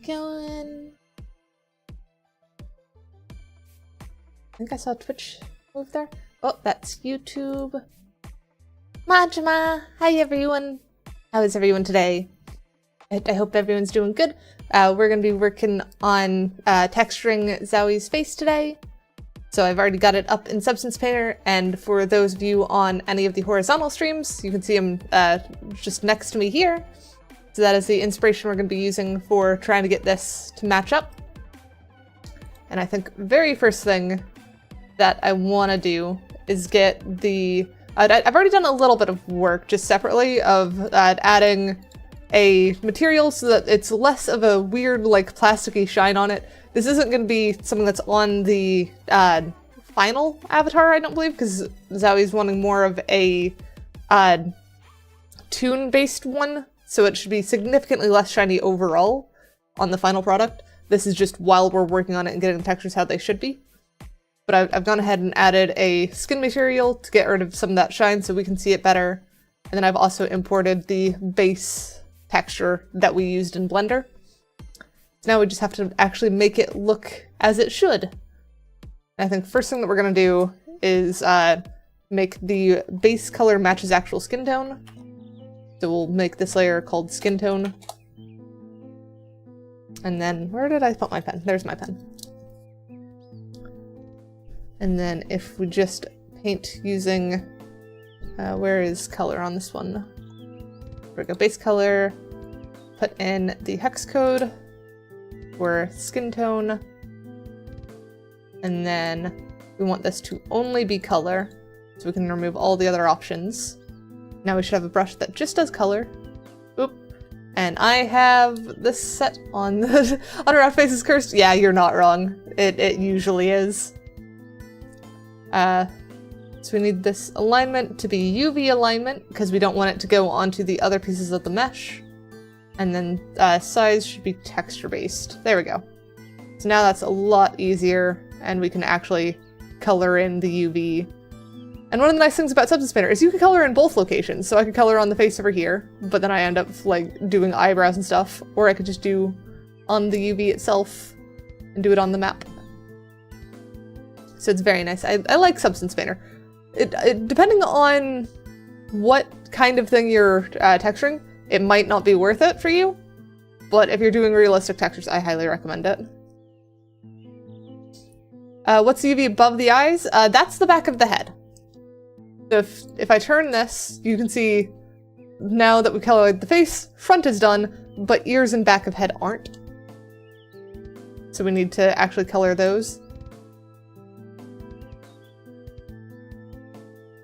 going. I think I saw Twitch move there. Oh, that's YouTube. Majima! Hi everyone! How is everyone today? I hope everyone's doing good. We're going to be working on texturing Zowie's face today. So I've already got it up in Substance Painter, and for those of you on any of the horizontal streams, you can see him just next to me here. So that is the inspiration we're going to be using for trying to get this to match up. And I think very first thing that I want to do is get the... I've already done a little bit of work just separately of adding a material so that it's less of a weird, like, plasticky shine on it. This isn't going to be something that's on the final avatar, I don't believe, because Zowie's wanting more of a toon-based one, so it should be significantly less shiny overall on the final product. This is just while we're working on it and getting the textures how they should be. But I've gone ahead and added a skin material to get rid of some of that shine so we can see it better. And then I've also imported the base texture that we used in Blender. So now we just have to actually make it look as it should. And I think first thing that we're going to do is make the base color match his actual skin tone. So we'll make this layer called skin tone. And then, where did I put my pen? There's my pen. And then if we just paint using, where is color on this one? There we go, base color, put in the hex code for skin tone, and then we want this to only be color, so we can remove all the other options. Now we should have a brush that just does color. Oop. And I have this set on the Unwrapped Faces Cursed. Yeah, you're not wrong. It usually is. So we need this alignment to be UV alignment, because we don't want it to go onto the other pieces of the mesh. And then size should be texture-based. There we go. So now that's a lot easier, and we can actually color in the UV. And one of the nice things about Substance Painter is you can color in both locations. So I could color on the face over here, but then I end up like doing eyebrows and stuff. Or I could just do on the UV itself and do it on the map. So it's very nice. I like Substance Painter. It depending on what kind of thing you're texturing, it might not be worth it for you. But if you're doing realistic textures, I highly recommend it. What's the UV above the eyes? That's the back of the head. So if I turn this, you can see now that we colored the face, front is done, but ears and back of head aren't. So we need to actually color those.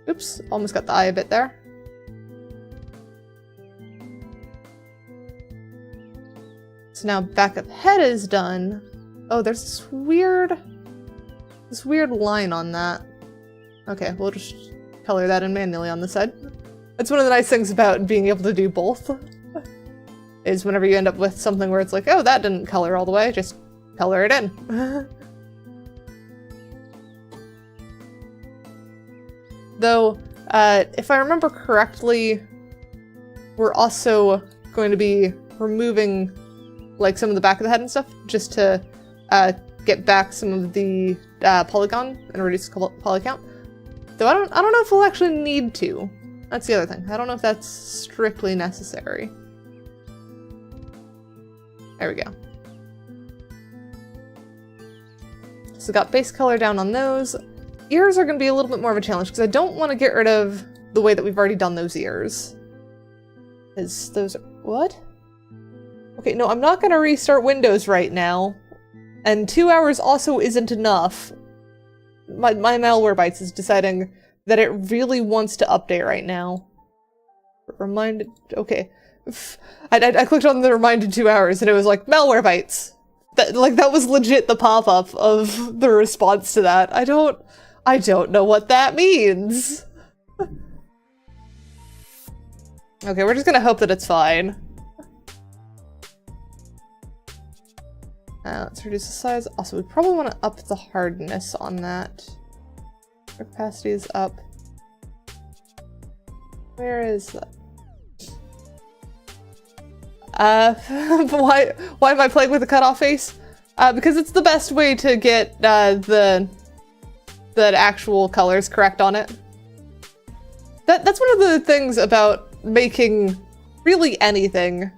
Oops, almost got the eye a bit there. So now back of head is done. Oh, there's this weird line on that. Okay, we'll just color that in manually on the side. That's one of the nice things about being able to do both. Is whenever you end up with something where it's like, oh, that didn't color all the way, just color it in. Though, if I remember correctly, we're also going to be removing like some of the back of the head and stuff just to get back some of the polygon and reduce poly count. Though I don't know if we'll actually need to. That's the other thing. I don't know if that's strictly necessary. There we go. So got base color down on those. Ears are going to be a little bit more of a challenge because I don't want to get rid of the way that we've already done those ears. Is those... what? Okay, no, I'm not going to restart Windows right now. And 2 hours also isn't enough. My Malwarebytes is deciding that it really wants to update right now. Reminded... okay. I clicked on the reminded 2 hours and it was like, Malwarebytes. That was legit the pop-up of the response to that. I don't know what that means. Okay, we're just gonna hope that it's fine. Let's reduce the size. Also, we probably want to up the hardness on that. Opacity is up. Where is that? Why am I playing with a cutoff face? Because it's the best way to get the actual colors correct on it. That's one of the things about making really anything,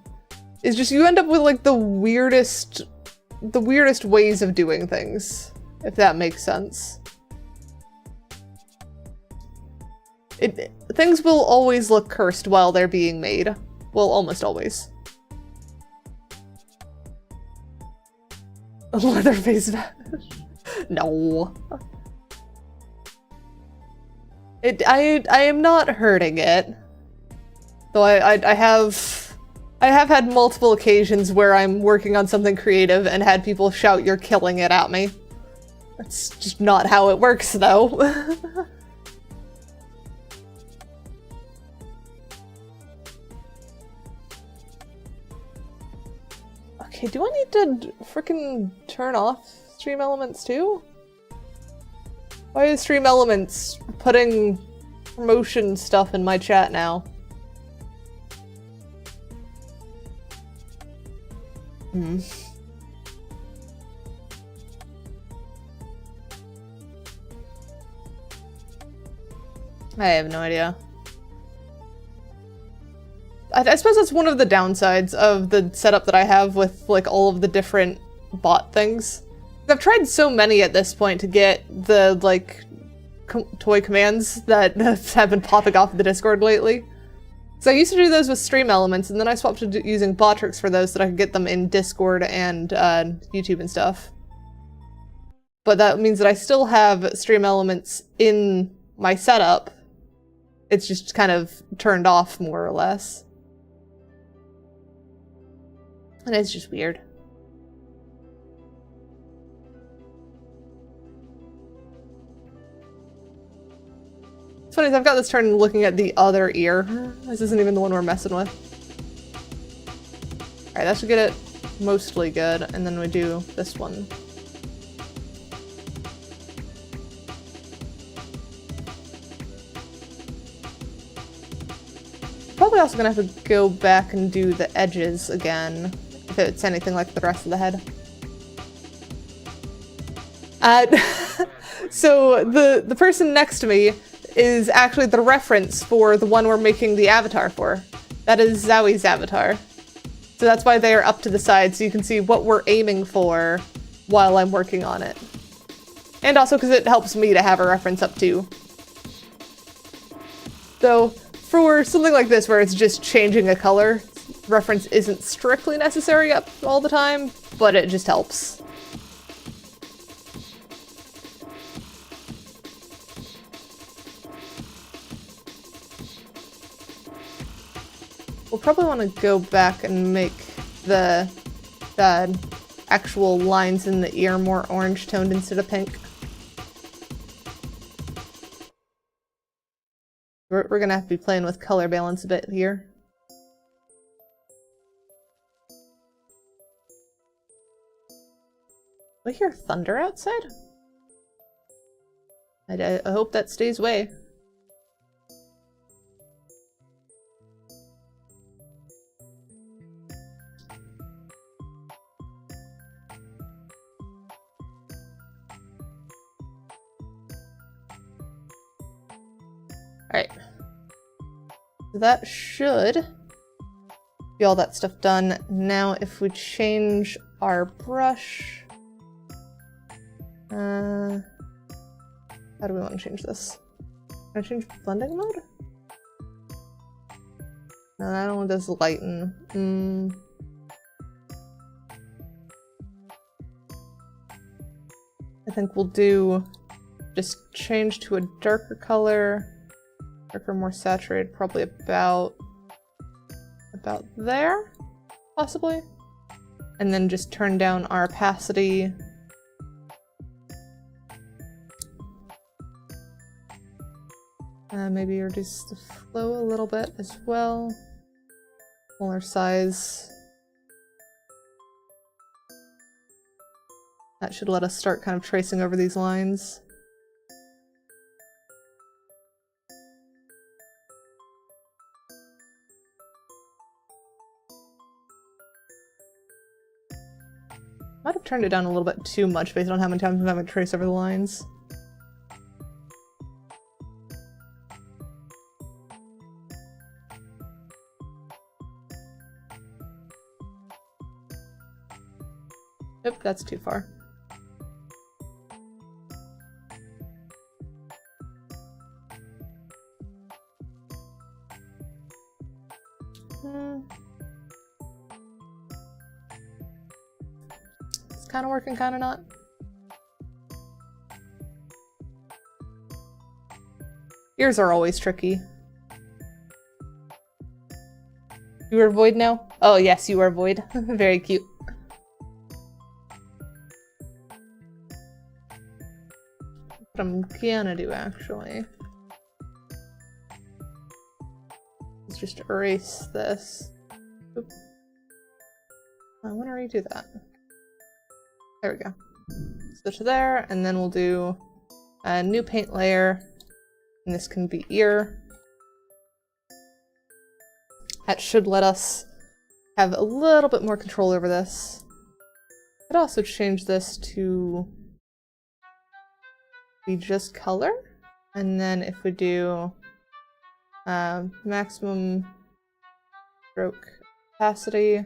is just you end up with like the weirdest ways of doing things, if that makes sense. Things will always look cursed while they're being made. Well, almost always. Leatherface vanish. No. I am not hurting it. Though I have had multiple occasions where I'm working on something creative and had people shout, "You're killing it," at me. That's just not how it works, though. Okay, do I need to frickin' turn off Stream Elements too? Why is Stream Elements putting promotion stuff in my chat now? I have no idea. I suppose that's one of the downsides of the setup that I have with like all of the different bot things. I've tried so many at this point to get the like toy commands that have been popping off the Discord lately. So I used to do those with Stream Elements, and then I swapped to using Botrix for those so that I could get them in Discord and YouTube and stuff. But that means that I still have Stream Elements in my setup. It's just kind of turned off more or less. And it's just weird. It's funny, I've got this turned looking at the other ear. This isn't even the one we're messing with. Alright, that should get it mostly good, and then we do this one. Probably also gonna have to go back and do the edges again, if it's anything like the rest of the head. So the person next to me is actually the reference for the one we're making the avatar for. That is Zowie's avatar. So that's why they are up to the side, so you can see what we're aiming for while I'm working on it. And also because it helps me to have a reference up too. Though, for something like this where it's just changing a color, reference isn't strictly necessary up all the time, but it just helps. We'll probably want to go back and make the actual lines in the ear more orange toned instead of pink. We're gonna have to be playing with color balance a bit here. Do I hear thunder outside? I hope that stays away. Alright. So that should be all that stuff done. Now if we change our brush... how do we want to change this? Can I change blending mode? No, that one does lighten. I think we'll do just change to a darker color. Darker, more saturated, probably about there, possibly. And then just turn down our opacity. Maybe reduce the flow a little bit as well. Smaller size. That should let us start kind of tracing over these lines. Might have turned it down a little bit too much based on how many times I'm having to trace over the lines. Nope, that's too far. It's kind of working, kind of not. Ears are always tricky. You are void now? Oh yes, you are void. Very cute. What I'm gonna do actually is just erase this. Oop. I want to redo that. There we go. Switch to there, and then we'll do a new paint layer, and this can be ear. That should let us have a little bit more control over this. Could also change this to be just color, and then if we do maximum stroke opacity,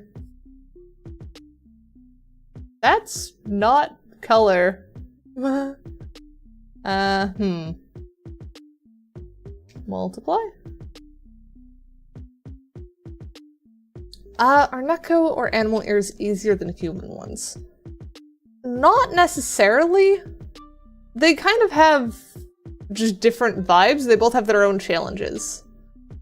that's not color. Multiply. Are Neko or animal ears easier than human ones? Not necessarily. They kind of have just different vibes. They both have their own challenges.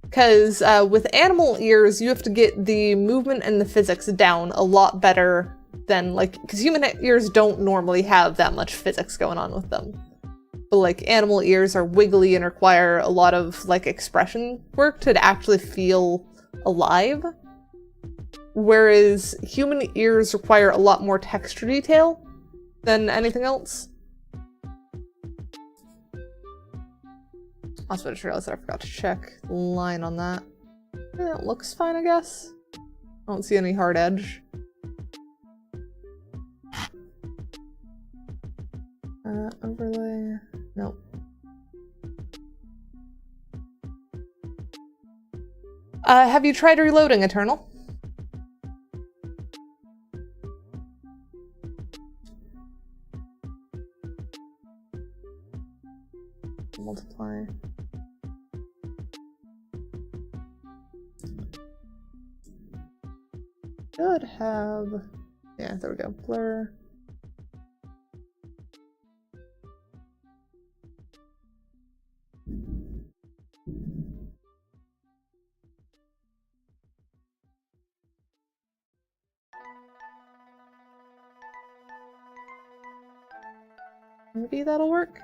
Because with animal ears, you have to get the movement and the physics down a lot better than, like, because human ears don't normally have that much physics going on with them. But, like, animal ears are wiggly and require a lot of, like, expression work to actually feel alive. Whereas human ears require a lot more texture detail than anything else. Also, I just realized that I forgot to check the line on that. Yeah, it looks fine, I guess. I don't see any hard edge. Overlay. Nope. Have you tried reloading, Eternal? Multiply. Should have, yeah, there we go, blur. Maybe that'll work.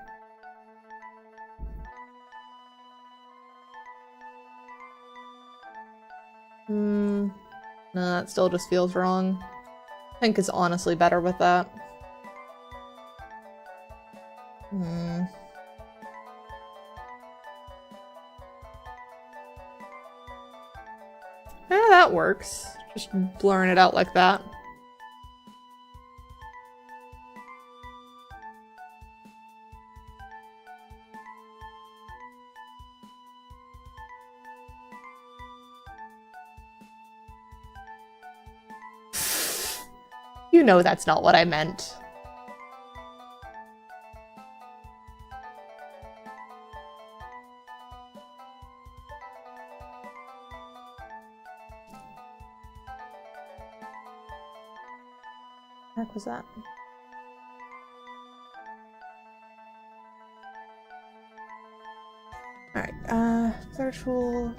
No, that still just feels wrong. Pink is honestly better with that. Yeah, that works. Just blurring it out like that. You know that's not what I meant. What was that? Alright, virtual.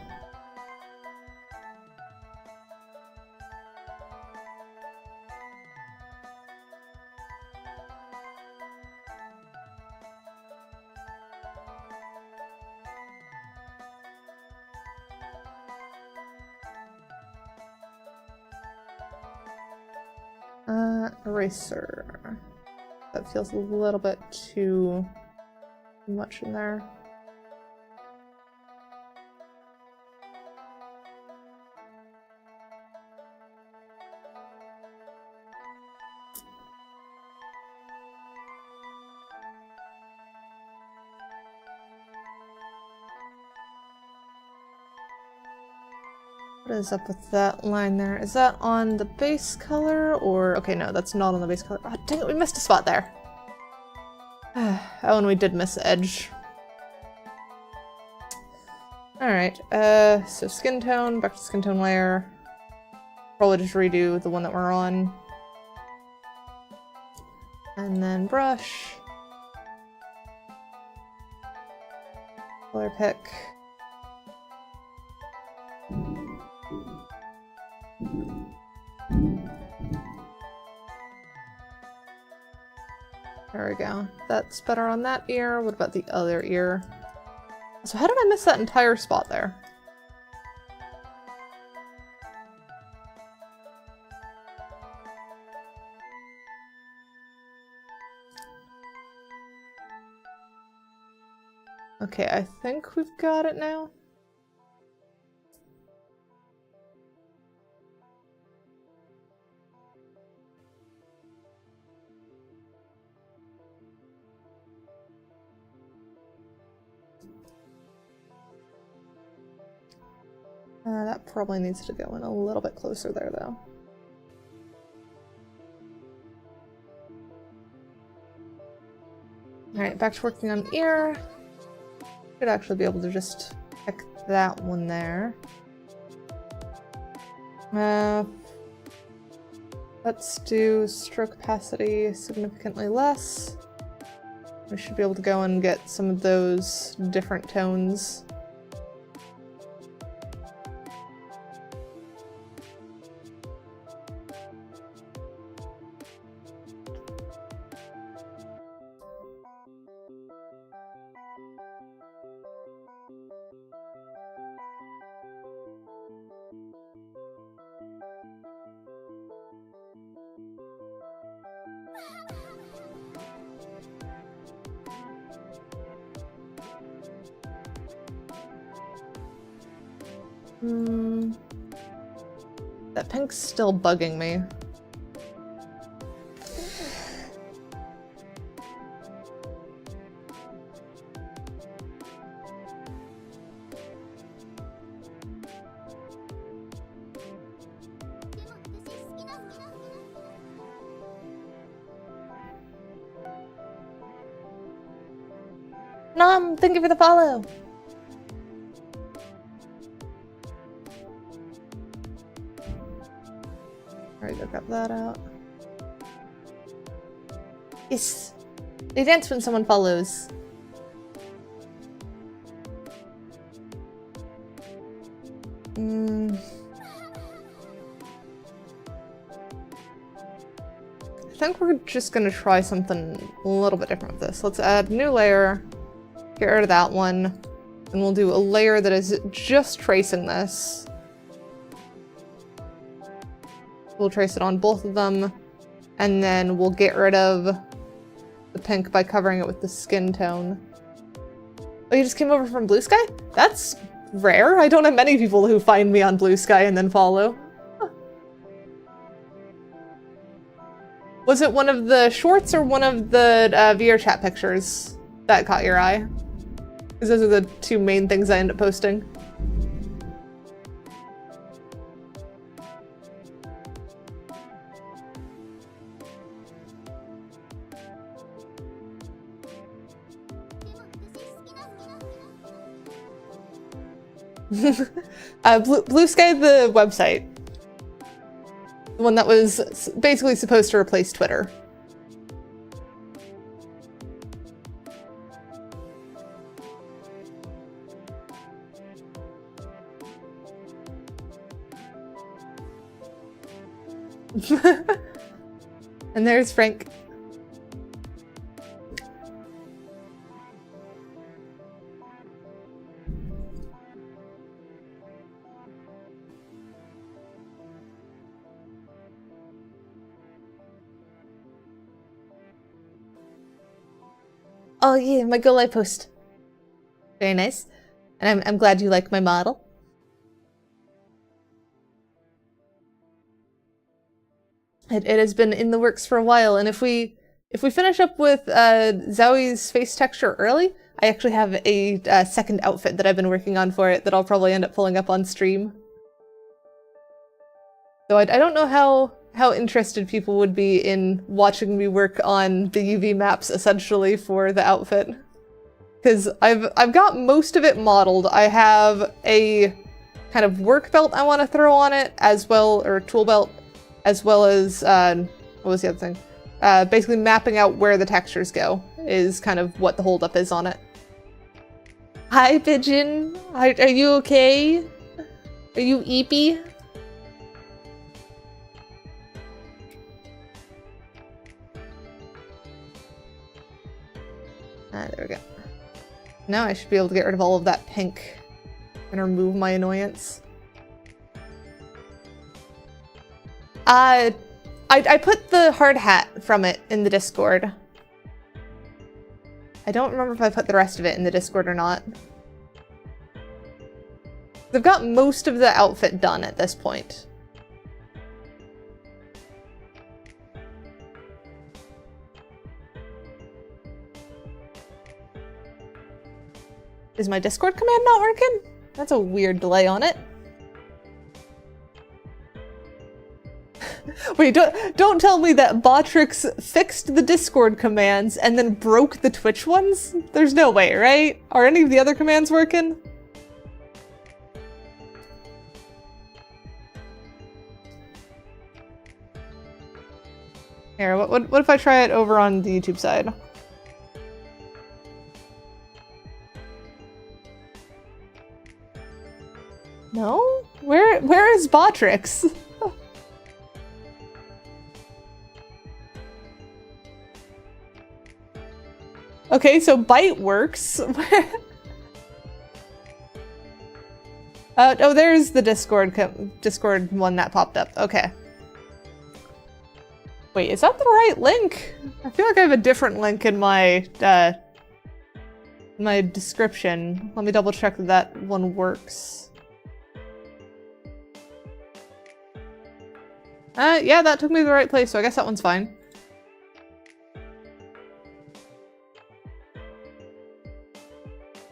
Eraser. That feels a little bit too much in there. What is up with that line there? Is that on the base color or... Okay, no, that's not on the base color. Oh, dang it, we missed a spot there. Oh, and we did miss edge. Alright, so skin tone, back to skin tone layer. Probably just redo the one that we're on. And then brush. Color pick. There we go. That's better on that ear. What about the other ear? So how did I miss that entire spot there? Okay, I think we've got it now. That probably needs to go in a little bit closer there, though. Alright, back to working on ear. Should actually be able to just pick that one there. Let's do stroke opacity significantly less. We should be able to go and get some of those different tones. That pink's still bugging me. Nom, thank you for the follow! Alright, I got that out. Yes! They dance when someone follows. I think we're just gonna try something a little bit different with this. Let's add a new layer, get rid of that one, and we'll do a layer that is just tracing this. We'll trace it on both of them, and then we'll get rid of the pink by covering it with the skin tone. Oh, you just came over from Blue Sky? That's rare. I don't have many people who find me on Blue Sky and then follow. Huh. Was it one of the shorts or one of the VRChat pictures that caught your eye? Because those are the two main things I end up posting. Blue Sky, the website. The one that was basically supposed to replace Twitter. And there's Frank. Oh yeah, my Go Live post. Very nice. And I'm glad you like my model. It has been in the works for a while, and if we finish up with Zowie's face texture early, I actually have a second outfit that I've been working on for it that I'll probably end up pulling up on stream. So I don't know how interested people would be in watching me work on the UV maps essentially for the outfit. Because I've got most of it modeled. I have a kind of work belt I want to throw on it as well, or tool belt, as well as, what was the other thing? Basically mapping out where the textures go is kind of what the holdup is on it. Hi, Pigeon. Are you okay? Are you eepy? There we go. Now I should be able to get rid of all of that pink and remove my annoyance. I put the hard hat from it in the Discord. I don't remember if I put the rest of it in the Discord or not. I've got most of the outfit done at this point. Is my Discord command not working? That's a weird delay on it. Wait, don't tell me that Botrix fixed the Discord commands and then broke the Twitch ones? There's no way, right? Are any of the other commands working? Here, what if I try it over on the YouTube side? No? Where is Botrix? Okay, so bite works. Oh, there's the Discord one that popped up. Okay. Wait, is that the right link? I feel like I have a different link in my my description. Let me double check that one works. Yeah, that took me to the right place, so I guess that one's fine.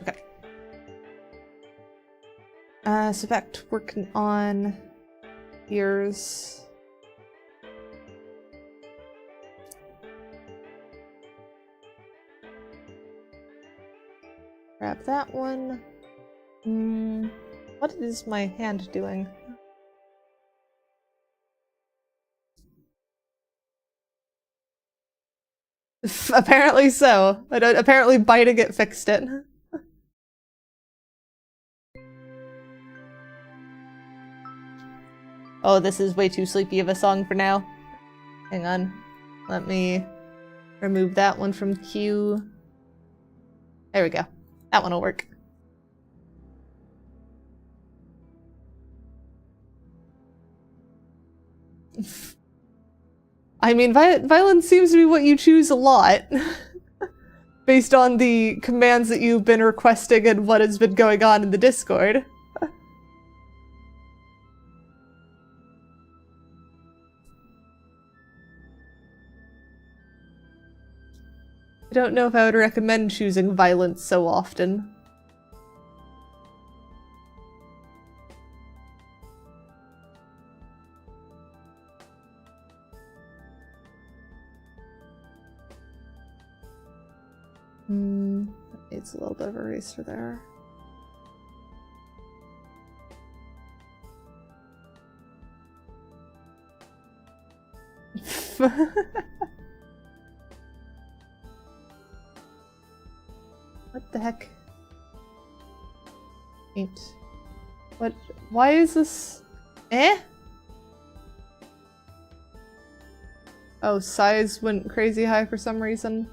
Okay. So back to working on ears. Grab that one. What is my hand doing? Apparently so. Apparently biting it fixed it. Oh, this is way too sleepy of a song for now. Hang on. Let me remove that one from queue. There we go. That one will work. I mean, violence seems to be what you choose a lot. Based on the commands that you've been requesting and what has been going on in the Discord. I don't know if I would recommend choosing violence so often. It's a little bit of a eraser there. What the heck? Paint. What? Why is this? Eh? Oh, size went crazy high for some reason.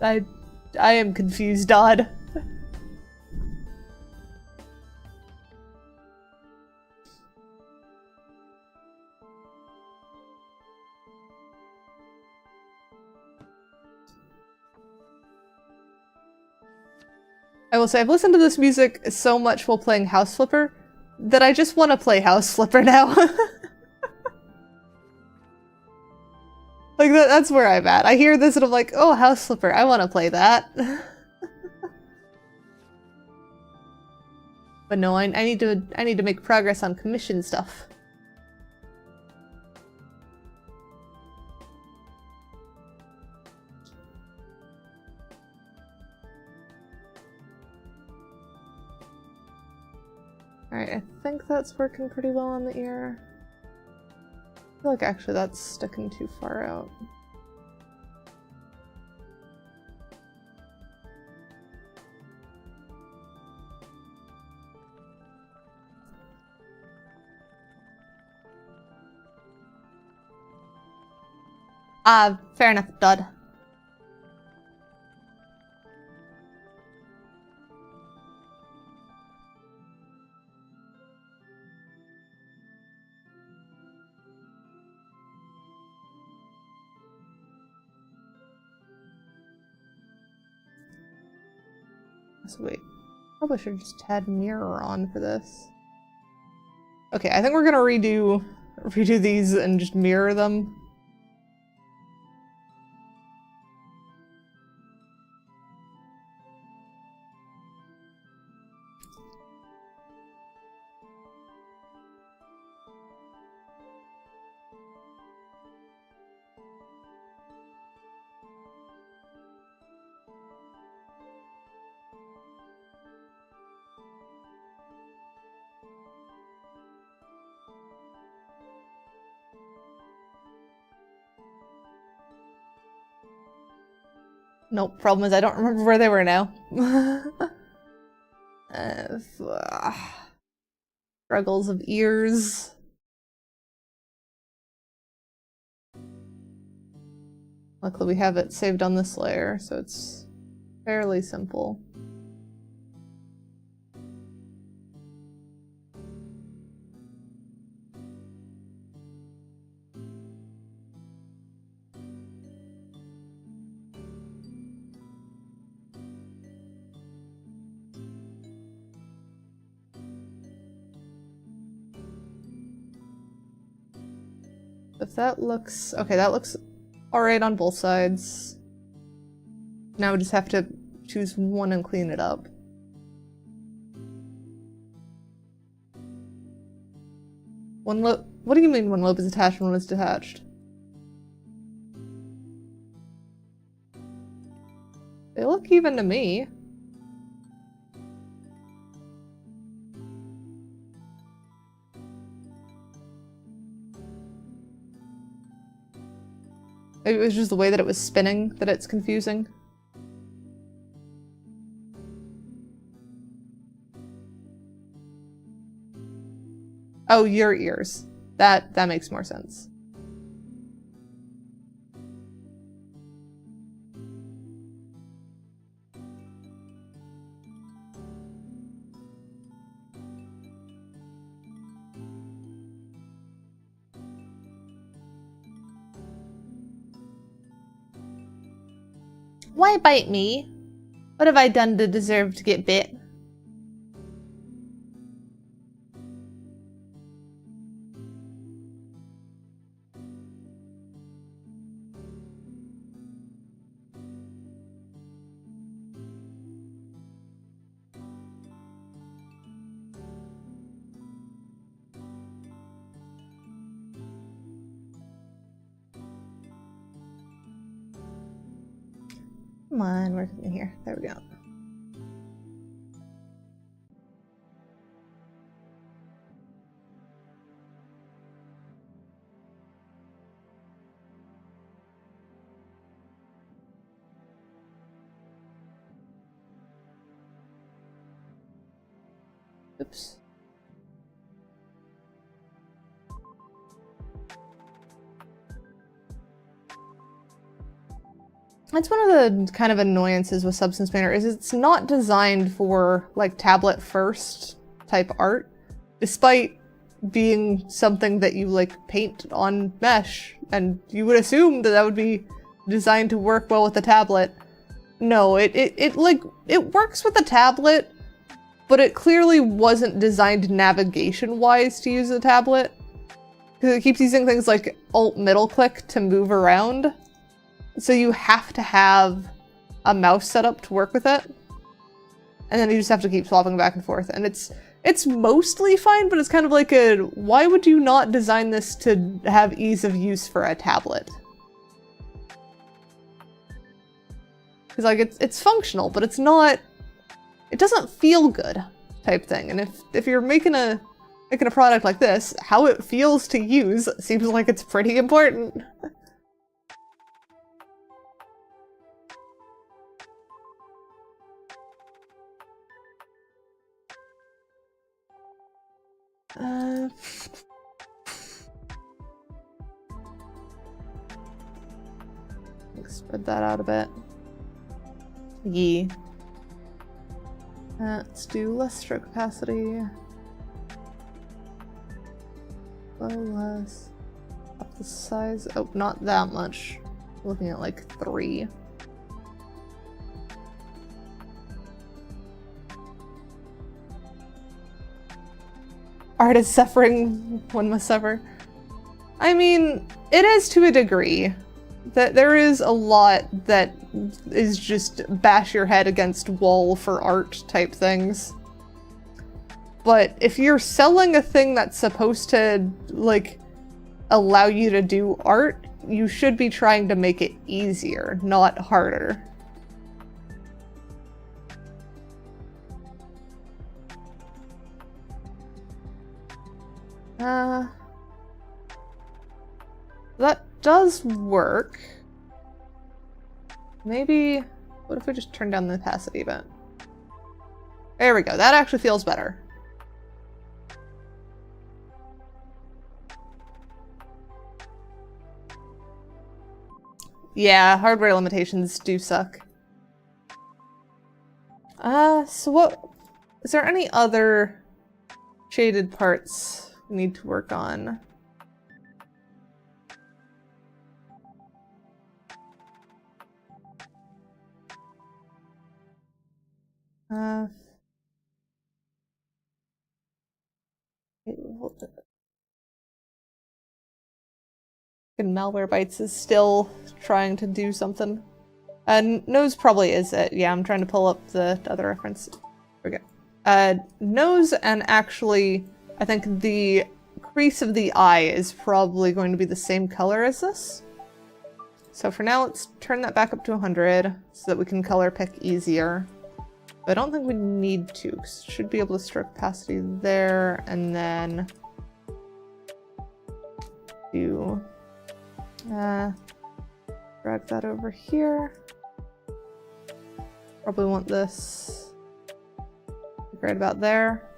I am confused, Dodd. I will say, I've listened to this music so much while playing House Flipper that I just want to play House Flipper now. Like, that's where I'm at. I hear this and I'm like, oh, House Slipper, I want to play that. But no, I need to make progress on commission stuff. Alright, I think that's working pretty well on the ear. I feel like actually that's sticking too far out. Fair enough, Dud. So wait, probably should have just had mirror on for this. Okay, I think we're gonna redo these and just mirror them. Nope, problem is I don't remember where they were now. Struggles of ears. Luckily we have it saved on this layer, so it's fairly simple. If that looks... okay, that looks alright on both sides. Now we just have to choose one and clean it up. One lobe... what do you mean one lobe is attached and one is detached? They look even to me. Maybe it was just the way that it was spinning that it's confusing. Oh, your ears. That makes more sense. Why bite me? What have I done to deserve to get bit? Come on, where's it in here? There we go. Oops. That's one of the kind of annoyances with Substance Painter is it's not designed for like tablet first type art, despite being something that you like paint on mesh, and you would assume that that would be designed to work well with the tablet. No, it works with the tablet, but it clearly wasn't designed navigation-wise to use a tablet. Because it keeps using things like Alt middle click to move around. So you have to have a mouse set up to work with it. And then you just have to keep swapping back and forth. And it's mostly fine, but it's kind of like a, why would you not design this to have ease of use for a tablet? Because like it's functional, but it's not, it doesn't feel good type thing. And if you're making a product like this, how it feels to use seems like it's pretty important. Spread that out a bit. Yee. Let's do less stroke capacity. Less. Up the size. Oh, not that much. Looking at like 3. Art is suffering, one must suffer. I mean, it is to a degree. That there is a lot that is just bash your head against wall for art type things. But if you're selling a thing that's supposed to, like, allow you to do art, you should be trying to make it easier, not harder. That does work. Maybe, what if we just turn down the opacity a bit? There we go, that actually feels better. Yeah, hardware limitations do suck. So what, is there any other shaded parts we need to work on? And Malwarebytes is still trying to do something. Nose probably is it. Yeah, I'm trying to pull up the other reference. There we go. Nose and actually, I think the crease of the eye is probably going to be the same color as this. So for now, let's turn that back up to 100 so that we can color pick easier. But I don't think we need to, because should be able to stroke opacity there, and then do drag that over here. Probably want this right about there.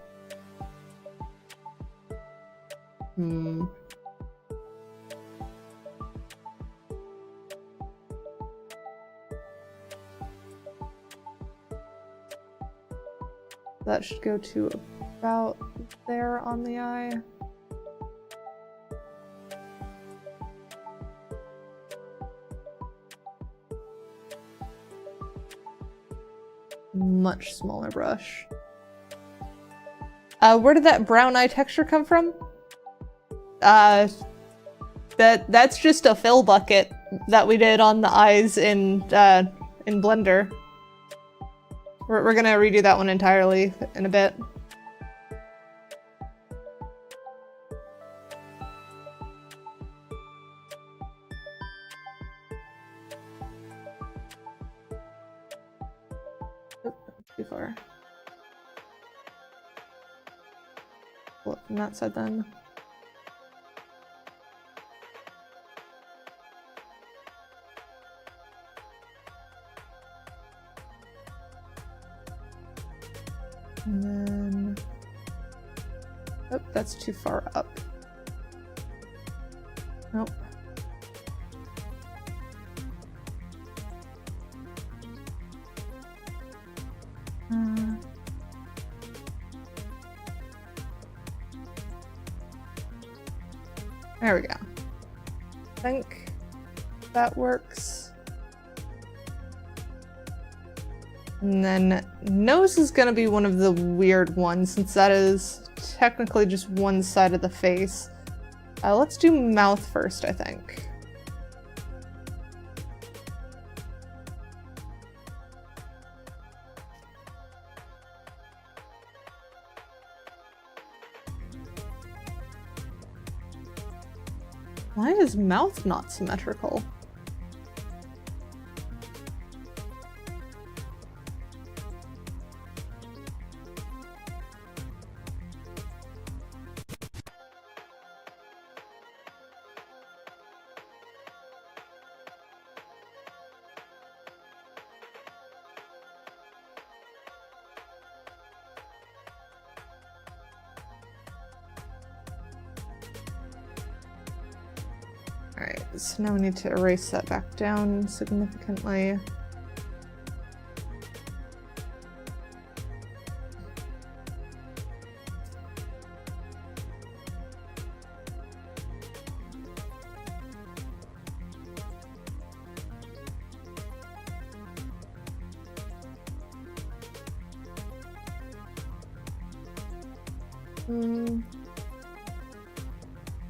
That should go to about there on the eye. Much smaller brush. Where did that brown eye texture come from? That's just a fill bucket that we did on the eyes in Blender. We're gonna redo that one entirely in a bit. Oh, too far. Pull up from that side then. And then, oh, that's too far up. Nope. There we go. I think that works. And then nose is gonna be one of the weird ones, since that is technically just one side of the face. Let's do mouth first, I think. Why is mouth not symmetrical? Alright, so now we need to erase that back down significantly. I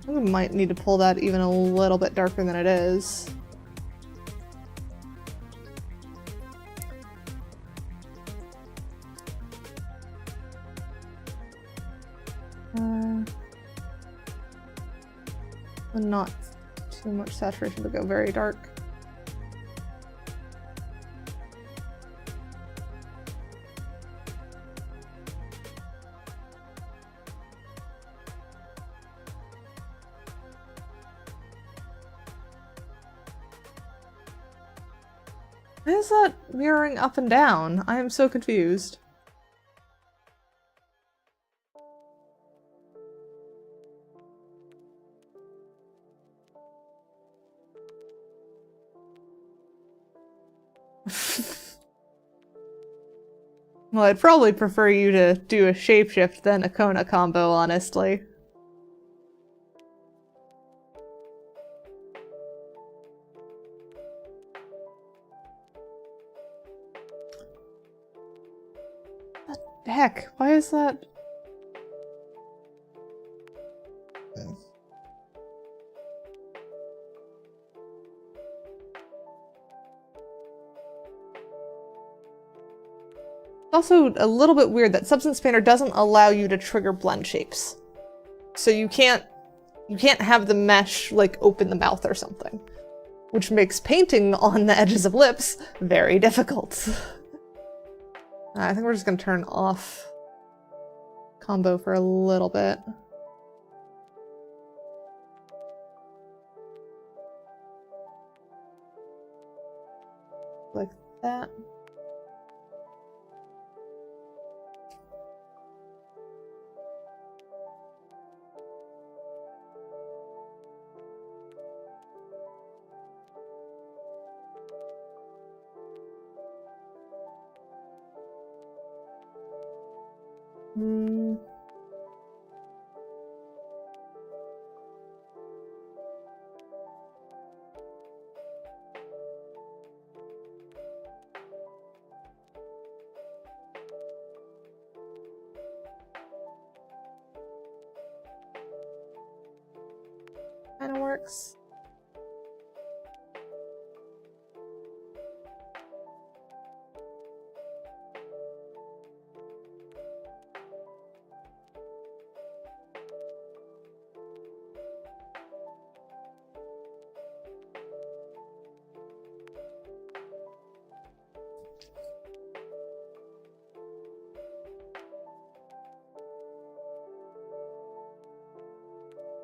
think we might need to pull that even a little bit darker than it is. And not too much saturation to go very dark. Why is that mirroring up and down? I am so confused. Well, I'd probably prefer you to do a shapeshift than a Kona combo, honestly. What the heck? Why is that? Also a little bit weird that Substance Painter doesn't allow you to trigger blend shapes. So you can't have the mesh like open the mouth or something, which makes painting on the edges of lips very difficult. I think we're just gonna turn off combo for a little bit. Like that. Kinda works.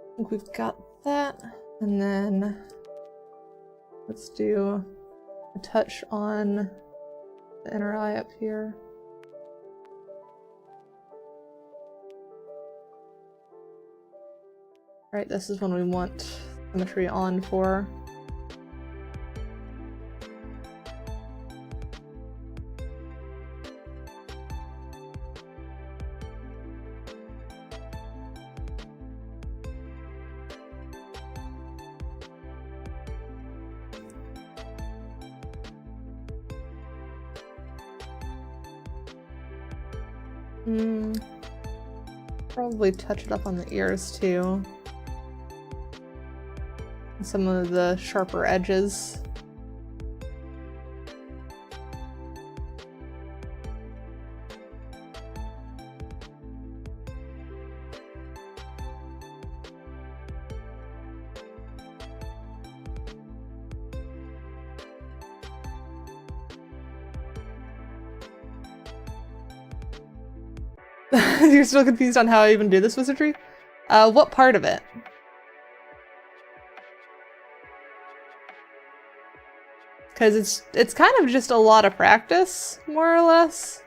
I think we've got that, and then let's do a touch on the inner eye up here. Right, this is when we want symmetry on for. Probably touch it up on the ears too. some of the sharper edges. You're still confused on how I even do this wizardry? What part of it? Because it's kind of just a lot of practice, more or less.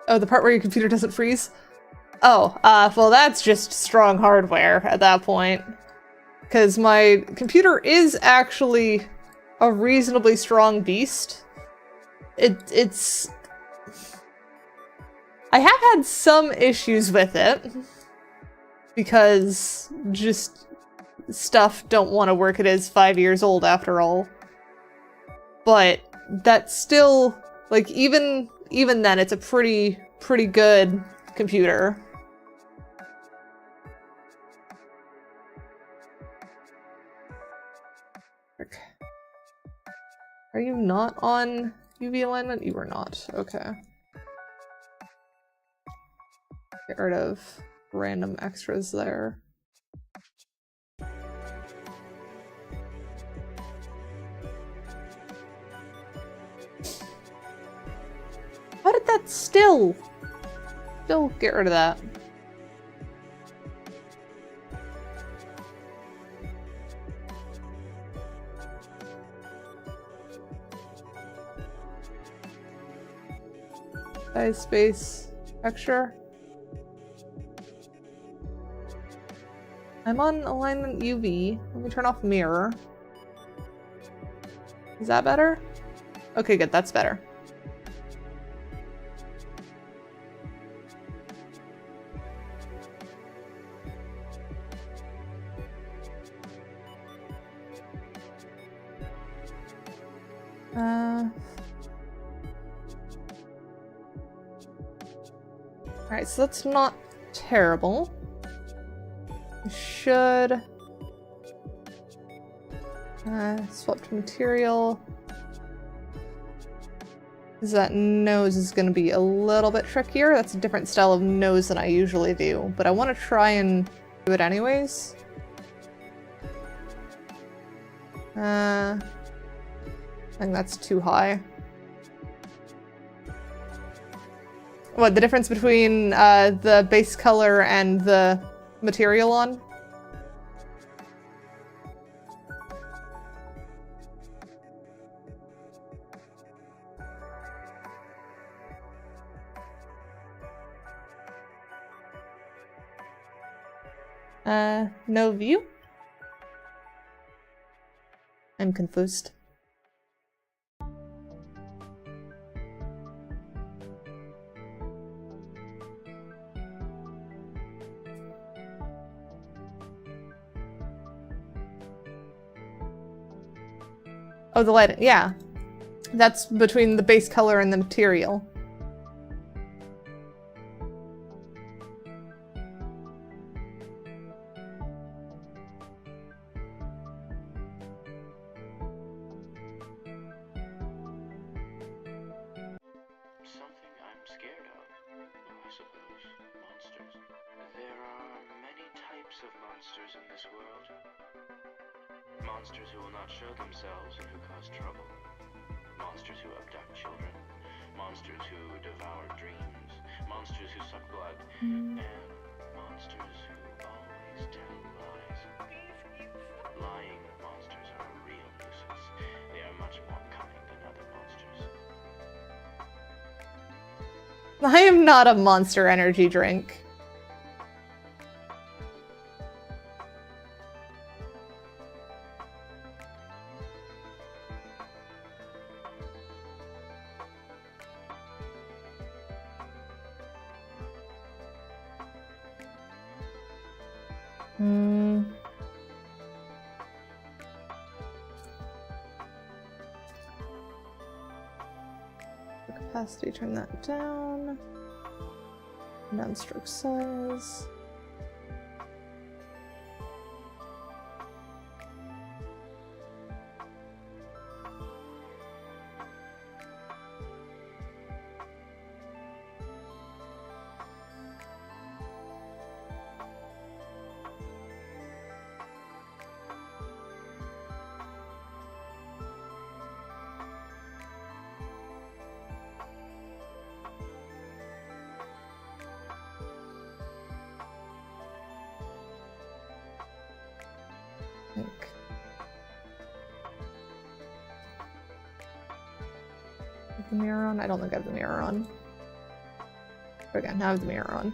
Oh, the part where your computer doesn't freeze? Oh, well that's just strong hardware at that point. Because my computer is actually a reasonably strong beast. It's... I have had some issues with it. Because just stuff don't want to work. It is 5 years old after all. But that's still, like, even then, it's a pretty good computer. Are you not on UV alignment? You are not. Okay. Get rid of random extras there. How did that still get rid of that? Size, space, texture. I'm on alignment UV. Let me turn off mirror. Is that better? Okay, good, that's better. Alright, so that's not terrible. Should swap to material. That nose is going to be a little bit trickier. That's a different style of nose than I usually do, but I want to try and do it anyways. I think that's too high. What, the difference between the base color and the material on? No view? I'm confused. Oh, the light, yeah. That's between the base color and the material. Something I'm scared of, I suppose. Monsters. There are many types of monsters in this world. Monsters who will not show themselves and who cause trouble. Monsters who abduct children. Monsters who devour dreams. Monsters who suck blood. And monsters who always tell lies. Lying monsters are a real nuisance. They are much more cunning than other monsters. I am not a Monster Energy drink. opacity, turn that down. Down stroke size. The mirror on? I don't think I have the mirror on. Okay, now I have the mirror on.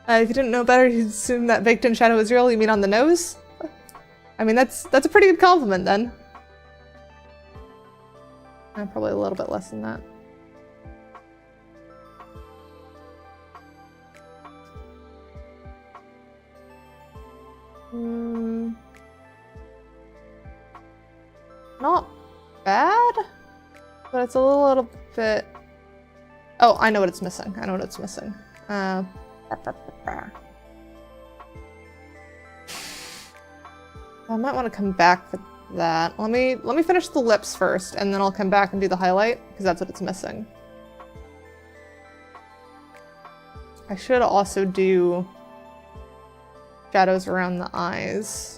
If you didn't know better, you'd assume that baked in shadow is real. You mean on the nose? I mean, that's a pretty good compliment then. Probably a little bit less than that. Not bad, but it's a little bit... Oh, I know what it's missing. I know what it's missing. I might want to come back for that. Let me finish the lips first, and then I'll come back and do the highlight, because that's what it's missing. I should also do shadows around the eyes.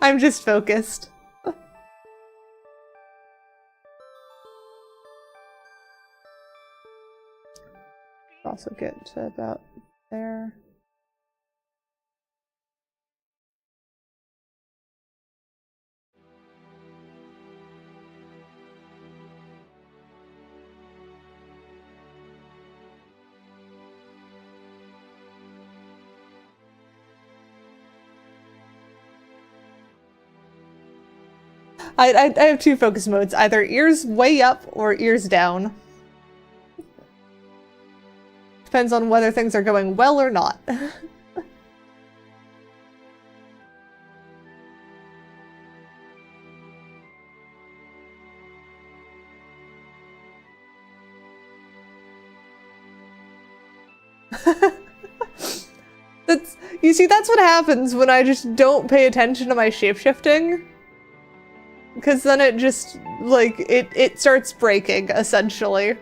I'm just focused. Also get to about there. I have two focus modes, either ears way up or ears down. Depends on whether things are going well or not. You see, that's what happens when I just don't pay attention to my shapeshifting. Because then it just, like, it starts breaking, essentially.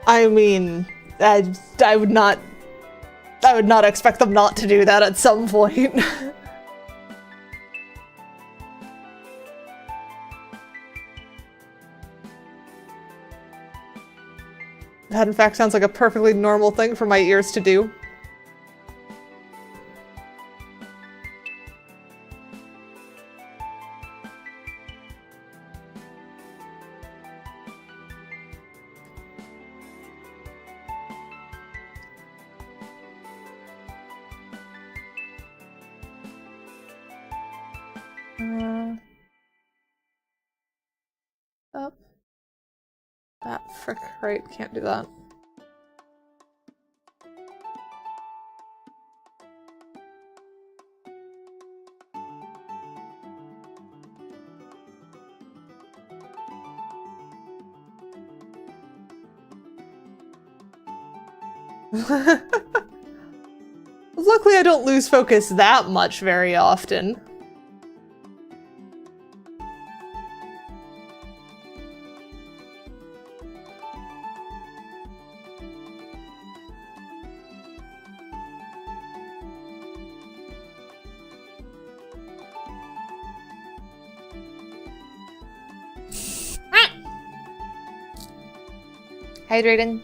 I mean, I would not expect them not to do that at some point. That in fact sounds like a perfectly normal thing for my ears to do. Up. That frick, right, can't do that. Luckily I don't lose focus that much very often. Hydrating.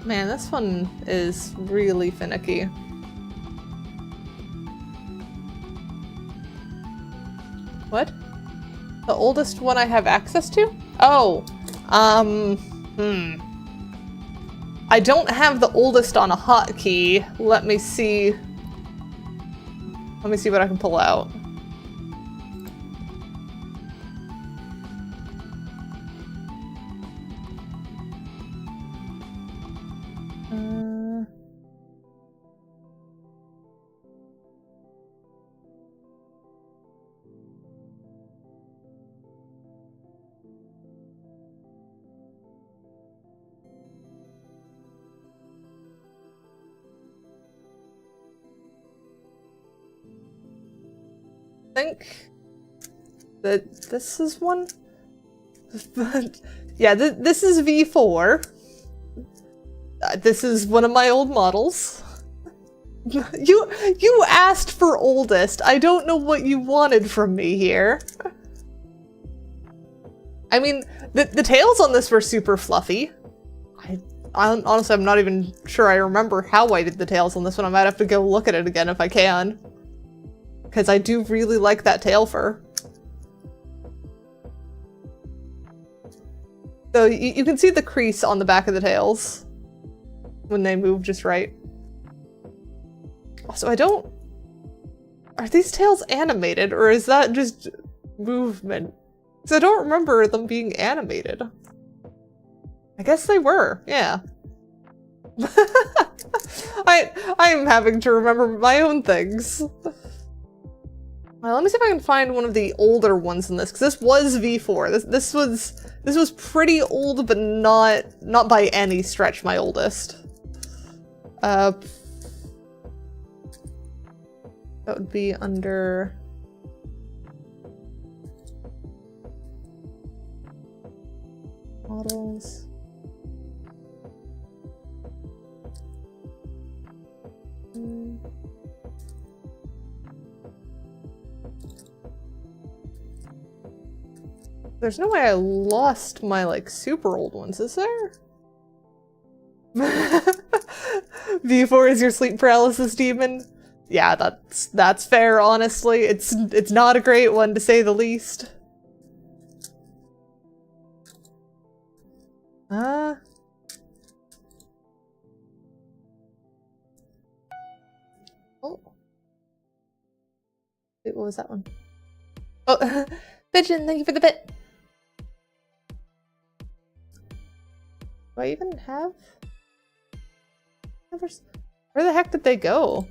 Man, this one is really finicky. What? The oldest one I have access to? Oh, I don't have the oldest on a hotkey. Let me see. Let me see what I can pull out. I think that this is one. Yeah, this is V4. This is one of my old models. You asked for oldest. I don't know what you wanted from me here. I mean, the tails on this were super fluffy. Honestly, I'm not even sure I remember how I did the tails on this one. I might have to go look at it again if I can. Because I do really like that tail fur. So you can see the crease on the back of the tails when they move just right. Also, are these tails animated or is that just movement? Because I don't remember them being animated. I guess they were, yeah. I'm having to remember my own things. Well, let me see if I can find one of the older ones in this, because this was V4. This was pretty old, but not by any stretch my oldest. That would be under models. There's no way I lost my, like, super old ones, is there? V4 is your sleep paralysis demon? Yeah, that's fair, honestly. It's not a great one, to say the least. Oh. Wait, what was that one? Oh, Pigeon, thank you for the bit. Do I even have? Where the heck did they go?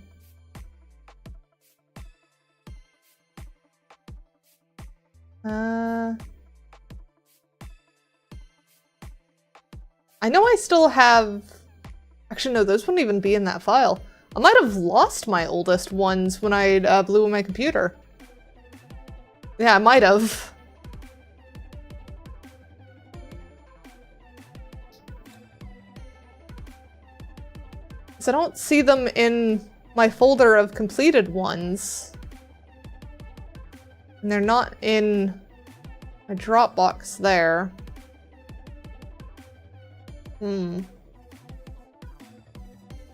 I know I still have... Actually, no, those wouldn't even be in that file. I might have lost my oldest ones when I blew my computer. Yeah, I might have. So I don't see them in my folder of completed ones. And they're not in my Dropbox there. I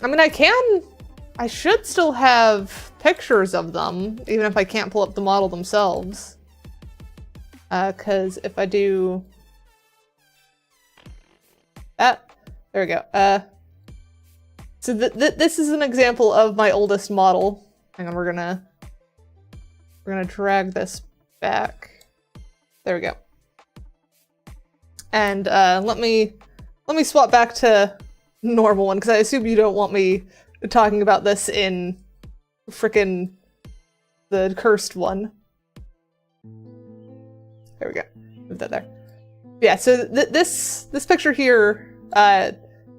mean, I can I should still have pictures of them, even if I can't pull up the model themselves. Because if I do that, there we go. So this is an example of my oldest model. Hang on, we're gonna drag this back. There we go. And let me swap back to normal one, because I assume you don't want me talking about this in frickin' the cursed one. There we go. Move that there. Yeah, so this picture here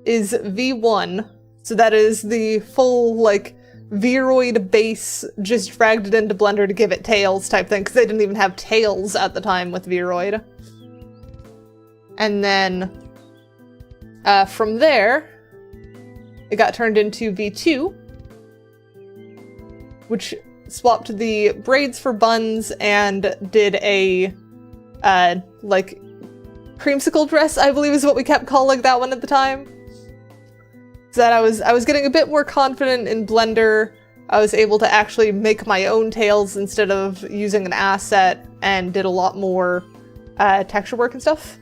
is V1. So that is the full, like, Vroid base, just dragged it into Blender to give it tails type thing, because they didn't even have tails at the time with Vroid. And then from there, it got turned into V2, which swapped the braids for buns and did a, like, creamsicle dress, I believe is what we kept calling that one at the time. So that I was getting a bit more confident in Blender. I was able to actually make my own tails instead of using an asset, and did a lot more texture work and stuff.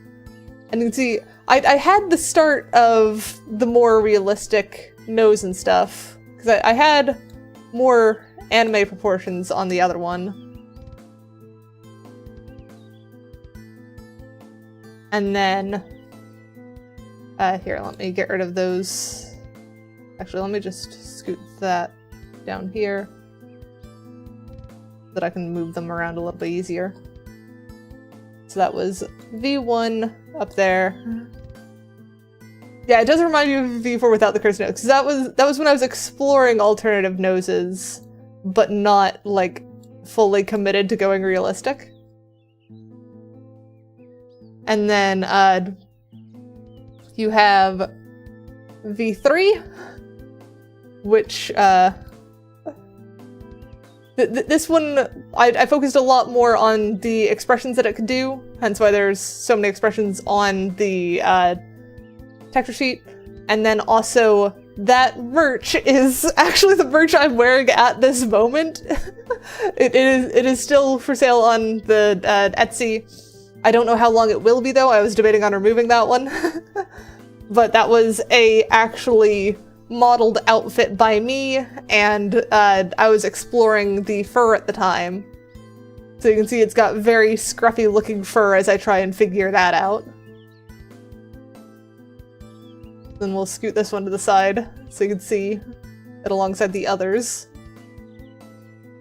And you can see, I had the start of the more realistic nose and stuff, because I had more anime proportions on the other one. And then, here, let me get rid of those. Actually, let me just scoot that down here so that I can move them around a little bit easier. So that was V1 up there. Yeah, it does remind me of V4 without the cursed nose, because that was when I was exploring alternative noses, but not, like, fully committed to going realistic. And then you have V3, which this one I focused a lot more on the expressions that it could do, hence why there's so many expressions on the texture sheet. And then also that merch is actually the merch I'm wearing at this moment. It is still for sale on the Etsy. I don't know how long it will be though. I was debating on removing that one. But that was a actually modeled outfit by me, and I was exploring the fur at the time. So you can see it's got very scruffy looking fur as I try and figure that out. Then we'll scoot this one to the side so you can see it alongside the others.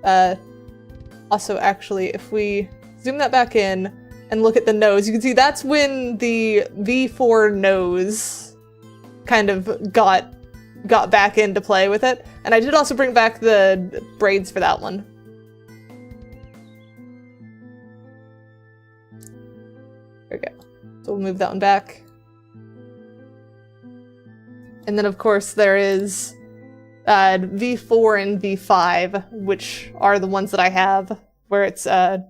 Also, actually, if we zoom that back in and look at the nose, you can see that's when the V4 nose kind of got back into play with it. And I did also bring back the braids for that one. There we go. So we'll move that one back. And then of course there is V4 and V5, which are the ones that I have, where it's oh,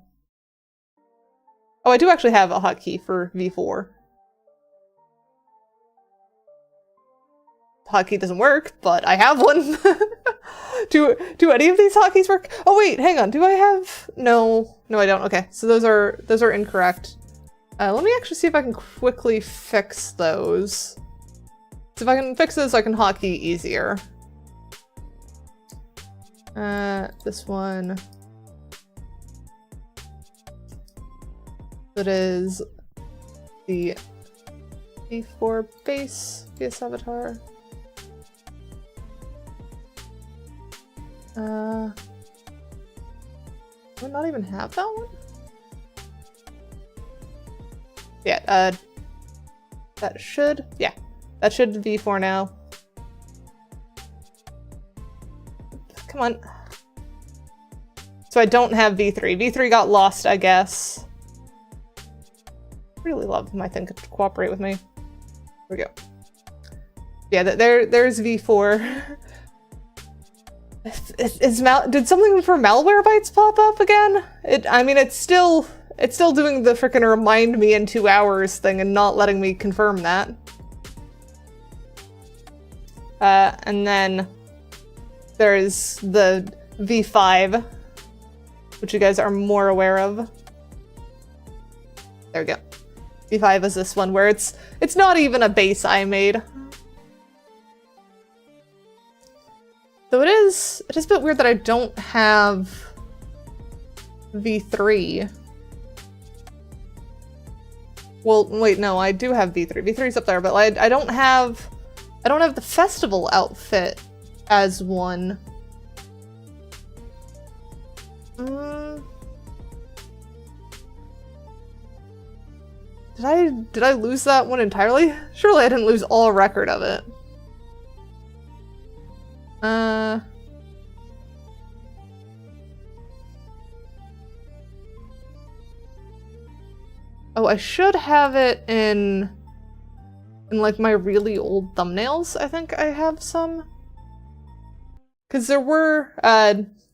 I do actually have a hotkey for V4. Hotkey doesn't work, but I have one. Do any of these hotkeys work? Oh wait, hang on. Do I have? No, I don't. Okay, so those are incorrect. Let me actually see if I can quickly fix those. So if I can fix those, I can hotkey easier. This one. That is the V4 base VS Avatar. Do I not even have that one? Yeah, that should be V4 now. Come on. So I don't have V3. V3 got lost, I guess. Really love my thing to cooperate with me. Here we go. Yeah, there's V4. Did something for malware bytes pop up again? I mean, it's still doing the frickin' remind me in 2 hours thing and not letting me confirm that. And then There's the V5, which you guys are more aware of. There we go. V5 is this one where it's not even a base I made. So it is a bit weird that I don't have V3. Well, wait, no, I do have V3. V3's up there, but I don't have the festival outfit as one. Did I lose that one entirely? Surely I didn't lose all record of it. Oh, I should have it in like my really old thumbnails. I think I have some. Because there were,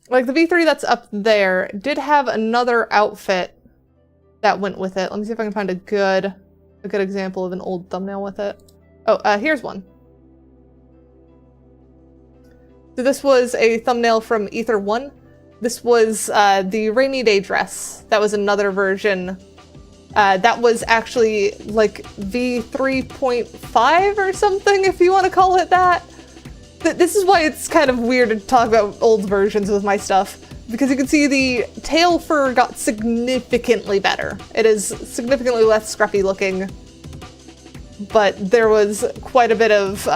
like the V3 that's up there did have another outfit that went with it. Let me see if I can find a good example of an old thumbnail with it. Oh, here's one. So this was a thumbnail from Ether 1. This was the rainy day dress. That was another version. That was actually like V3.5 or something, if you want to call it that. This is why it's kind of weird to talk about old versions with my stuff, because you can see the tail fur got significantly better. It is significantly less scruffy looking, but there was quite a bit of,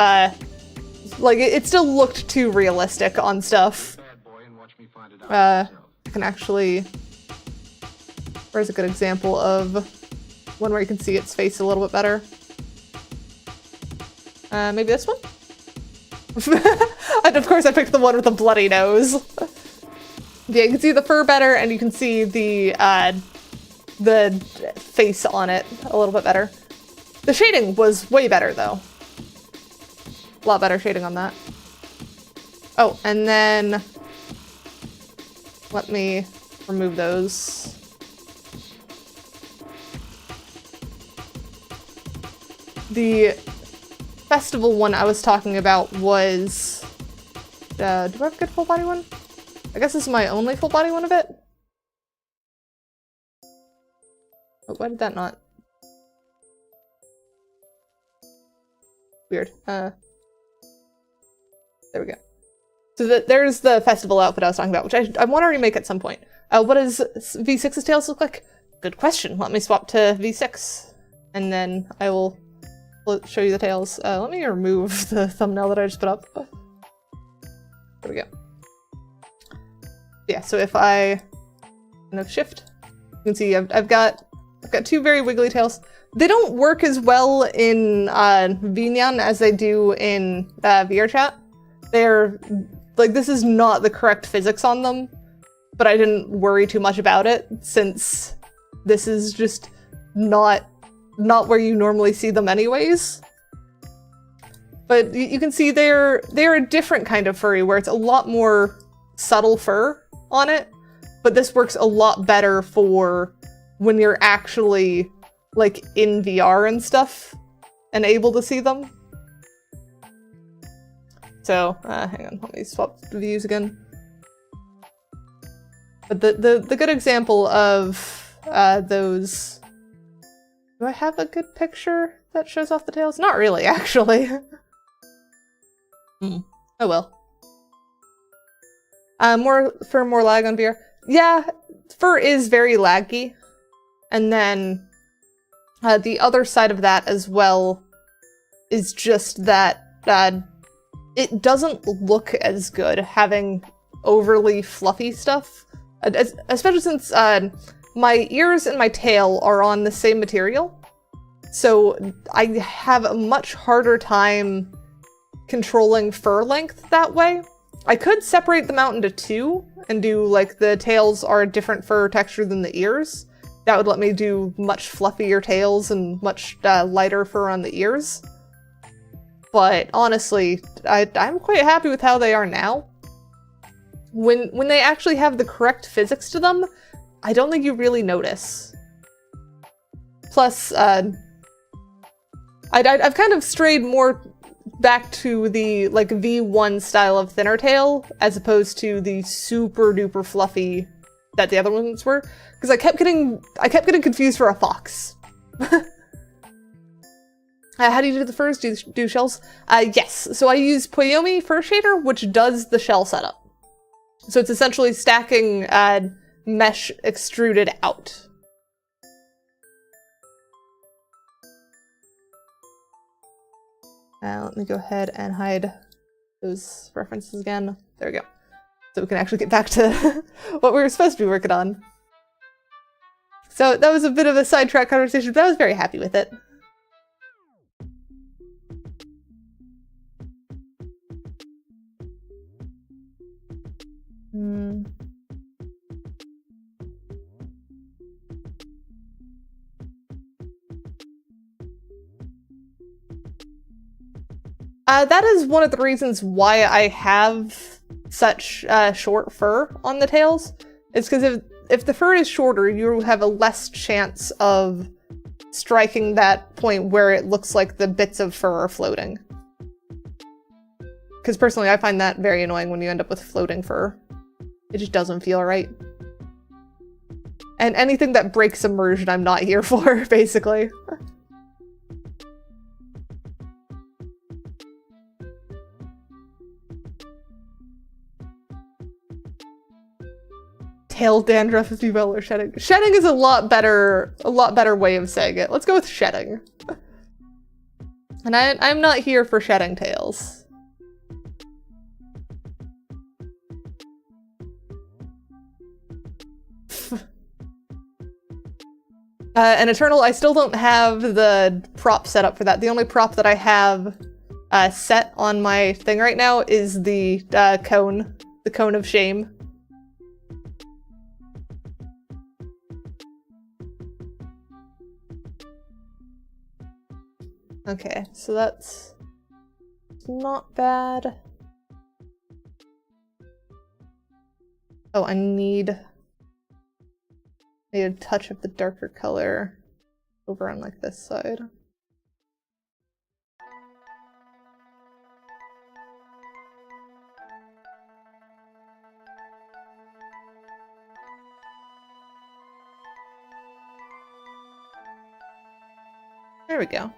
like, it still looked too realistic on stuff. I can actually... Where's a good example of one where you can see its face a little bit better? Maybe this one? And of course I picked the one with the bloody nose. Yeah, you can see the fur better, and you can see the face on it a little bit better. The shading was way better, though. A lot better shading on that. Oh, and then... Let me remove those. The festival one I was talking about was... do I have a good full body one? I guess this is my only full body one of it. Oh, why did that not? Weird. There we go. So there's the festival outfit I was talking about, which I want to remake at some point. What does V6's tails look like? Good question. Let me swap to V6, and then I will show you the tails. Let me remove the thumbnail that I just put up. There we go. Yeah, so if I kind of shift, you can see I've got two very wiggly tails. They don't work as well in VNyan as they do in VRChat. They're like, this is not the correct physics on them, but I didn't worry too much about it since this is just not where you normally see them anyways. But you can see they're a different kind of furry where it's a lot more subtle fur on it, but this works a lot better for when you're actually like in VR and stuff and able to see them. So hang on, let me swap the views again. But the good example of those... Do I have a good picture that shows off the tails? Not really, actually. Oh well. More lag on VR. Yeah, fur is very laggy. And then the other side of that as well is just that it doesn't look as good having overly fluffy stuff. Especially since my ears and my tail are on the same material. So I have a much harder time controlling fur length that way. I could separate them out into two and do like the tails are a different fur texture than the ears. That would let me do much fluffier tails and much lighter fur on the ears. But honestly, I'm quite happy with how they are now. When they actually have the correct physics to them, I don't think you really notice. Plus, I've kind of strayed more back to the like V1 style of thinner tail as opposed to the super duper fluffy that the other ones were, because I kept getting confused for a fox. How do you do the furs? Do you do shells? Yes. So I use Poyomi Fur Shader, which does the shell setup. So it's essentially stacking mesh extruded out. Let me go ahead and hide those references again. There we go. So we can actually get back to what we were supposed to be working on. So that was a bit of a sidetrack conversation, but I was very happy with it. That is one of the reasons why I have such short fur on the tails. It's because if the fur is shorter, you have a less chance of striking that point where it looks like the bits of fur are floating. Because personally, I find that very annoying when you end up with floating fur. It just doesn't feel right. And anything that breaks immersion, I'm not here for, basically. Tail dandruff, if you will, or shedding. Shedding is a lot better way of saying it. Let's go with shedding. And I'm not here for shedding tails. And Eternal, I still don't have the prop set up for that. The only prop that I have set on my thing right now is the cone of shame. Okay, so that's not bad. Oh, I need a touch of the darker color over on like this side. There we go.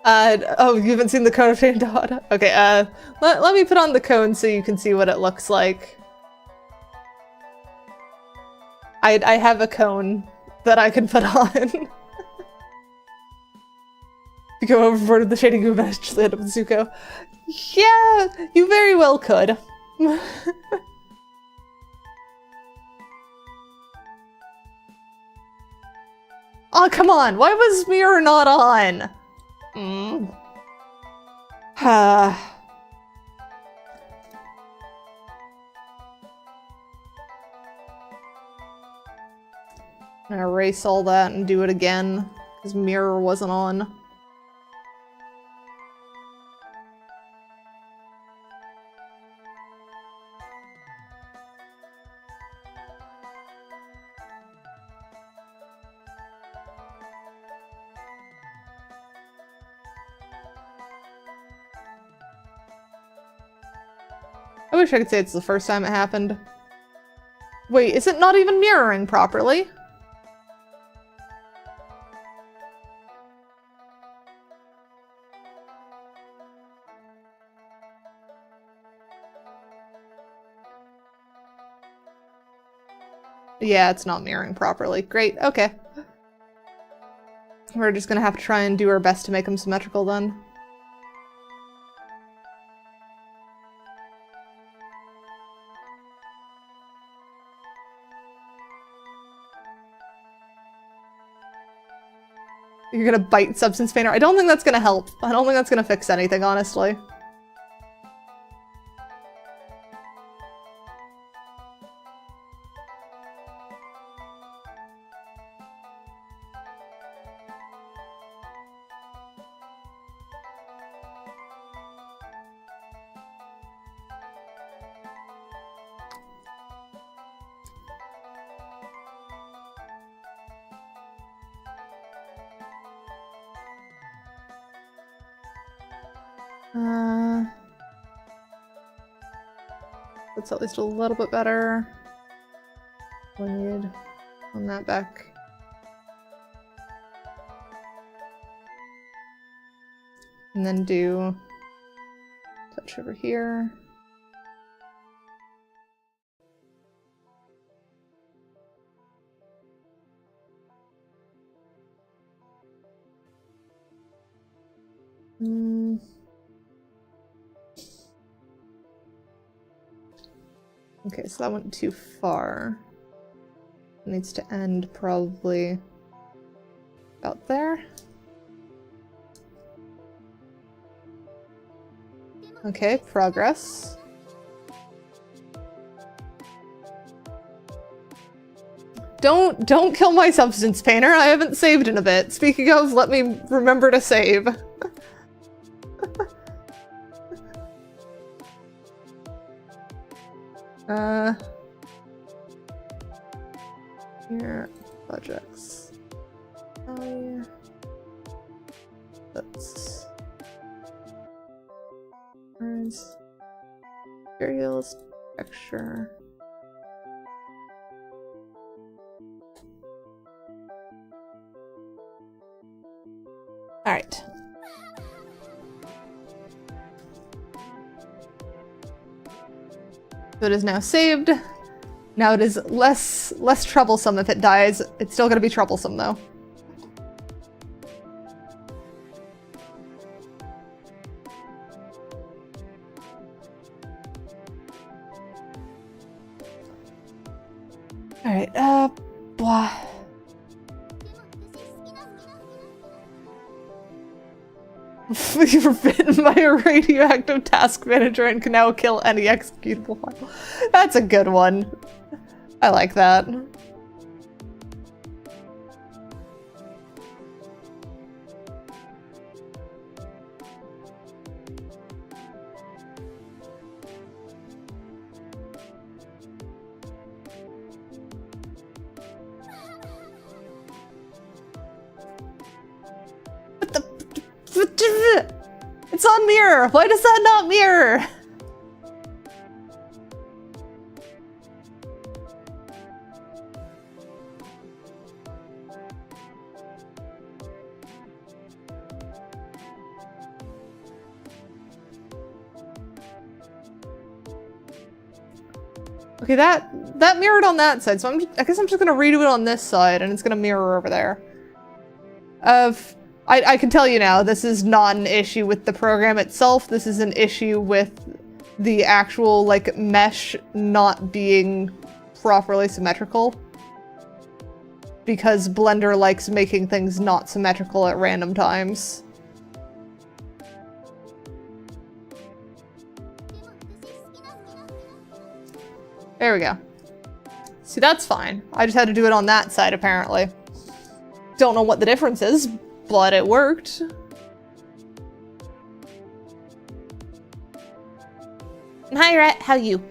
Oh, you haven't seen the cone of shame, Dot? Okay, let me put on the cone so you can see what it looks like. I have a cone that I can put on. If you go overboard with the shading, you eventually end up with Zuko. Yeah, you very well could. Oh, come on, why was Mirror not on? I'm gonna erase all that and do it again, because Mirror wasn't on. I wish I could say it's the first time it happened. Wait, is it not even mirroring properly? Yeah, it's not mirroring properly. Great, okay. We're just gonna have to try and do our best to make them symmetrical then. You're gonna bite Substance Painter? I don't think that's gonna help. I don't think that's gonna fix anything, honestly. That's at least a little bit better. We need on that back. And then do touch over here. Okay, so that went too far. It needs to end probably about there. Okay, progress. Don't kill my substance painter. I haven't saved in a bit. Speaking of, let me remember to save. Here, projects. That's materials, texture. All right. So it is now saved. Now it is less troublesome if it dies. It's still gonna be troublesome though. All right, blah. You're bitten by a radioactive task manager and can now kill any executable file. That's a good one. I like that. It's on mirror! Why does that not mirror? Okay, that mirrored on that side, so I guess I'm just gonna redo it on this side, and it's gonna mirror over there. I can tell you now, this is not an issue with the program itself, this is an issue with the actual, like, mesh not being properly symmetrical. Because Blender likes making things not symmetrical at random times. There we go. See, that's fine. I just had to do it on that side, apparently. Don't know what the difference is, but it worked. Hi, Rat. How you?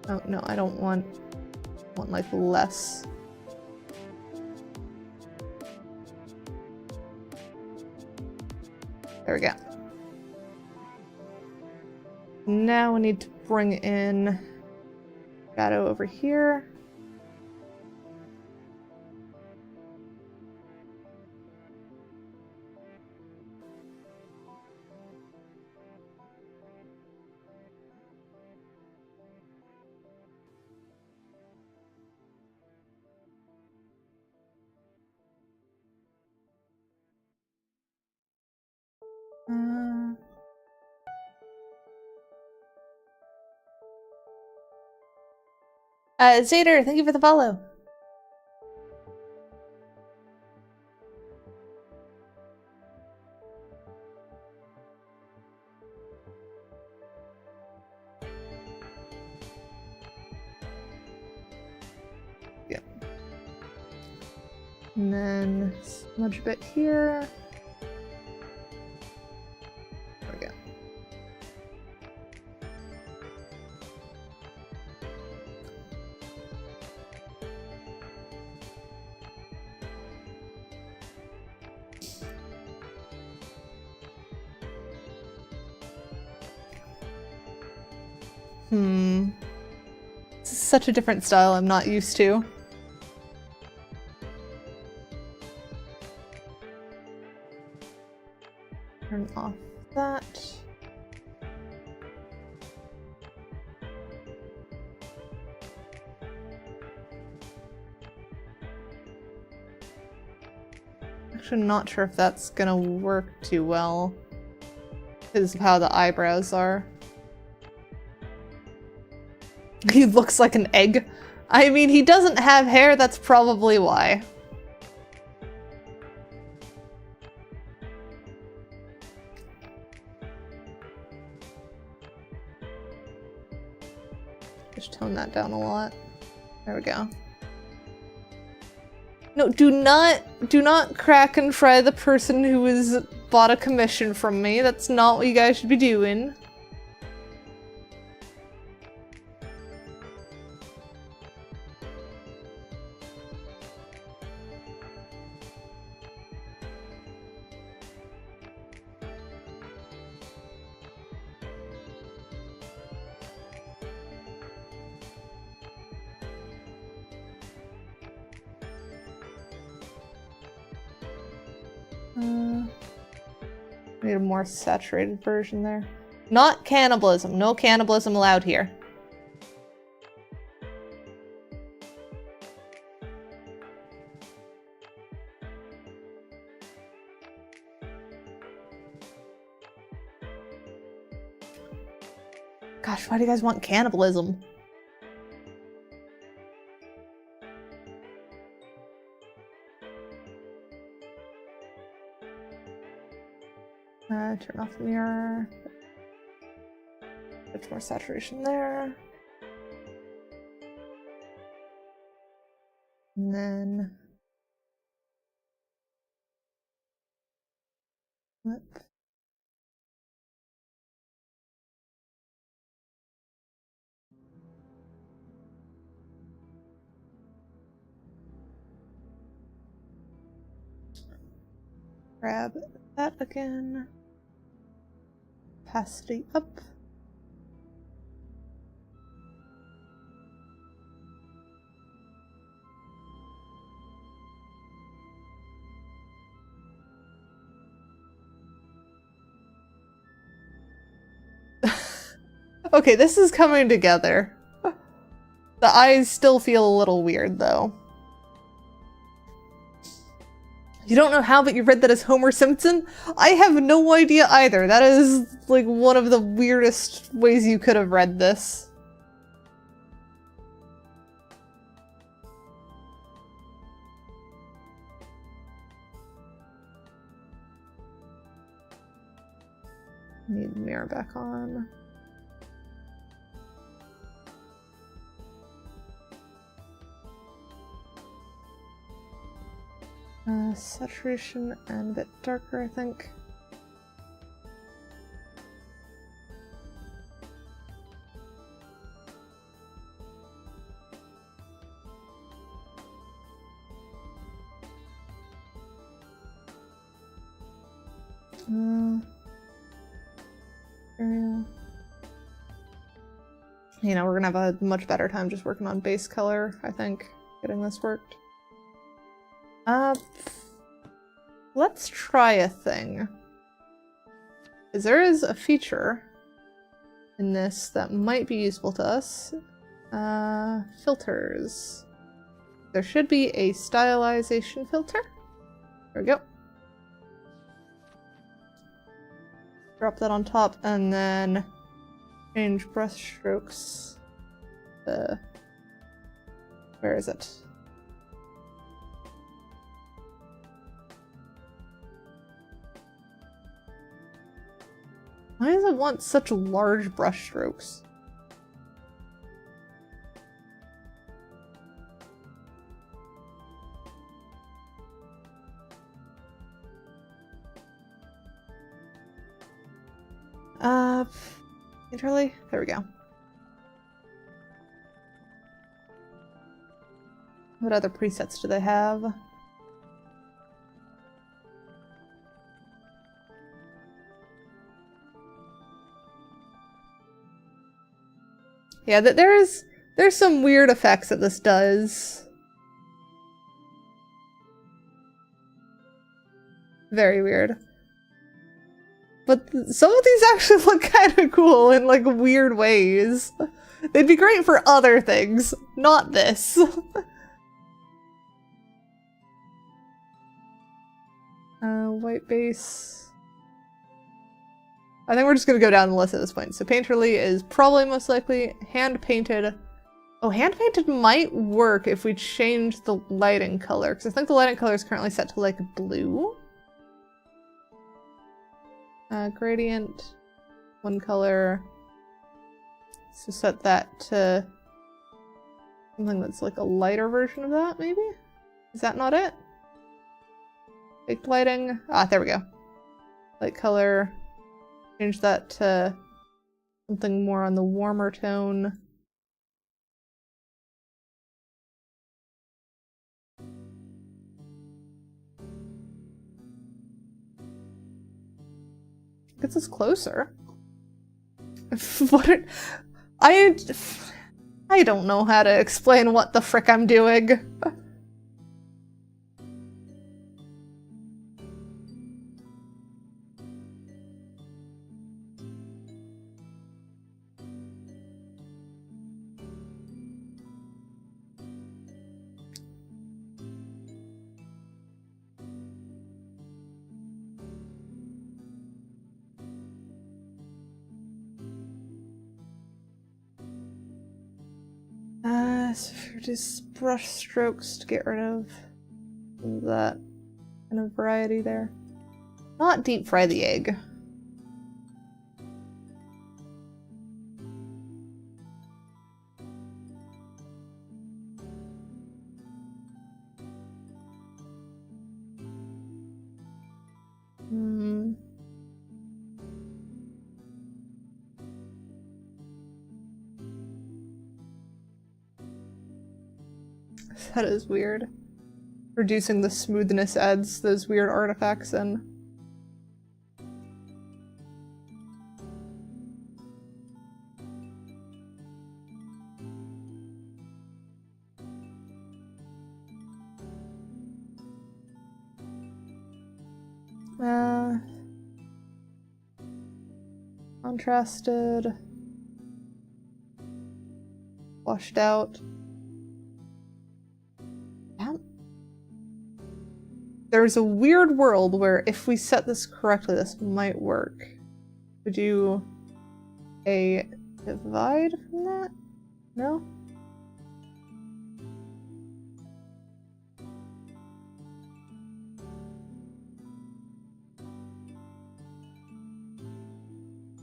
Oh, no, I don't want like, less. There we go. Now we need to bring in shadow over here. Zader, thank you for the follow. Yeah. And then smudge a bit here. There we go. This is such a different style I'm not used to. Turn off that. Actually, not sure if that's gonna work too well because of how the eyebrows are. He looks like an egg. I mean, he doesn't have hair, that's probably why. Just tone that down a lot. There we go. No, do not crack and fry the person who has bought a commission from me. That's not what you guys should be doing. Need a more saturated version there. Not cannibalism. No cannibalism allowed here. Gosh, why do you guys want cannibalism? Turn off the mirror. Bit more saturation there. And then flip. Grab that again. Opacity up. Okay, this is coming together. The eyes still feel a little weird, though. You don't know how, but you read that as Homer Simpson? I have no idea either. That is, like, one of the weirdest ways you could have read this. Need the mirror back on. Saturation and a bit darker, I think. You know, we're gonna have a much better time just working on base color, I think, getting this worked. Let's try a thing. Because there is a feature in this that might be useful to us. Filters. There should be a stylization filter. There we go. Drop that on top and then change brush strokes. Where is it? Why does it want such large brush strokes? Literally? There we go. What other presets do they have? Yeah, there's some weird effects that this does. Very weird. But some of these actually look kind of cool in like weird ways. They'd be great for other things, not this. White base. I think we're just gonna go down the list at this point. So painterly is probably most likely. Hand painted. Oh, hand painted might work if we change the lighting color, because I think the lighting color is currently set to like blue. Gradient, one color. So set that to something that's like a lighter version of that, maybe? Is that not it? Baked lighting. Ah, there we go. Light color. Change that to something more on the warmer tone. Gets us closer. What? I don't know how to explain what the frick I'm doing. So just brush strokes to get rid of that kind of variety there. Not deep fry the egg. That is weird. Reducing the smoothness adds those weird artifacts in. Contrasted. Washed out. There's a weird world where if we set this correctly, this might work. We do a divide from that? No?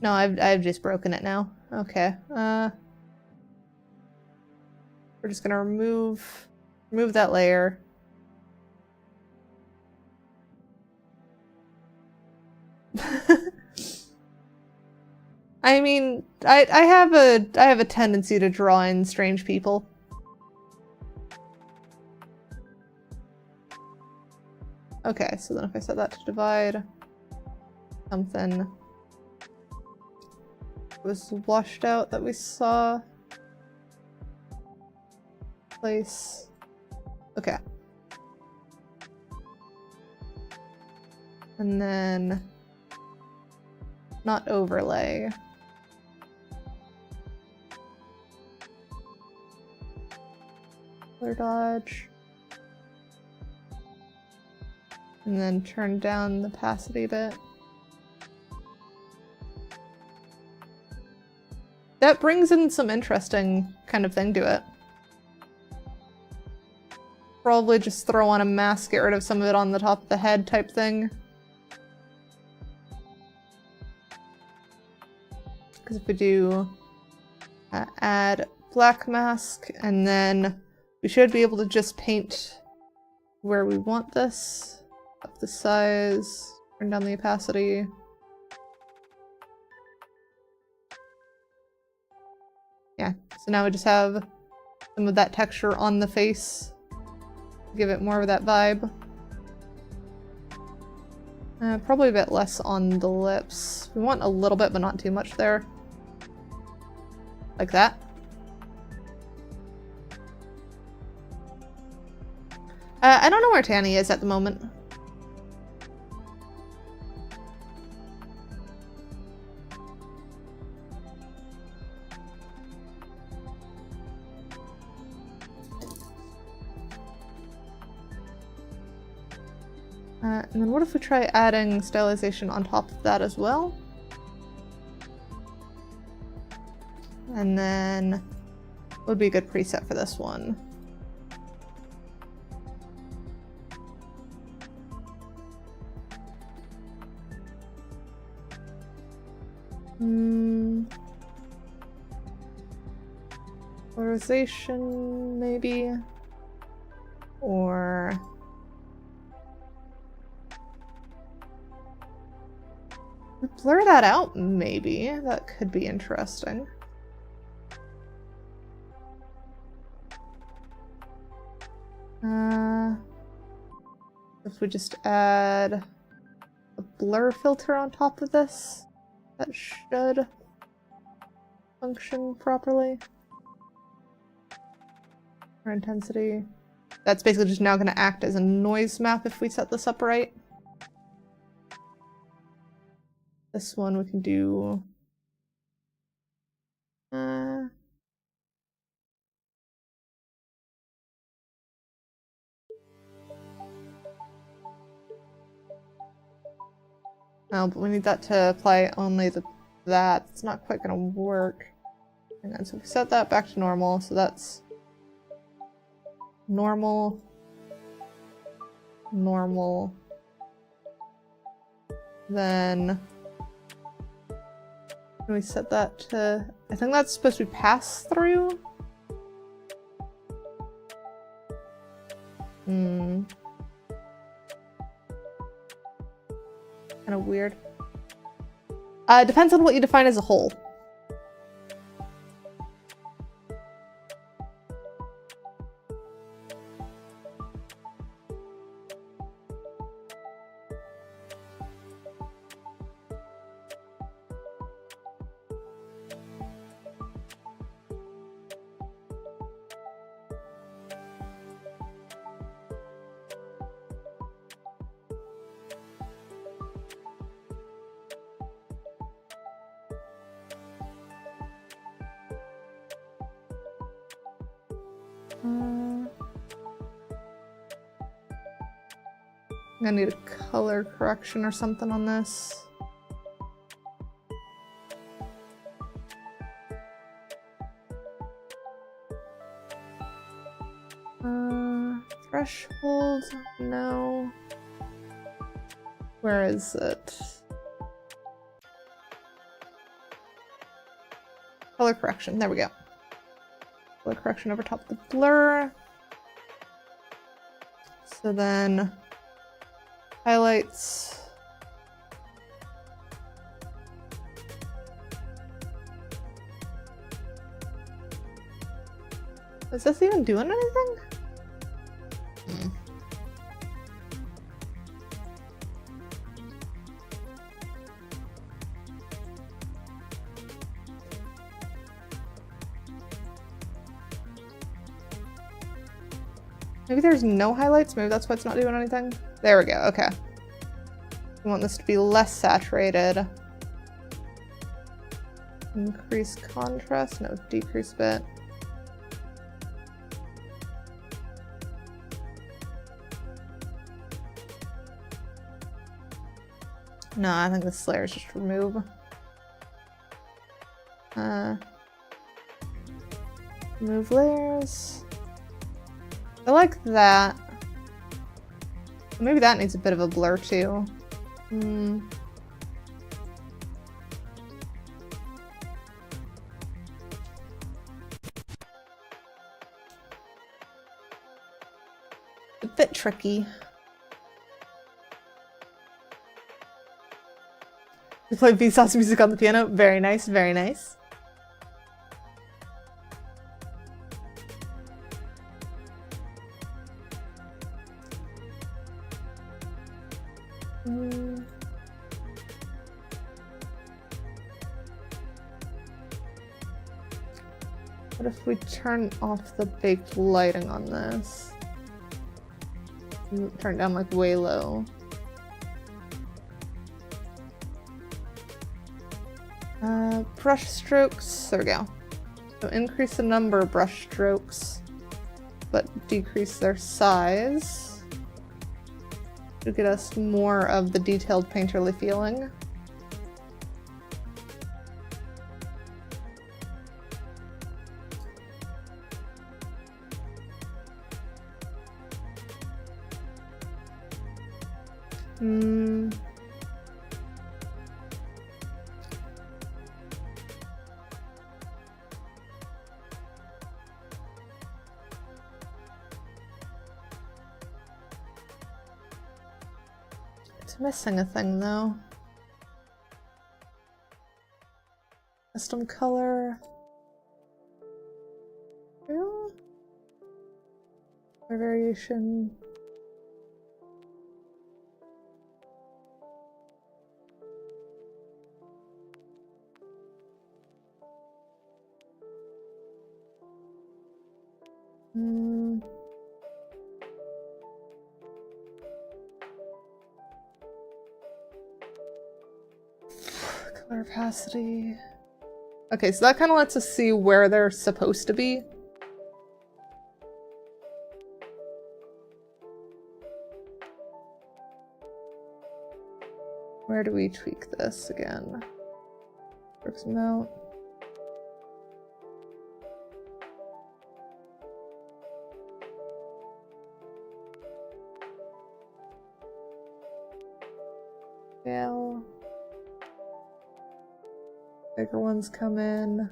No, I've just broken it now. Okay. We're just gonna remove that layer. I mean, I have a tendency to draw in strange people. Okay, so then if I set that to divide, something was washed out that we saw. Place. Okay. And then not overlay. Color dodge. And then turn down the opacity a bit. That brings in some interesting kind of thing to it. Probably just throw on a mask, get rid of some of it on the top of the head type thing. Because if we do add black mask, and then we should be able to just paint where we want this. Up the size, turn down the opacity. Yeah, so now we just have some of that texture on the face. Give it more of that vibe. Probably a bit less on the lips. We want a little bit, but not too much there. Like that. I don't know where Tanny is at the moment. And then what if we try adding stylization on top of that as well? And then what would be a good preset for this one? Polarization, maybe? Or... blur that out, maybe. That could be interesting. If we just add a blur filter on top of this, that should function properly. Or intensity. That's basically just now going to act as a noise map if we set this up right. This one we can do... Oh, but we need that to apply only the that. It's not quite gonna work. Hang on, so if we set that back to normal, so that's normal, normal, then can we set that to, I think that's supposed to be pass through? Kind of weird. Depends on what you define as a whole. I'm gonna need a color correction or something on this. Threshold? No. Where is it? Color correction, there we go. Color correction over top of the blur. So then highlights. Is this even doing anything? Maybe there's no highlights? Maybe that's why it's not doing anything? There we go, okay. We want this to be less saturated. Increase contrast, no, decrease bit. No, I think this layer is just remove. Remove layers. I like that. Maybe that needs a bit of a blur too. A bit tricky. You play Vsauce music on the piano. Very nice, very nice. What if we turn off the baked lighting on this? Turn it down like way low. Brush strokes, there we go. So increase the number of brush strokes, but decrease their size to get us more of the detailed painterly feeling. It's missing a thing though. Custom color. Yeah. Or variation. Color opacity. Okay, so that kind of lets us see where they're supposed to be. Where do we tweak this again? Works amount. Scale. Bigger ones come in.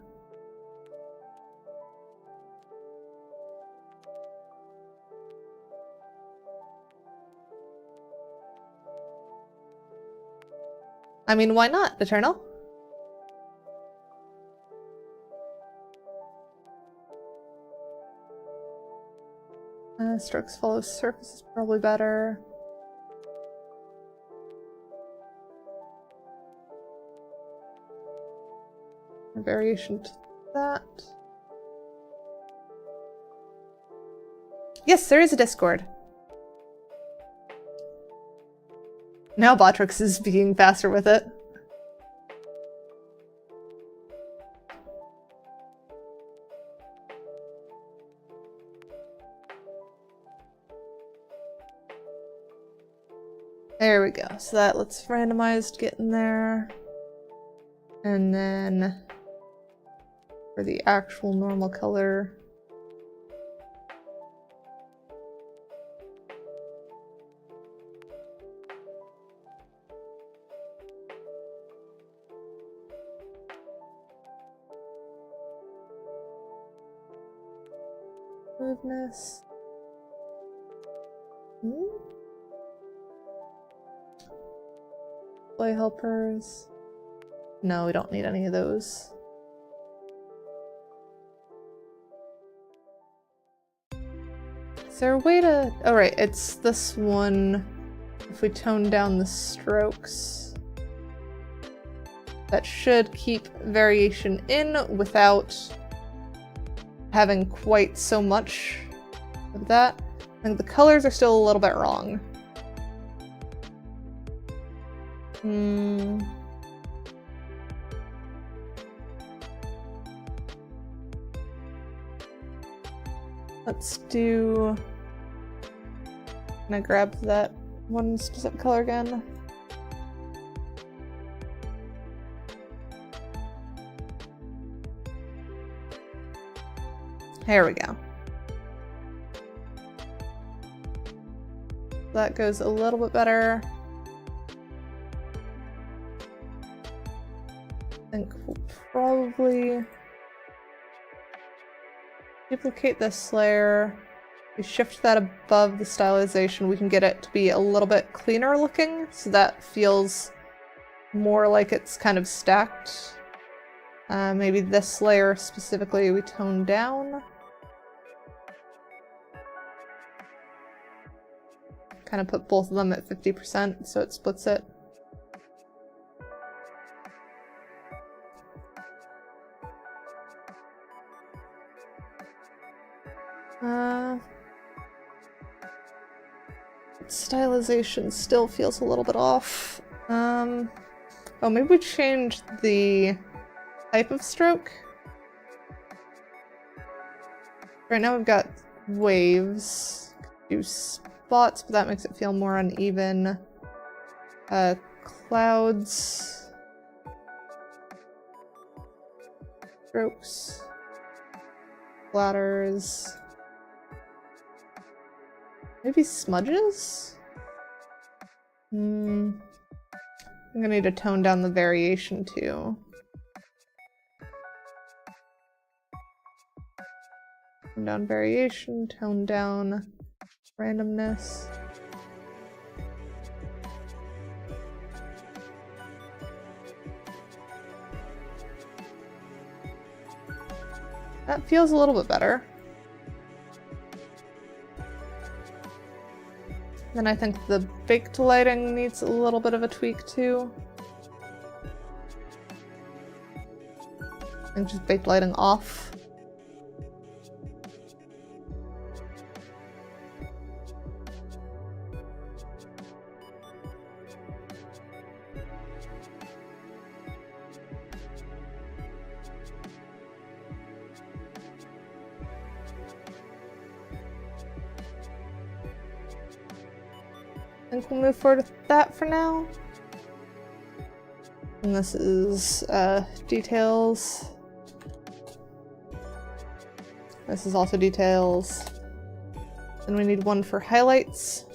I mean, why not, Eternal? Strokes follow surface is probably better. A variation to that. Yes, there is a Discord. Now Botrix is being faster with it. There we go. So that lets randomized get in there. And then for the actual normal color, smoothness. Play helpers. No, we don't need any of those. Is there a way to... Oh right, it's this one. If we tone down the strokes, that should keep variation in without having quite so much of that. I think the colors are still a little bit wrong. Let's do... Can I grab that one specific color again? There we go. That goes a little bit better. I think we'll probably duplicate this layer. We shift that above the stylization, we can get it to be a little bit cleaner looking, so that feels more like it's kind of stacked. Maybe this layer specifically we tone down. Kind of put both of them at 50% so it splits it. stylization still feels a little bit off. Oh, maybe we change the type of stroke. Right now we've got waves. Do spots, but that makes it feel more uneven. Clouds. Strokes. Splatters. Maybe smudges? I'm gonna need to tone down the variation too. Tone down variation, tone down randomness. That feels a little bit better. Then I think the baked lighting needs a little bit of a tweak too. And just baked lighting off. I think we'll move forward with that for now. And this is details. This is also details. And we need one for highlights.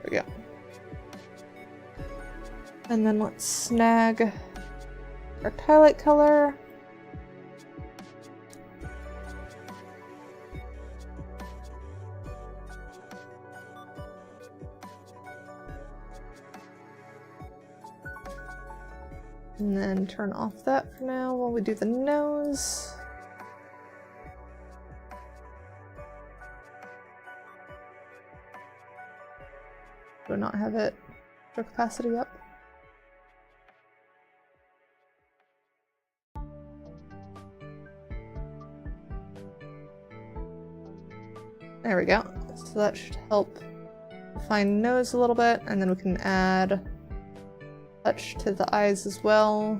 There we go. And then let's snag our highlight color. And then turn off that for now while we do the nose. Do not have it for capacity up. There we go. So that should help define nose a little bit, and then we can add touch to the eyes as well.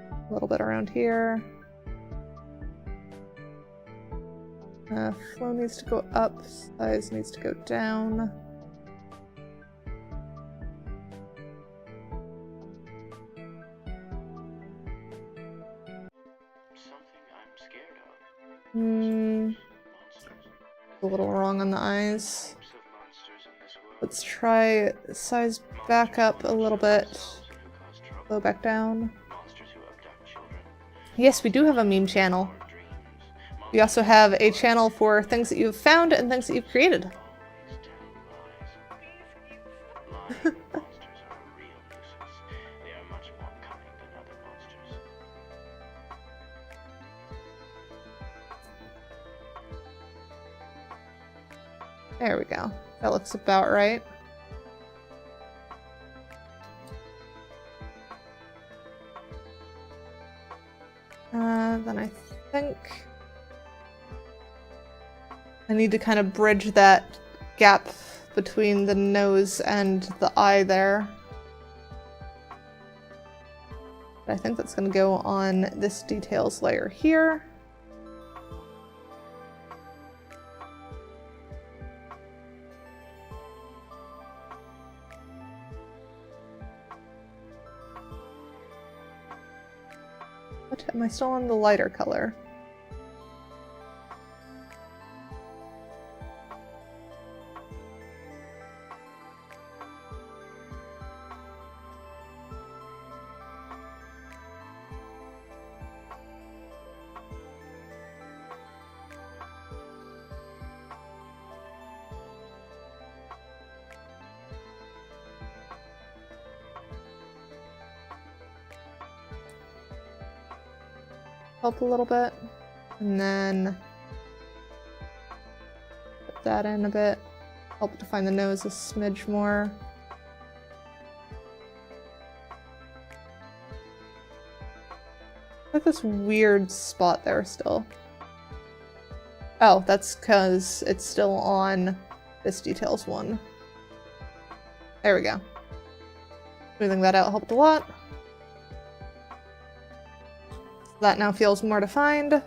A little bit around here. Flow needs to go up, size needs to go down. A little wrong on the eyes. Let's try size back up a little bit. Go back down. Yes, we do have a meme channel. We also have a channel for things that you've found and things that you've created. There we go. That looks about right. Then I think I need to kind of bridge that gap between the nose and the eye there. But I think that's going to go on this details layer here. What? Am I still on the lighter color? Help a little bit, and then put that in a bit. Help define the nose a smidge more. Like this weird spot there still. Oh, that's because it's still on this details one. There we go. Smoothing that out helped a lot. That now feels more defined.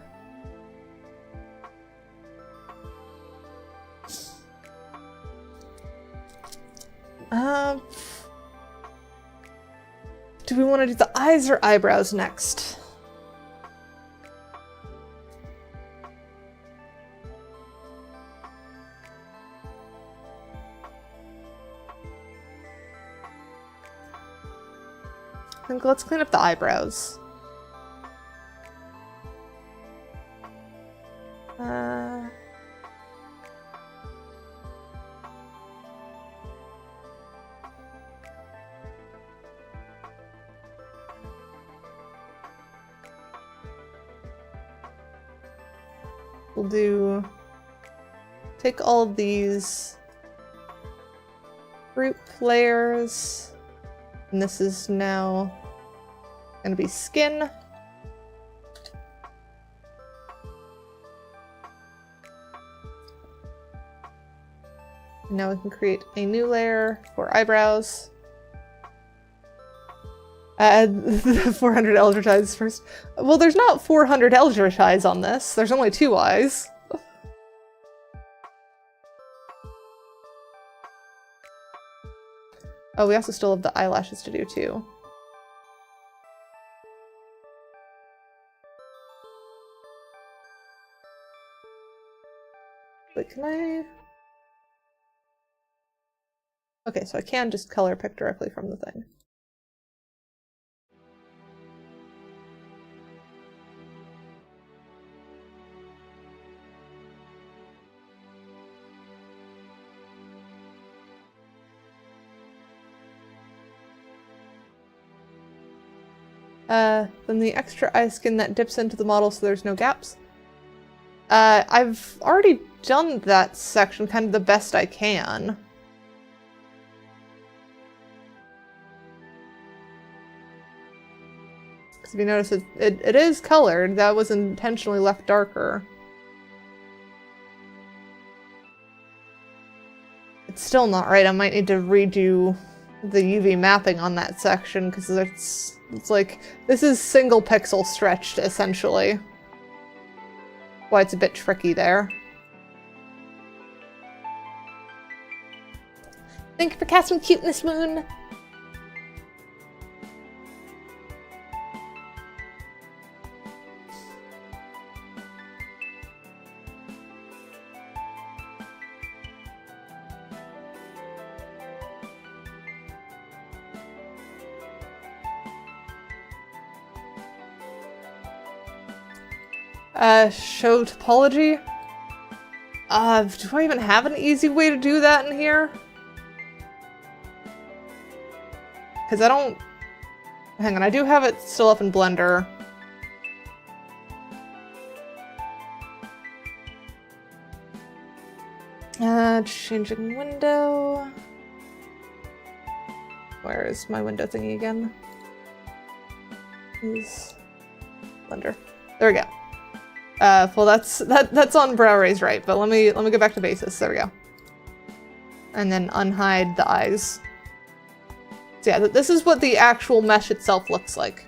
Do we want to do the eyes or eyebrows next? I think let's clean up the eyebrows. We'll do, take all of these group layers, and this is now gonna be skin. And now we can create a new layer for eyebrows. Add the 400 Eldritch eyes first. Well, there's not 400 Eldritch eyes on this. There's only 2 eyes. Oh, we also still have the eyelashes to do too. Wait, can I? Okay, so I can just color pick directly from the thing. Then the extra eye skin that dips into the model so there's no gaps. I've already done that section kind of the best I can. Because if you notice, it is colored. That was intentionally left darker. It's still not right. I might need to redo the UV mapping on that section because it's like, this is single pixel stretched essentially. Why it's a bit tricky there. Thank you for casting Cuteness Moon. Show topology? Do I even have an easy way to do that in here? Because I don't... Hang on, I do have it still up in Blender. Changing window. Where is my window thingy again? Is Blender. There we go. Well, that's on brow raise right, but let me go back to basis. There we go. And then unhide the eyes. So yeah, this is what the actual mesh itself looks like.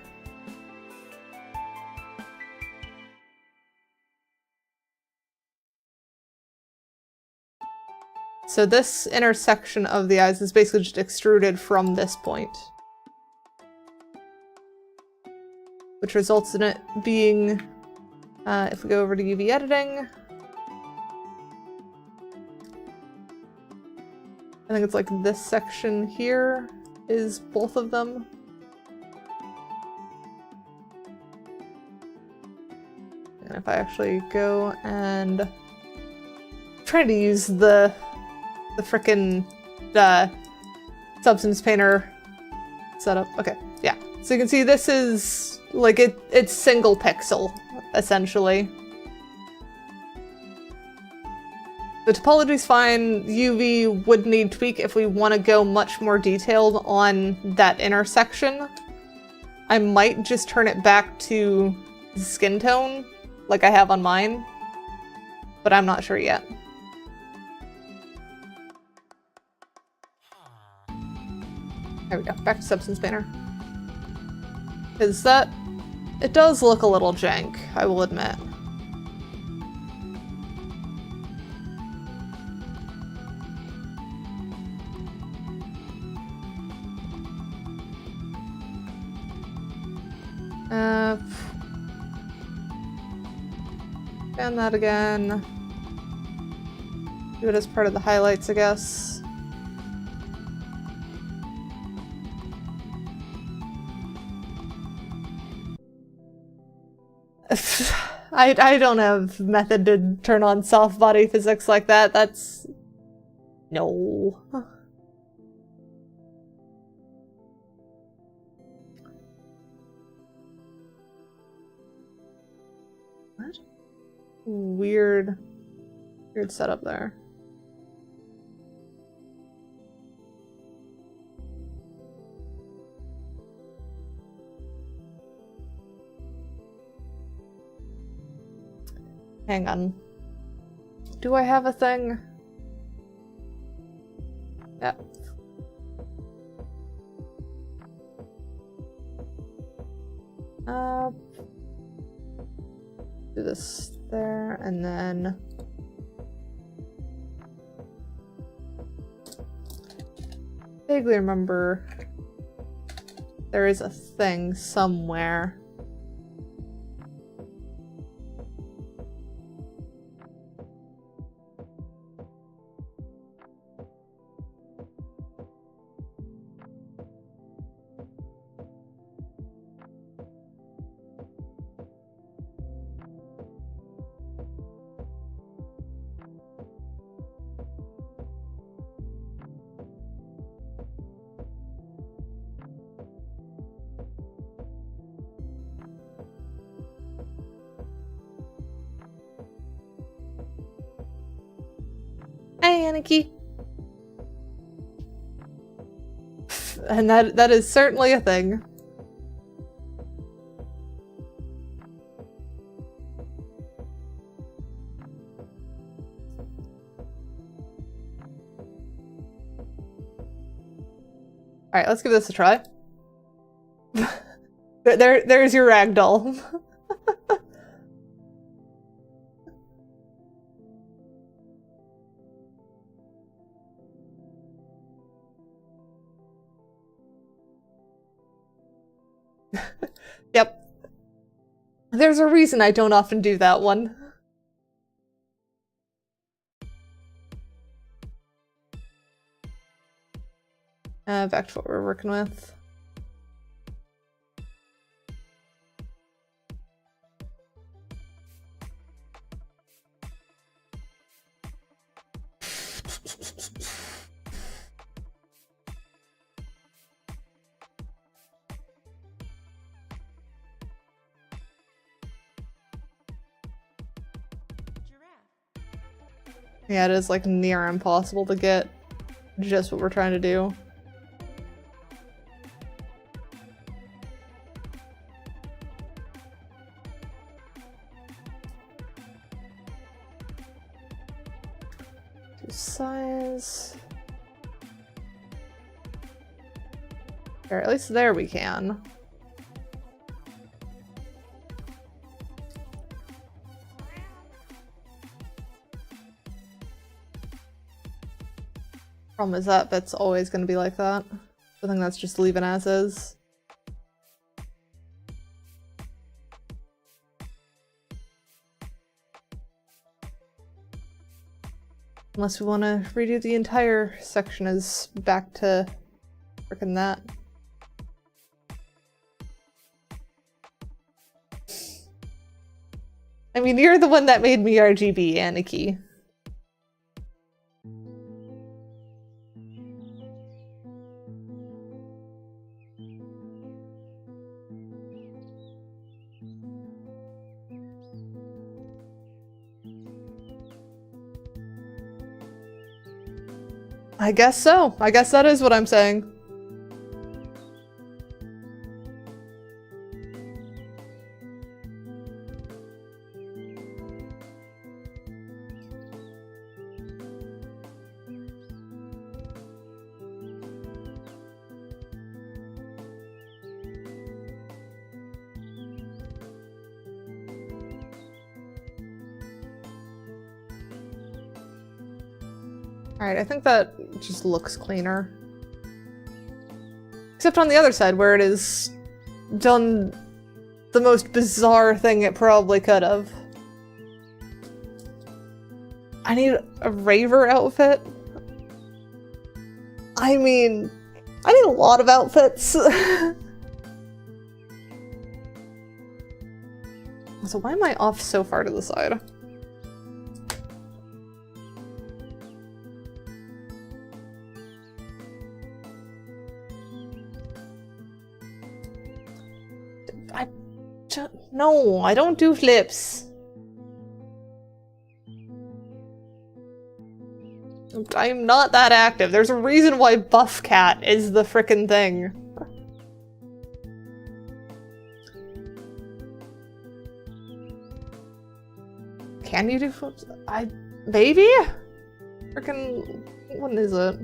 So this intersection of the eyes is basically just extruded from this point, which results in it being, if we go over to UV editing, I think it's like this section here is both of them. And if I actually go and try to use the frickin' Substance Painter setup. Okay, yeah. So you can see this is like it's single pixel essentially. The topology's fine. UV would need tweak if we want to go much more detailed on that intersection. I might just turn it back to skin tone like I have on mine, but I'm not sure yet. There we go, back to Substance Banner. Because that, it does look a little jank, I will admit. Ban that again. Do it as part of the highlights, I guess. I don't have method to turn on soft body physics like that. That's... no. What? Weird setup there. Hang on. Do I have a thing? Yep. Do this there, and then vaguely remember there is a thing somewhere. Hey, Aniki. And that is certainly a thing. Alright, let's give this a try. There's your ragdoll. Yep. There's a reason I don't often do that one. Back to what we're working with. Yeah, it is like near impossible to get just what we're trying to do. Do size. Or at least there we can. Problem is that that's always going to be like that. I think that's just leaving as is. Unless we want to redo the entire section as back to frickin' that. I mean, you're the one that made me RGB, Aniki. I guess so. I guess that is what I'm saying. Alright, I think that just looks cleaner. Except on the other side, where it is done the most bizarre thing it probably could have. I need a raver outfit. I mean, I need a lot of outfits. So why am I off so far to the side? No, I don't do flips. I'm not that active. There's a reason why Buff Cat is the frickin' thing. Can you do flips? Maybe? Frickin', what is it?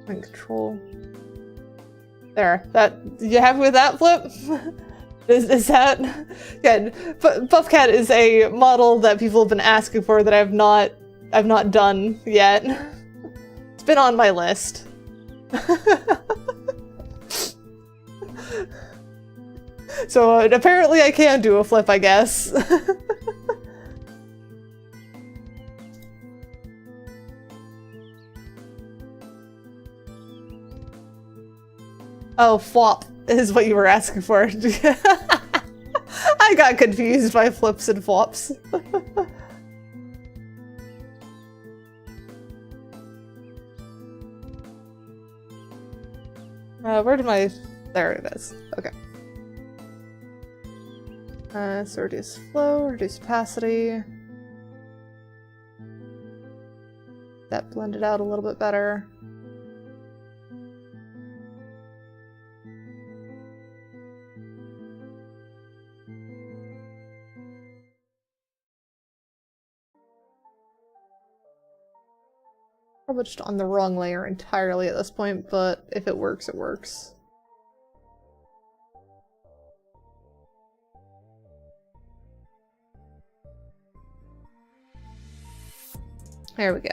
And control. There, you happy with that flip? is that good? But Buff Cat is a model that people have been asking for that I've not done yet. It's been on my list. So apparently I can do a flip, I guess. Oh, flop is what you were asking for. I got confused by flips and flops. Where did my... There it is. Okay. So reduce flow, reduce opacity. That blended out a little bit better. Probably just on the wrong layer entirely at this point, but if it works, it works. There we go.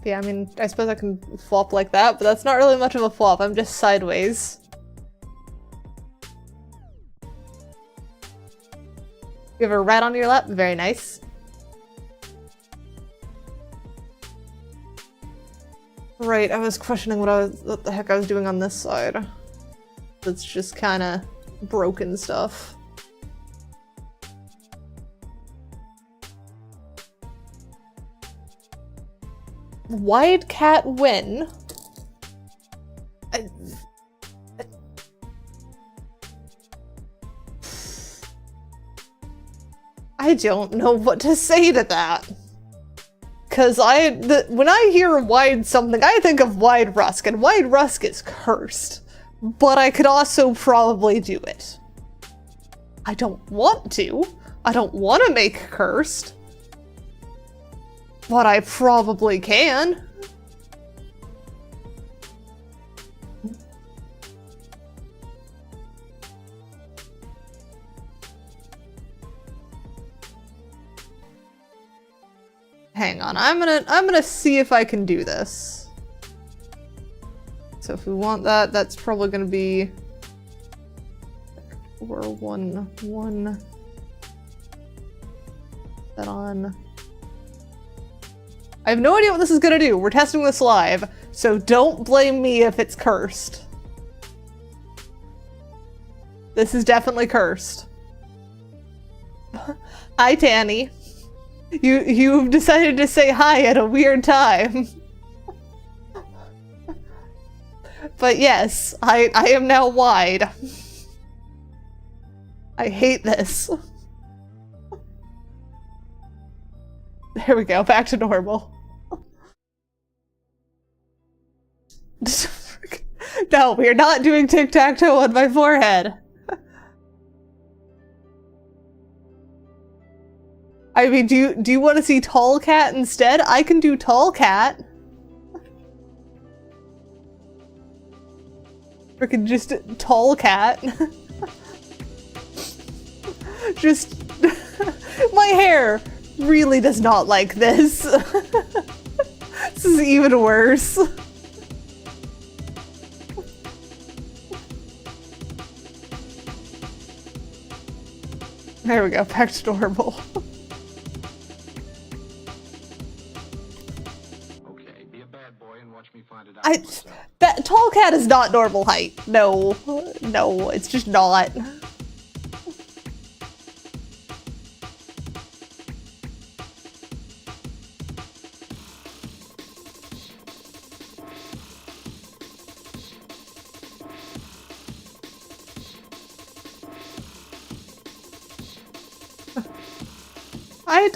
Yeah, I mean, I suppose I can flop like that, but that's not really much of a flop. I'm just sideways. You have a rat on your lap? Very nice. Right, I was questioning what the heck I was doing on this side. It's just kinda broken stuff. Wide cat win. I don't know what to say to that. Cause when I hear wide something, I think of Wide Rusk, and Wide Rusk is cursed. But I could also probably do it. I don't want to. I don't want to make cursed. But I probably can. Hang on, I'm gonna see if I can do this. So if we want that, that's probably gonna be 4, 1, 1. That on. I have no idea what this is gonna do. We're testing this live, so don't blame me if it's cursed. This is definitely cursed. Hi, Tanny. You've decided to say hi at a weird time. But yes, I am now wide. I hate this. There we go, back to normal. No, we are not doing tic-tac-toe on my forehead. I mean, do you want to see Tall Cat instead? I can do Tall Cat. Freaking just tall cat. Just my hair really does not like this. This is even worse. There we go, back to normal. Okay, be a bad boy and watch me find it out. That tall cat is not normal height. No, no, it's just not.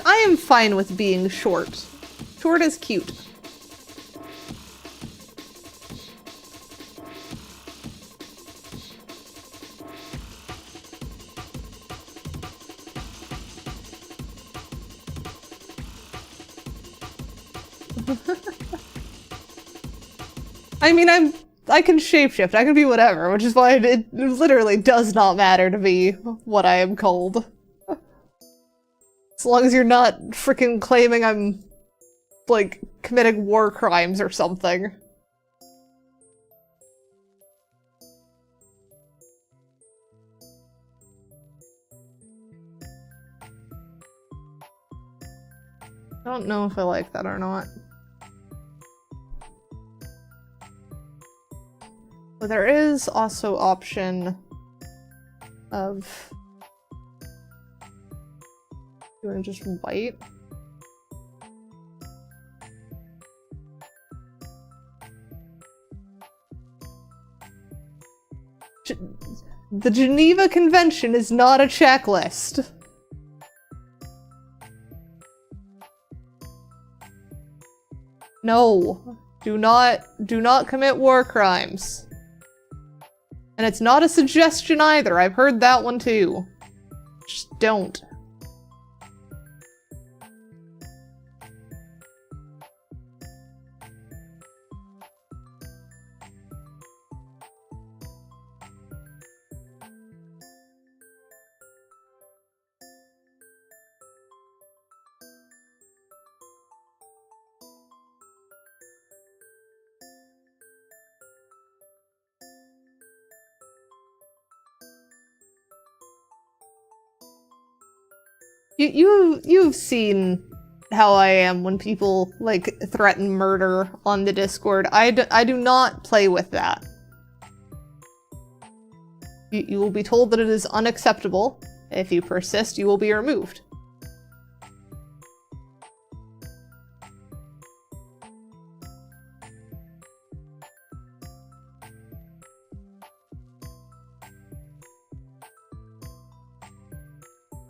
I am fine with being short. Short is cute. I mean, I can shapeshift. I can be whatever, which is why it literally does not matter to me what I am called. As long as you're not freaking claiming I'm, like, committing war crimes or something. I don't know if I like that or not. But there is also option of doing just white. The Geneva Convention is not a checklist. No, do not commit war crimes. And it's not a suggestion either. I've heard that one too. Just don't. You've seen how I am when people, like, threaten murder on the Discord. I do not play with that. You will be told that it is unacceptable. If you persist, you will be removed.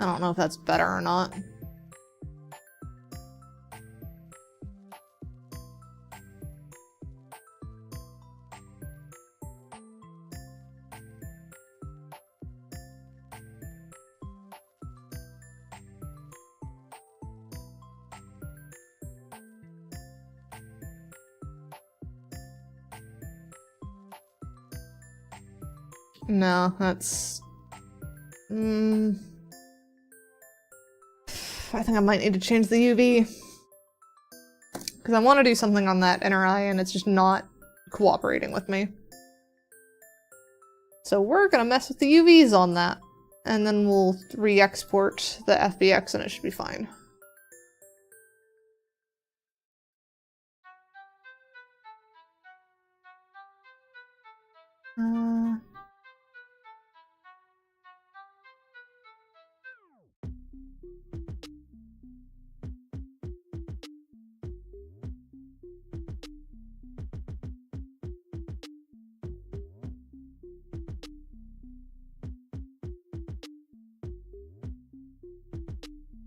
I don't know if that's better or not. No, that's... I think I might need to change the UV. Because I want to do something on that inner eye and it's just not cooperating with me. So we're gonna mess with the UVs on that. And then we'll re-export the FBX and it should be fine.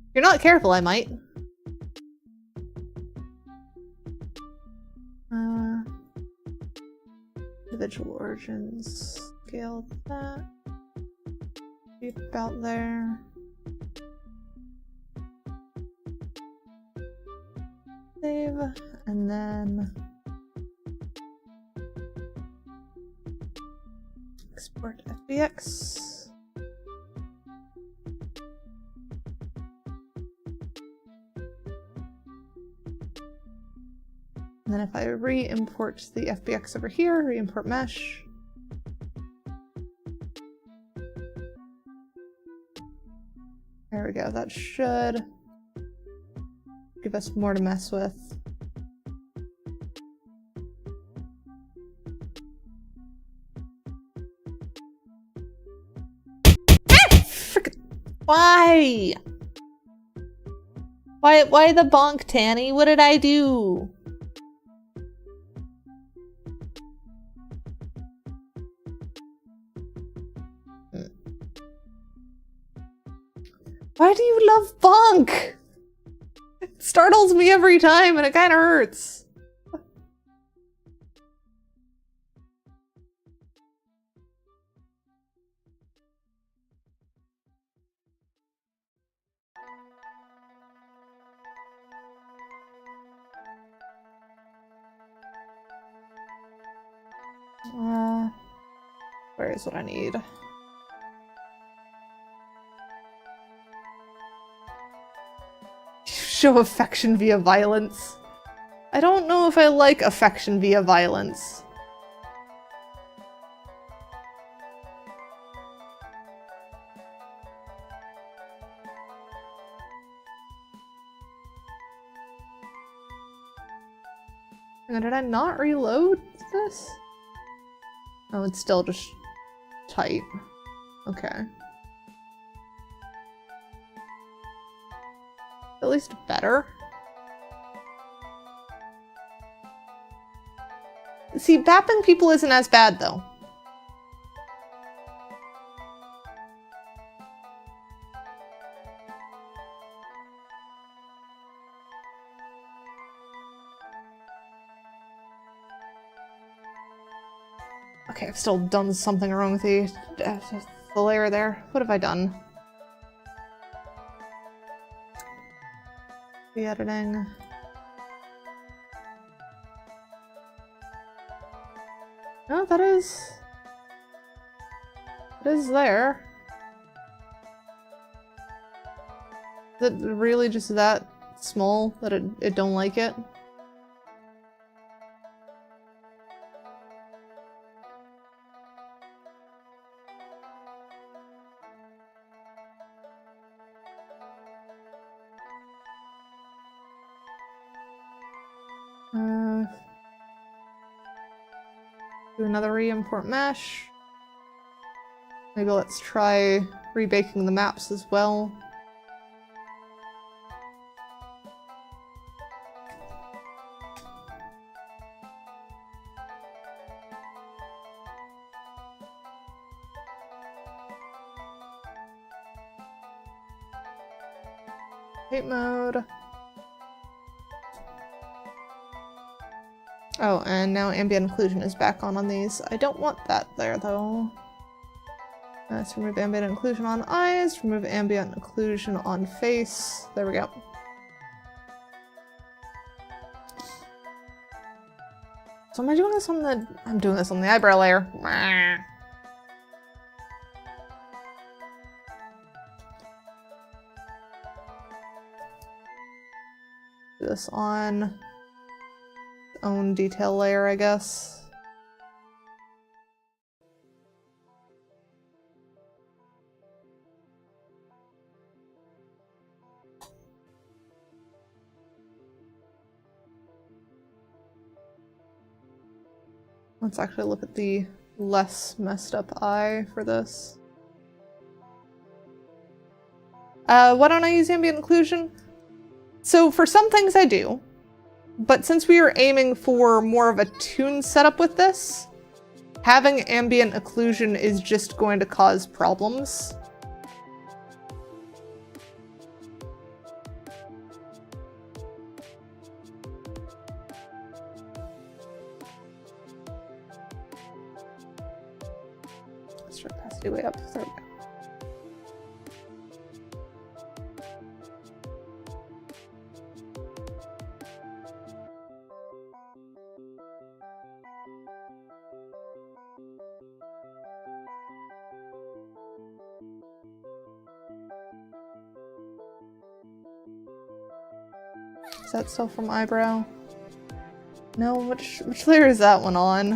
If you're not careful, I might. Individual origins, scale that. Be about there. Save, and then Export FBX. And then if I re-import the FBX over here, re-import mesh. There we go, that should give us more to mess with. Why? Why the bonk, Tanny? What did I do? Why do you love bonk? It startles me every time and it kind of hurts. Where is what I need? Show affection via violence. I don't know if I like affection via violence. And did I not reload this? Oh, it's still just tight. Okay. At least better. See, bapping people isn't as bad, though. Okay, I've still done something wrong with the layer there. What have I done? The editing. No, that is there. Is it really just that small that it don't like it? Do another re-import mesh. Maybe let's try rebaking the maps as well. Hate mode. Oh, and now ambient occlusion is back on these. I don't want that there, though. Let's remove ambient occlusion on eyes, remove ambient occlusion on face. There we go. So am I doing this on the... I'm doing this on the eyebrow layer. Do this on... own detail layer, I guess. Let's actually look at the less messed up eye for this. Why don't I use ambient occlusion? So for some things I do. But since we are aiming for more of a toon setup with this, having ambient occlusion is just going to cause problems. Let's try opacity way up. There we go. Is that still from eyebrow? No, which layer is that one on?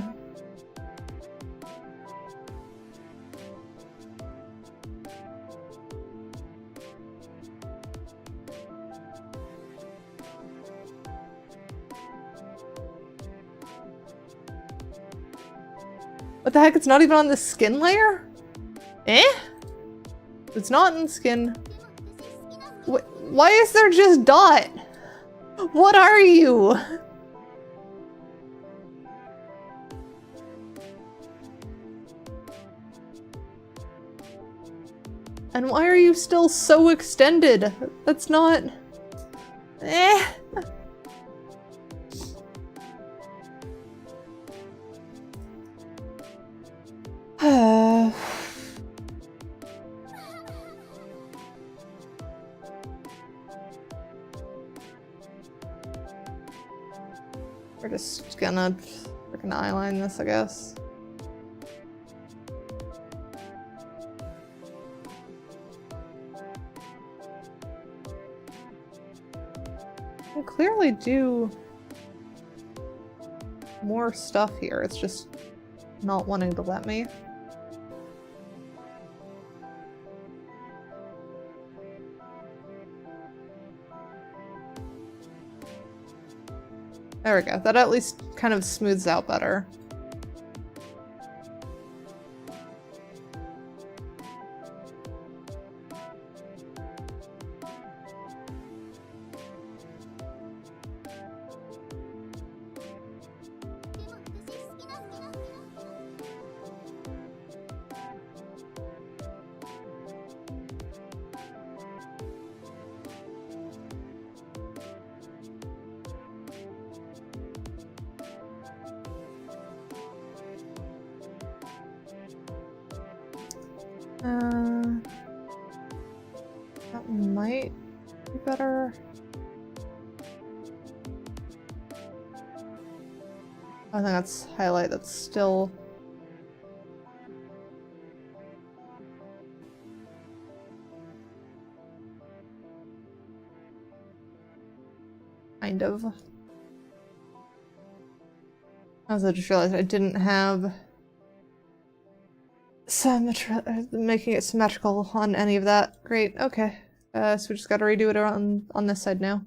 What the heck? It's not even on the skin layer? Eh? It's not in skin. Why is there just dot? What are you? And why are you still so extended? That's not... Eh. We're just gonna freaking eyeline this, I guess. I can clearly do more stuff here. It's just not wanting to let me. There we go. That at least kind of smooths out better. That might be better. I think that's highlight that's still... kind of. I just realized I didn't have making it symmetrical on any of that. Great, okay. So we just gotta redo it on this side now.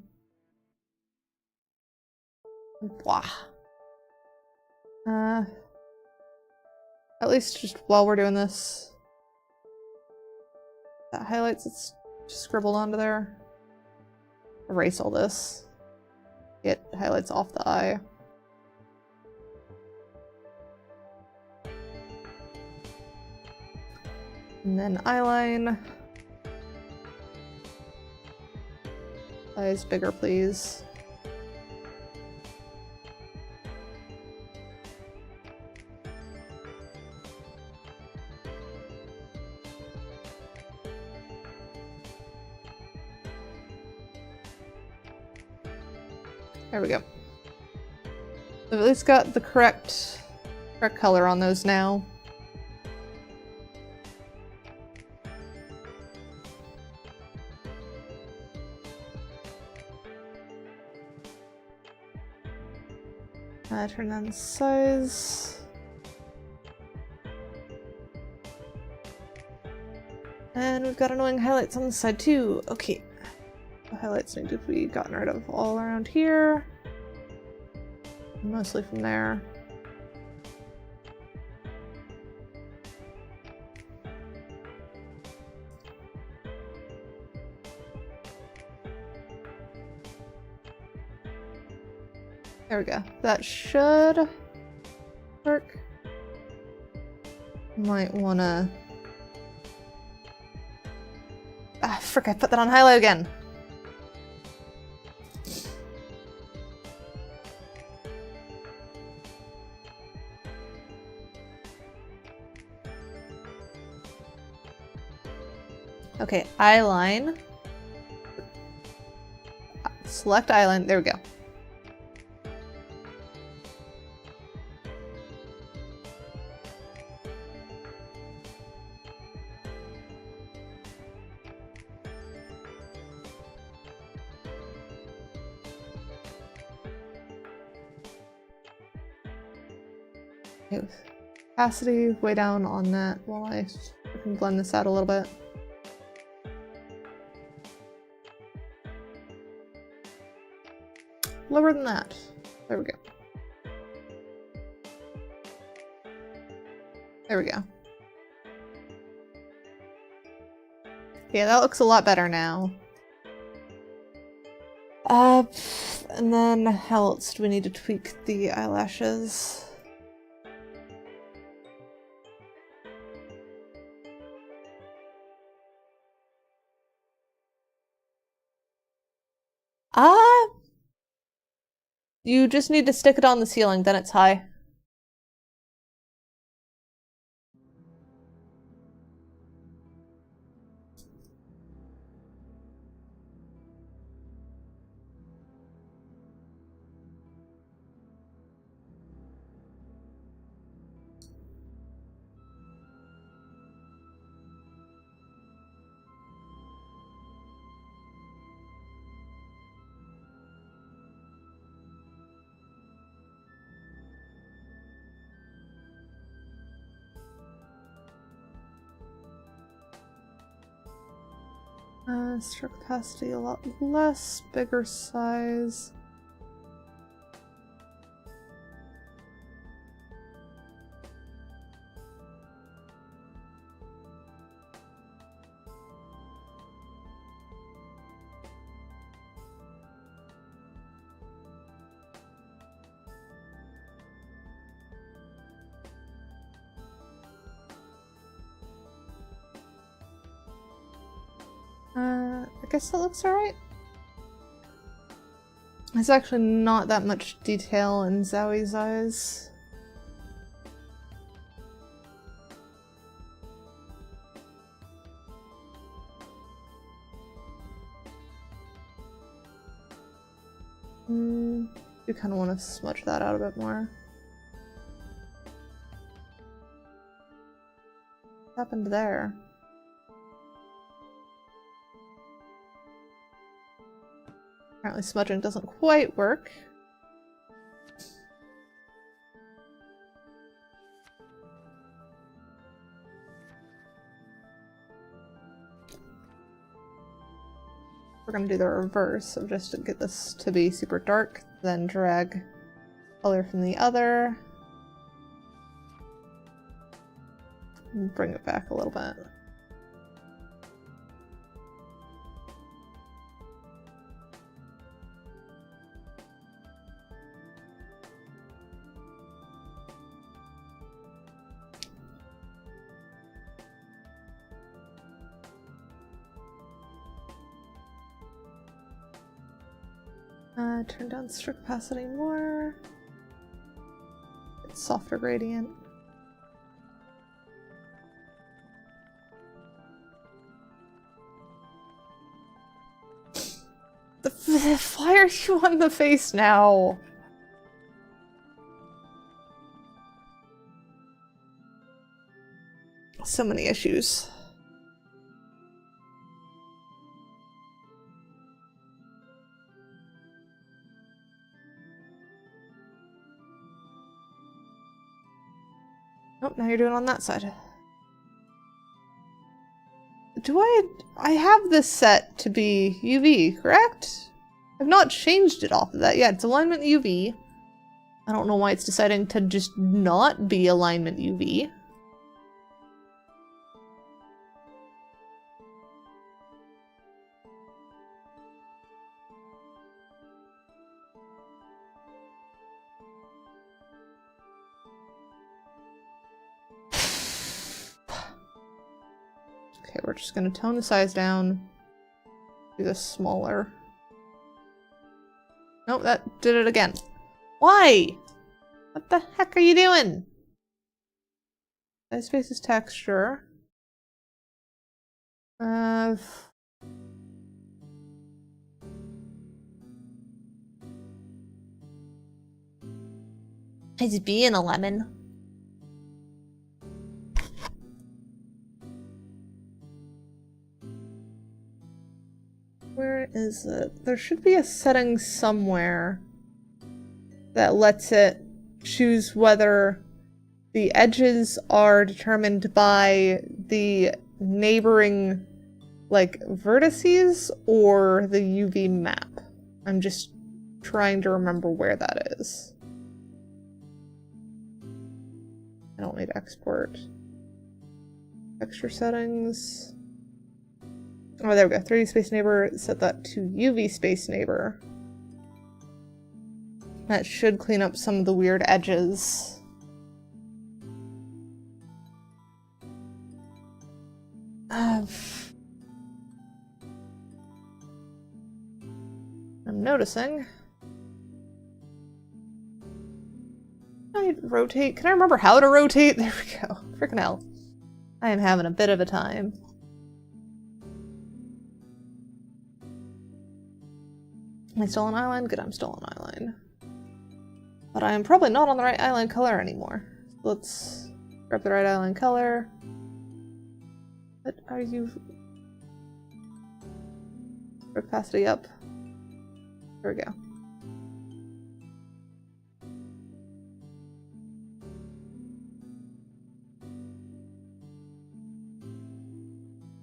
Blah. At least just while we're doing this, that highlights it's just scribbled onto there. Erase all this. Get highlights off the eye. And then eyeline. Size bigger, please. There we go. I've at least got the correct color on those now. Turn on size. And we've got annoying highlights on the side too. Okay. The highlights need to be gotten rid of all around here. Mostly from there. There we go. That should work. Might wanna... Ah, frick, I put that on highlight again. Okay, eyeline. Select eyeline. There we go. Okay, opacity way down on that while I can blend this out a little bit. Lower than that. There we go. There we go. Yeah, that looks a lot better now. And then how else do we need to tweak the eyelashes? You just need to stick it on the ceiling, then it's high. Stroke opacity a lot less, bigger size. I guess that looks alright. There's actually not that much detail in Zowie's eyes. You kind of want to smudge that out a bit more. What happened there? Apparently smudging doesn't quite work. We're gonna do the reverse of just to get this to be super dark, then drag color from the other. And bring it back a little bit. Turn down stroke opacity more. Get softer gradient. Why are you on the face now? So many issues. Oh, now you're doing it on that side. Do I have this set to be UV, correct? I've not changed it off of that yet. It's alignment UV. I don't know why it's deciding to just not be alignment UV. Okay, we're just gonna tone the size down. Do this smaller. Nope, that did it again. Why? What the heck are you doing? Size faces texture. He's being a lemon. Where is it? There should be a setting somewhere that lets it choose whether the edges are determined by the neighboring, like, vertices or the UV map. I'm just trying to remember where that is. I don't need export. Extra settings. Oh, there we go. 3D space neighbor, set that to UV space neighbor. That should clean up some of the weird edges. I'm noticing. I rotate. Can I remember how to rotate? There we go. Freaking hell. I am having a bit of a time. Am I still on eyeline? Good, I'm still on eyeline. But I am probably not on the right eyeline color anymore. Let's grab the right eyeline color. What are you? Opacity up. There we go.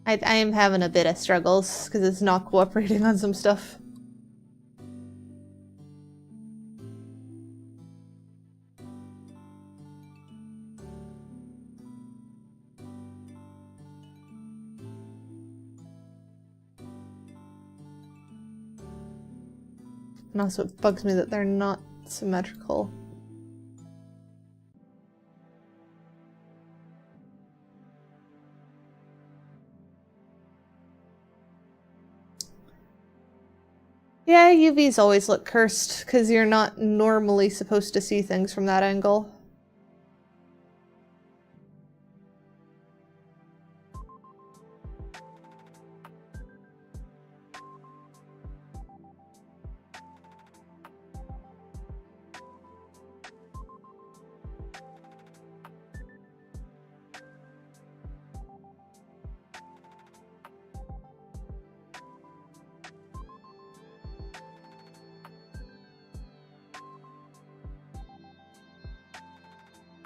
I am having a bit of struggles because it's not cooperating on some stuff. And also it bugs me that they're not symmetrical. Yeah, UVs always look cursed, because you're not normally supposed to see things from that angle.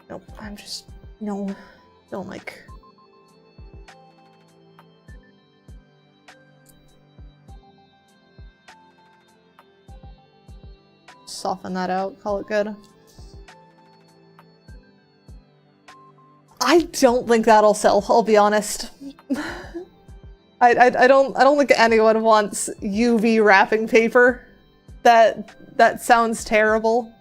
Nope, I'm just... no. Don't like... soften that out, call it good. I don't think that'll sell, I'll be honest. I don't think anyone wants UV wrapping paper. That sounds terrible.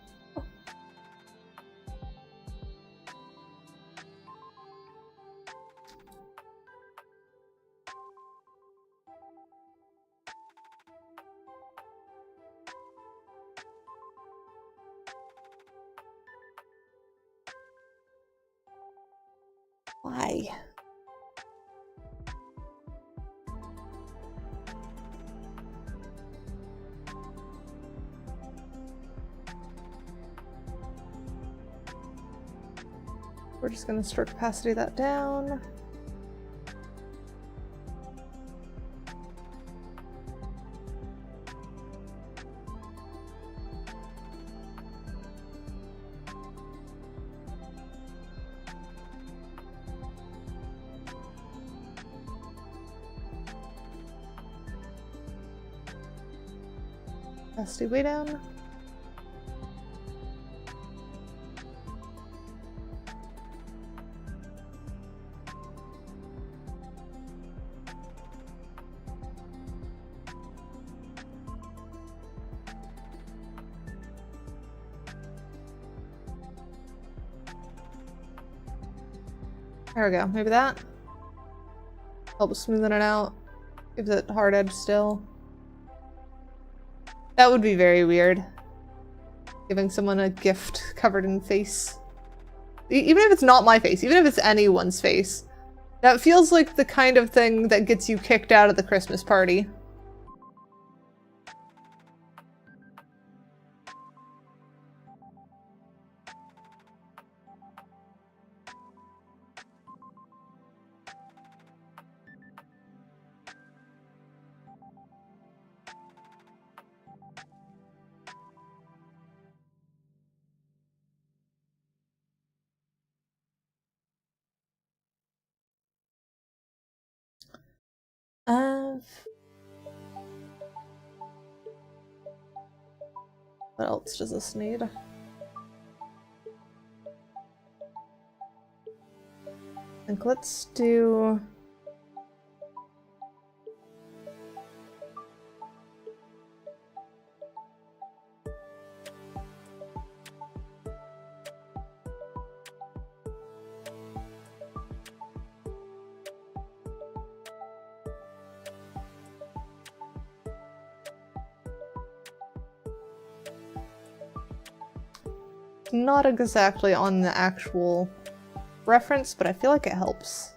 Why? We're just gonna start opacity that down. Opacity way down. There we go, maybe that. Help smoothing it out. Gives it hard edge still. That would be very weird. Giving someone a gift covered in face. Even if it's not my face, even if it's anyone's face. That feels like the kind of thing that gets you kicked out of the Christmas party. What else does this need? I think let's do... Not exactly on the actual reference, but I feel like it helps.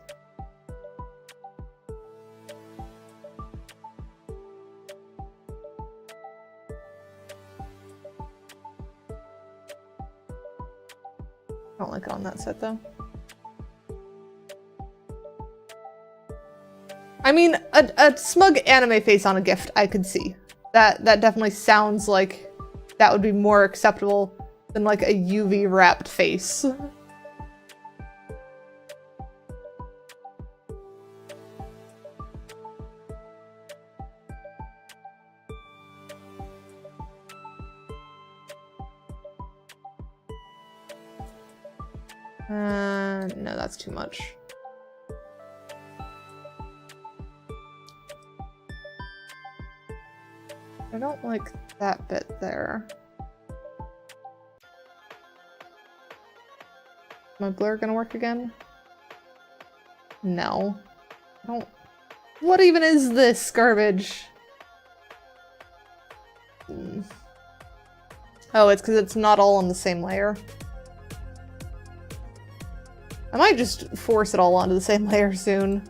I don't like it on that set though. I mean, a smug anime face on a gift I could see. That definitely sounds like that would be more acceptable than like a UV wrapped face. No, that's too much. I don't like that bit there. My blur gonna work again? No. I don't... What even is this garbage? Oh, it's because it's not all on the same layer. I might just force it all onto the same layer soon.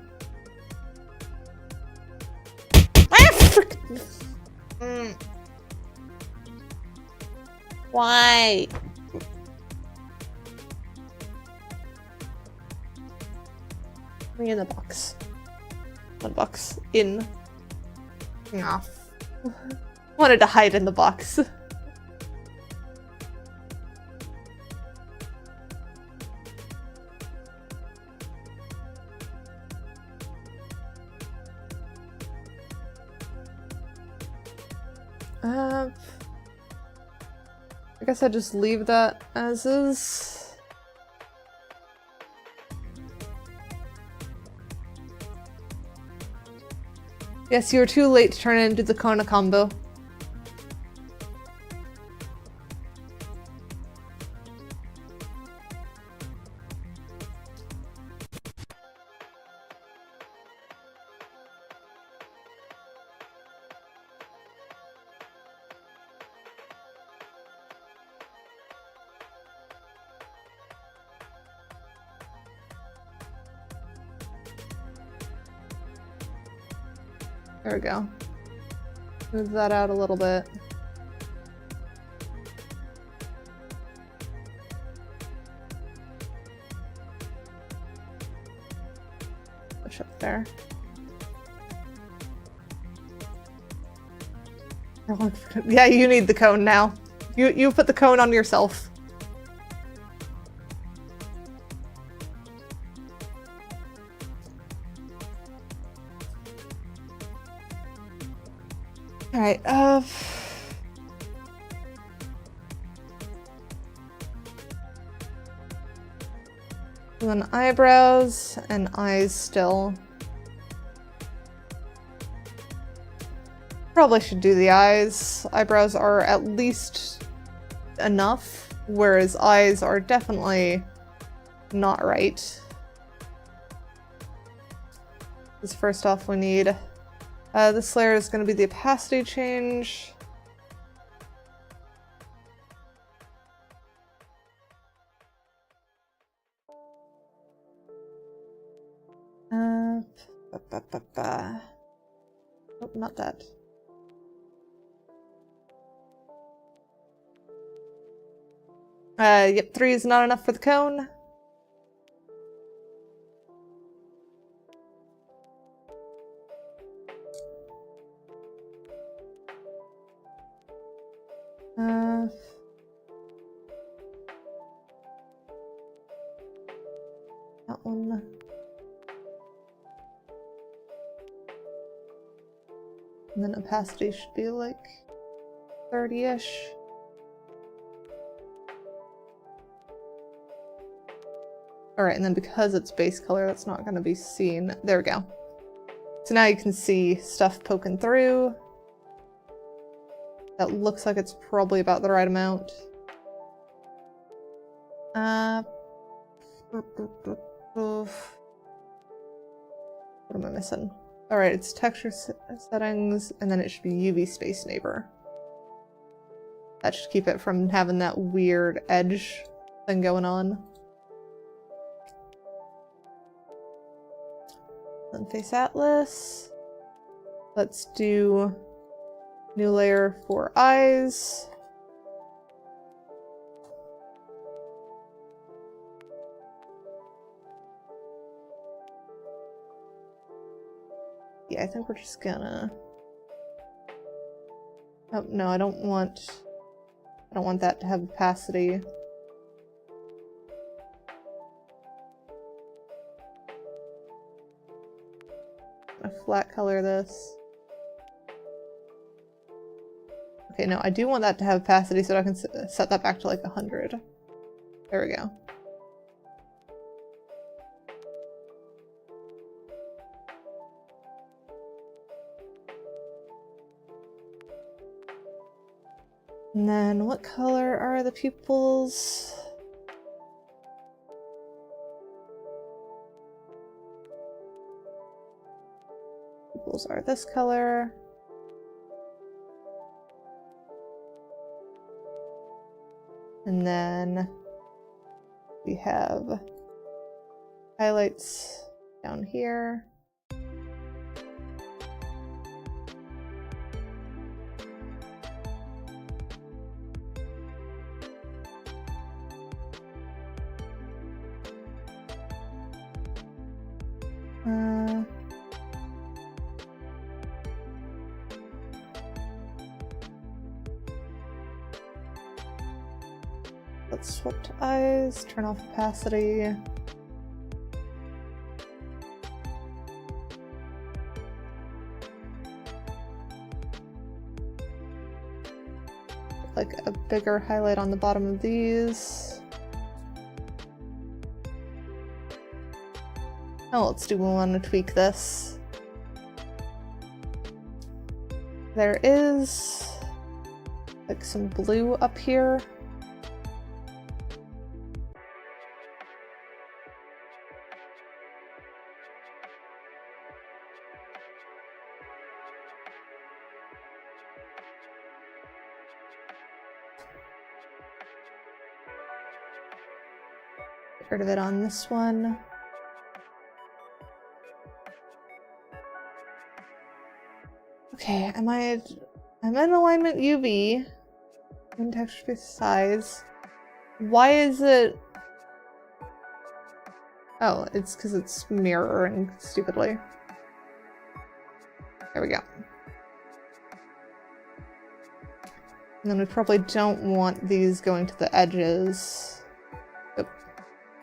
Why? Me in the box. One box. In. Ah. Wanted to hide in the box. I guess I just leave that as is. Yes, you were too late to turn it into the Kona combo. There we go. Move that out a little bit. Push up there. Yeah, you need the cone now. You put the cone on yourself. Alright, then eyebrows and eyes still. Probably should do the eyes. Eyebrows are at least enough, whereas eyes are definitely not right. Because first off, we need this layer is going to be the opacity change. Oh, not that. Yep, 3 is not enough for the cone. That one. And then opacity should be like 30-ish. Alright, and then because it's base color, that's not going to be seen. There we go. So now you can see stuff poking through. That looks like it's probably about the right amount. What am I missing? Alright, it's texture settings, and then it should be UV space neighbor. That should keep it from having that weird edge thing going on. Then face atlas. Let's do new layer for eyes. Yeah, I think we're just gonna... Oh, no, I don't want that to have opacity. I'm gonna flat color this. Okay, no, I do want that to have opacity so I can set that back to like 100. There we go. And then what color are the pupils? Pupils are this color. And then we have highlights down here. Let's swap to eyes, turn off opacity. Like a bigger highlight on the bottom of these. Oh, let's do one to tweak this. There is like some blue up here. Get rid of it on this one. Okay, I'm in alignment UV. In texture space size. Why is it... Oh, it's because it's mirroring stupidly. There we go. And then we probably don't want these going to the edges. But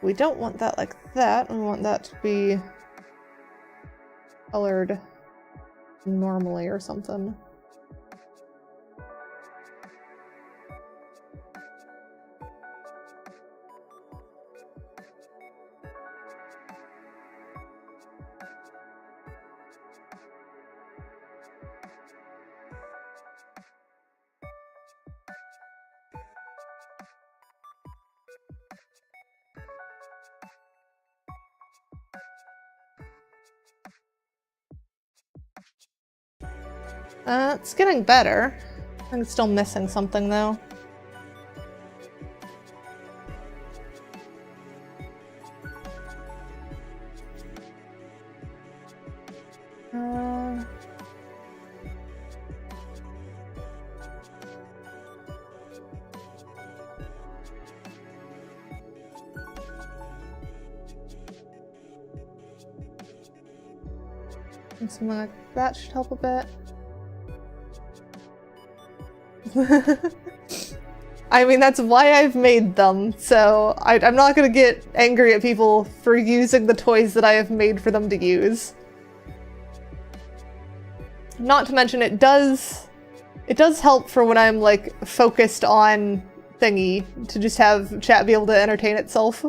we don't want that like that. We want that to be colored normally or something. It's getting better. I think it's still missing something though. And something like that should help a bit. I mean, that's why I've made them, so I'm not gonna get angry at people for using the toys that I have made for them to use. Not to mention it does help for when I'm like focused on thingy to just have chat be able to entertain itself.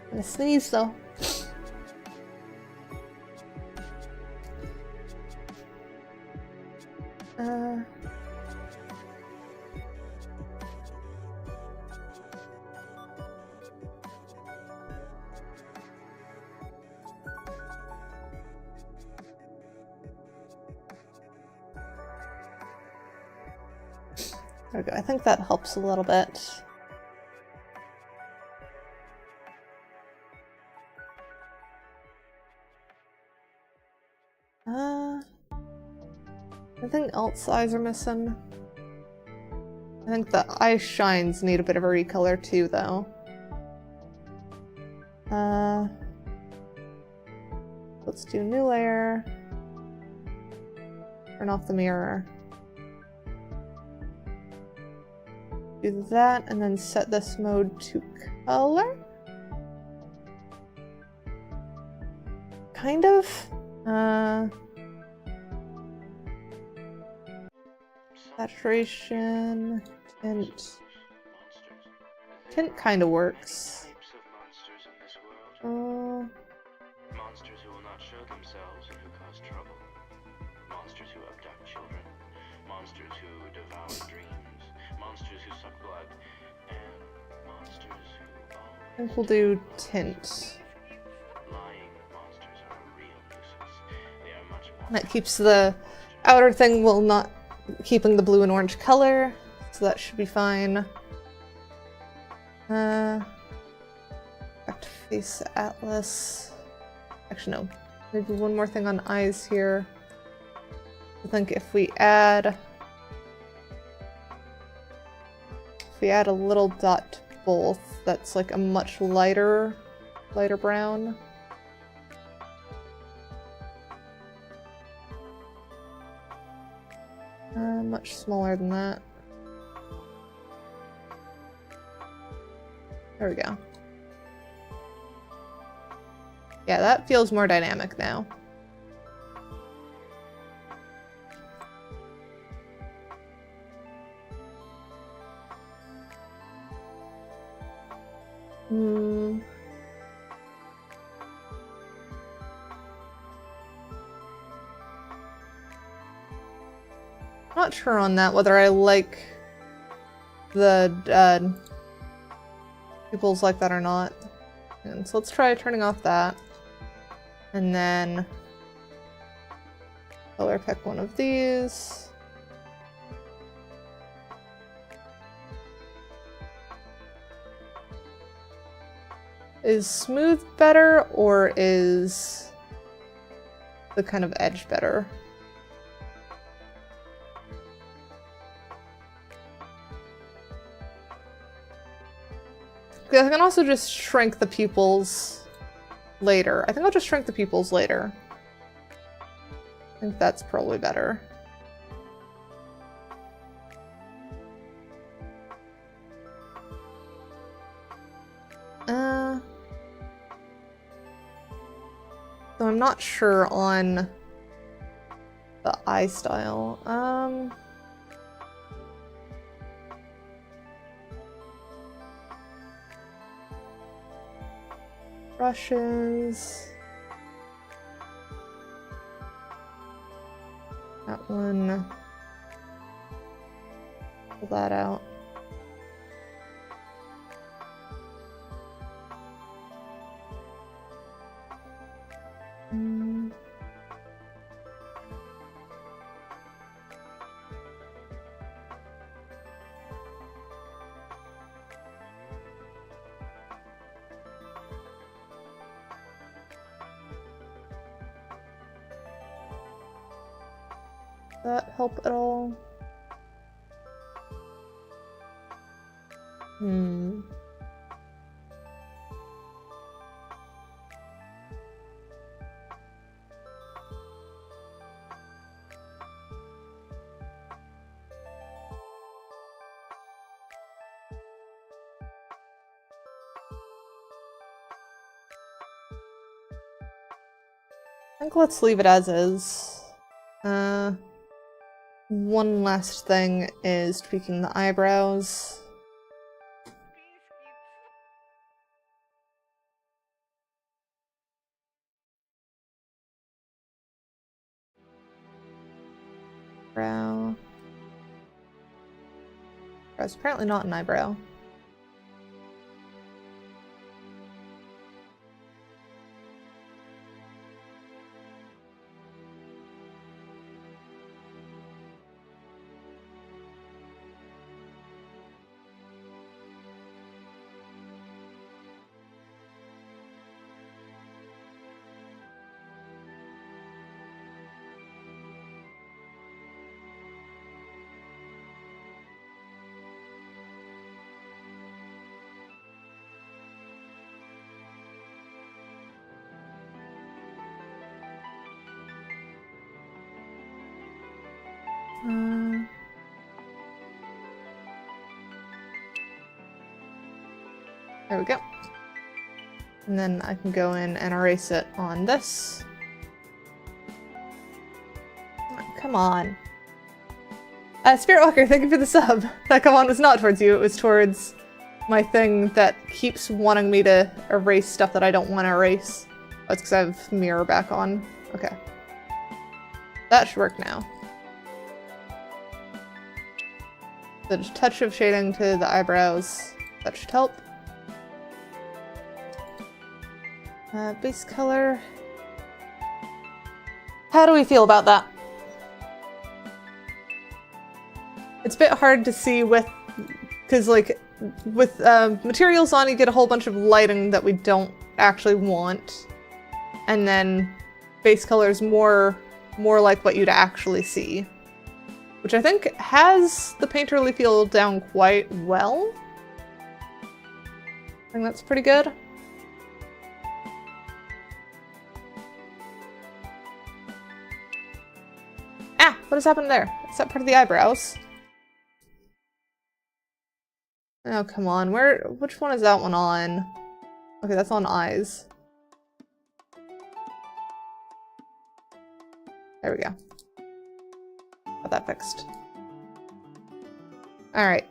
I'm gonna sneeze though. There we go. I think that helps a little bit. Anything else eyes are missing? I think the eye shines need a bit of a recolor too, though. Let's do new layer. Turn off the mirror. Do that, and then set this mode to color? Kind of. Saturation, tint. Tint kind of works. Monsters who will not show themselves and who cause trouble. Monsters who abduct children. Monsters who devour dreams. Monsters who suck blood. And monsters who always... I think we'll do tint. Lying monsters are a real nuisance. They are much more... That keeps the outer thing will not keeping the blue and orange color, so that should be fine. Back to face atlas. Actually, no. Maybe one more thing on eyes here. I think if we add a little dot to both, that's like a much lighter brown. Much smaller than that. There we go. Yeah, that feels more dynamic now. Not sure on that, whether I like the pupils like that or not. And so let's try turning off that. And then color pick one of these. Is smooth better, or is the kind of edge better? I can also just shrink the pupils later. I think I'll just shrink the pupils later. I think that's probably better. So I'm not sure on the eye style. Brushes. That one. Pull that out. That help at all? I think let's leave it as is. One last thing is tweaking the eyebrows. Brow. Brow's apparently not an eyebrow. There we go. And then I can go in and erase it on this. Oh, come on. Spirit Walker, thank you for the sub. That come on was not towards you, it was towards my thing that keeps wanting me to erase stuff that I don't want to erase. Oh, it's because I have mirror back on. Okay. That should work now. The touch of shading to the eyebrows. That should help. Base color. How do we feel about that? It's a bit hard to see with, because like with materials on, you get a whole bunch of lighting that we don't actually want, and then base color is more like what you'd actually see, which I think has the painterly feel down quite well. I think that's pretty good. Ah, what has happened there? Is that part of the eyebrows? Oh, come on. Which one is that one on? Okay, that's on eyes. There we go. Got that fixed. Alright.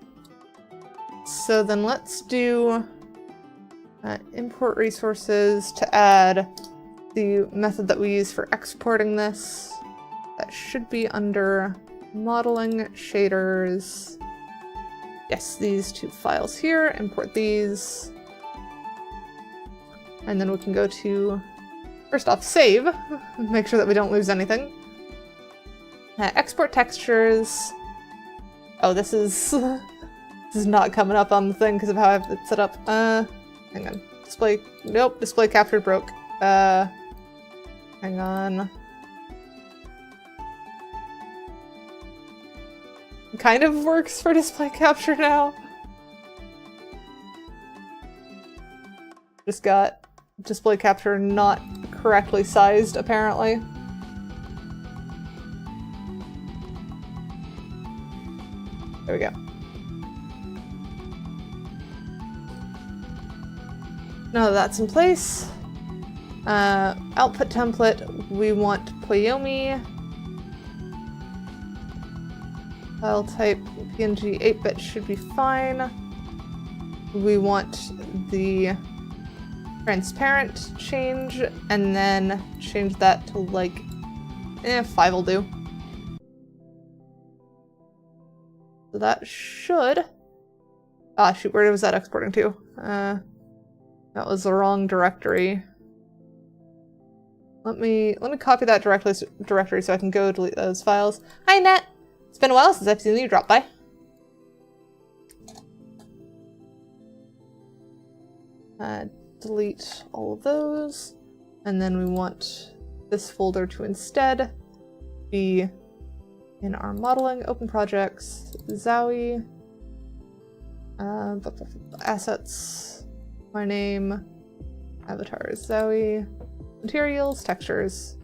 So then let's do import resources to add the method that we use for exporting this. That should be under modeling, shaders. Yes, these two files here, import these. And then we can go to, first off, save, make sure that we don't lose anything. Export textures. Oh, this is not coming up on the thing because of how I have it set up. Hang on. Display, nope, display capture broke. Hang on. Kind of works for display capture now. Just got display capture not correctly sized, apparently. There we go. Now that that's in place, output template, we want Poyomi. File type PNG 8-bit should be fine. We want the transparent change, and then change that to like, 5 will do. So that should... Ah, shoot, where was that exporting to? That was the wrong directory. Let me copy that directory so I can go delete those files. Hi, Net! It's been a while since I've seen you drop by. Delete all of those. And then we want this folder to instead be in our modeling, open projects, Zowie, assets, my name, avatars, Zowie, materials, textures.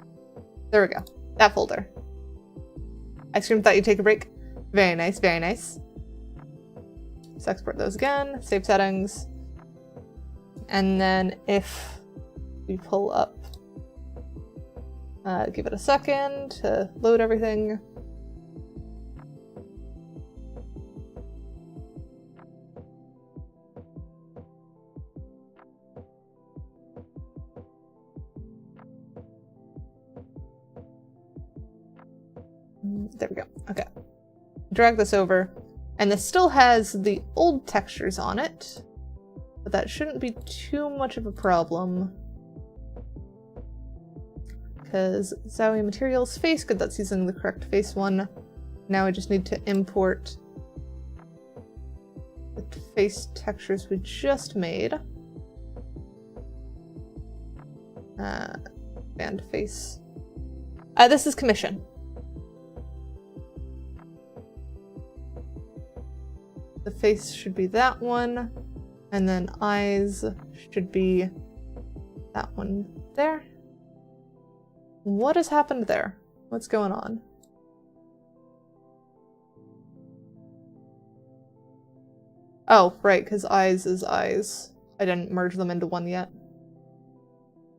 There we go. That folder. Ice cream thought you'd take a break. Very nice, very nice. Let's export those again, save settings. And then if we pull up Give it a second to load everything. There we go. Okay. Drag this over. And this still has the old textures on it, but that shouldn't be too much of a problem. Because Zowie materials face, good, that's using the correct face one. Now we just need to import the face textures we just made. Band face. This is Commission. The face should be that one, and then eyes should be that one there. What has happened there? What's going on? Oh, right, because eyes is eyes. I didn't merge them into one yet.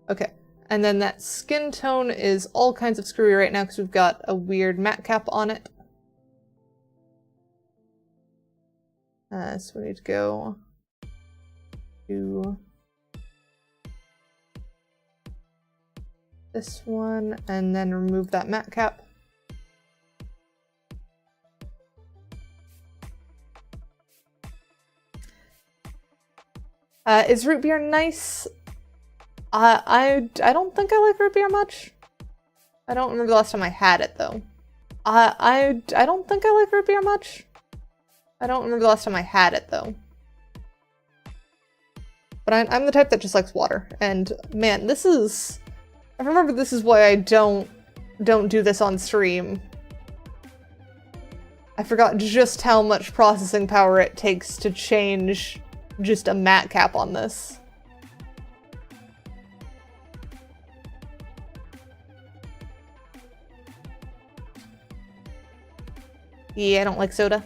Okay, and then that skin tone is all kinds of screwy right now because we've got a weird matte cap on it. So we need to go to this one and then remove that matte cap. Is root beer nice? I don't think I like root beer much. I don't remember the last time I had it though. I don't think I like root beer much. I don't remember the last time I had it, though. But I'm the type that just likes water. And, man, this is... I remember this is why I don't do this on stream. I forgot just how much processing power it takes to change just a matte cap on this. Yeah, I don't like soda.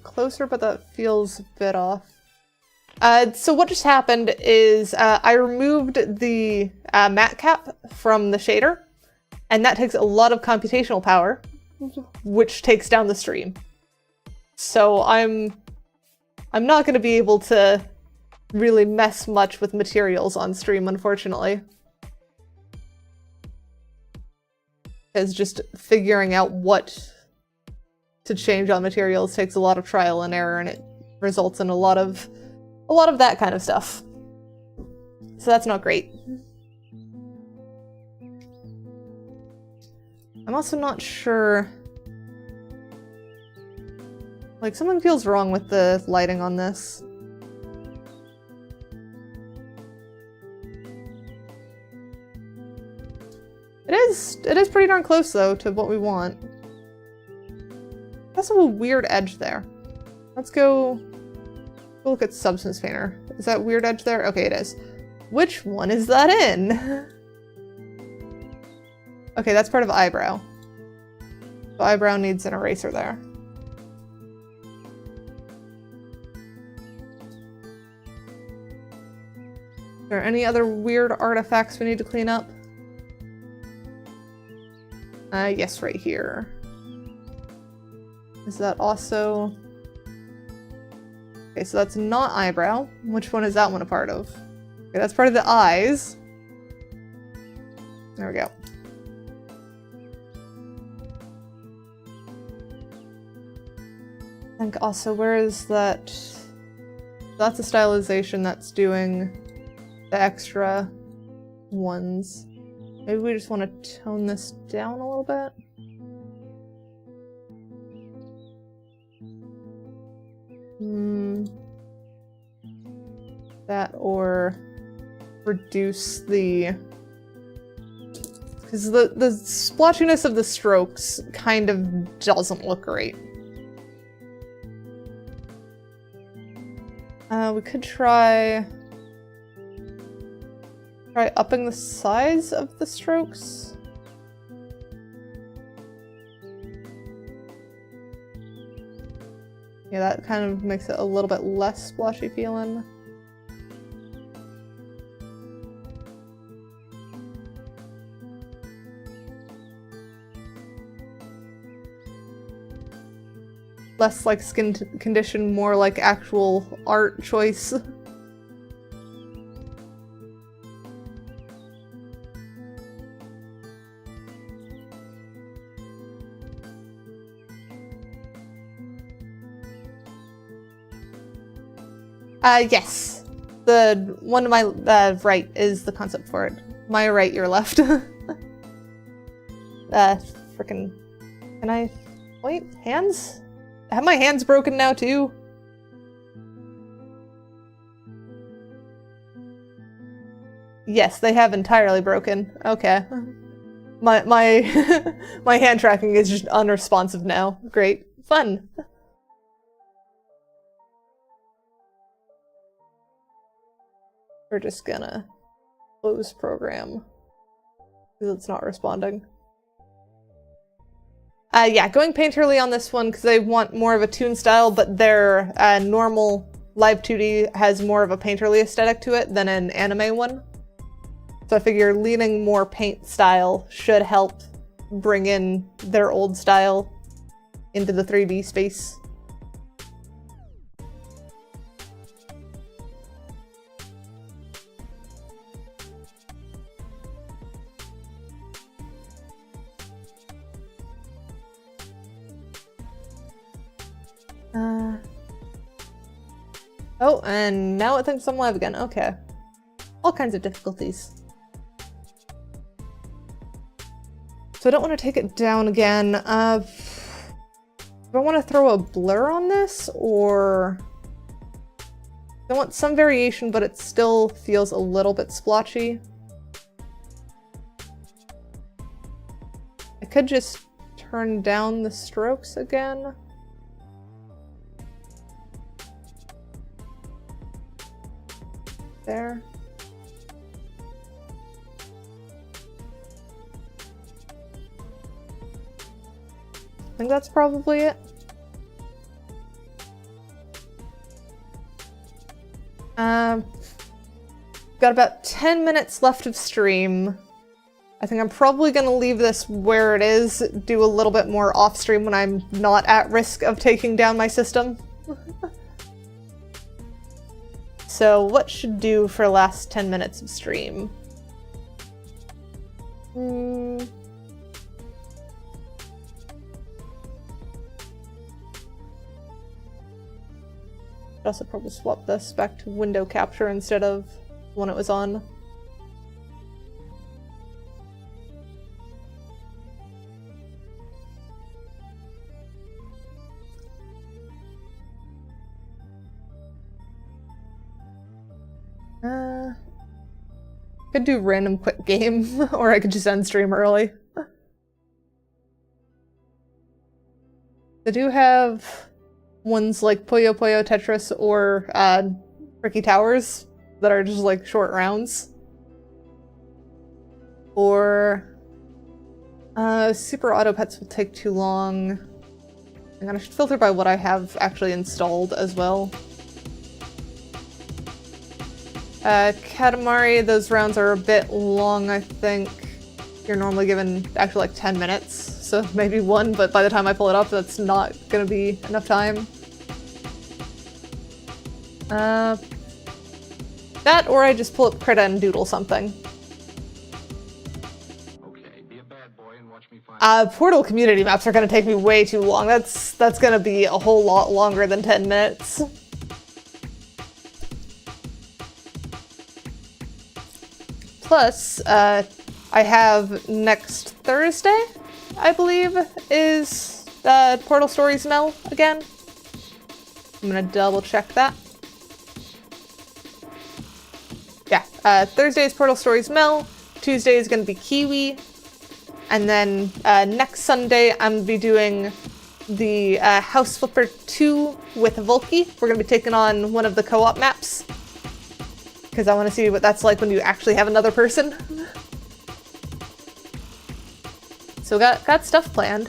Closer, but that feels a bit off. So what just happened is I removed the matte cap from the shader, and that takes a lot of computational power, which takes down the stream. So I'm not going to be able to really mess much with materials on stream, unfortunately. Because just figuring out what to change on materials takes a lot of trial and error, and it results in a lot of that kind of stuff. So that's not great. I'm also not sure... Like, something feels wrong with the lighting on this. It is pretty darn close, though, to what we want. That's a weird edge there. Let's go look at Substance Painter. Is that weird edge there? Okay, it is. Which one is that in? Okay, that's part of eyebrow. So eyebrow needs an eraser there. Are there any other weird artifacts we need to clean up? Yes, right here. Is that also... Okay, so that's not eyebrow. Which one is that one a part of? Okay, that's part of the eyes. There we go. I think also, where is that? That's a stylization that's doing the extra ones. Maybe we just want to tone this down a little bit. That or reduce the... Because the splotchiness of the strokes kind of doesn't look great. We could try upping the size of the strokes. Yeah, that kind of makes it a little bit less splotchy feeling. Less like skin condition, more like actual art choice. Yes. The one to my right is the concept for it. My right, your left. Frickin'. Can I point? Hands? Have my hands broken now too? Yes, they have entirely broken. Okay. My my hand tracking is just unresponsive now. Great. Fun. We're just gonna close program because it's not responding. Yeah, going painterly on this one because they want more of a toon style, but their normal live 2D has more of a painterly aesthetic to it than an anime one. So I figure leaning more paint style should help bring in their old style into the 3D space. Oh, and now it thinks I'm live again. Okay. All kinds of difficulties. So I don't want to take it down again. Do I want to throw a blur on this, or... I want some variation, but it still feels a little bit splotchy. I could just turn down the strokes again. There. I think that's probably it. Got about 10 minutes left of stream. I think I'm probably gonna leave this where it is, do a little bit more off stream when I'm not at risk of taking down my system. So what should do for the last 10 minutes of stream? Should also probably swap this back to window capture instead of when it was on. Could do random quick game, or I could just end stream early. They do have ones like Puyo Puyo Tetris or Tricky Towers that are just like short rounds. Or Super Auto Pets will take too long. I'm gonna filter by what I have actually installed as well. Katamari, those rounds are a bit long, I think. You're normally given actually like 10 minutes, so maybe one, but by the time I pull it up, that's not gonna be enough time. That, or I just pull up Krita and doodle something. Okay, be a bad boy and watch me find Portal community maps are gonna take me way too long. That's gonna be a whole lot longer than 10 minutes. Plus, I have next Thursday, I believe, is Portal Stories Mel again. I'm gonna double check that. Yeah, Thursday is Portal Stories Mel, Tuesday is gonna be Kiwi, and then next Sunday I'm gonna be doing the House Flipper 2 with Volky. We're gonna be taking on one of the co-op maps, because I want to see what that's like when you actually have another person. So got stuff planned.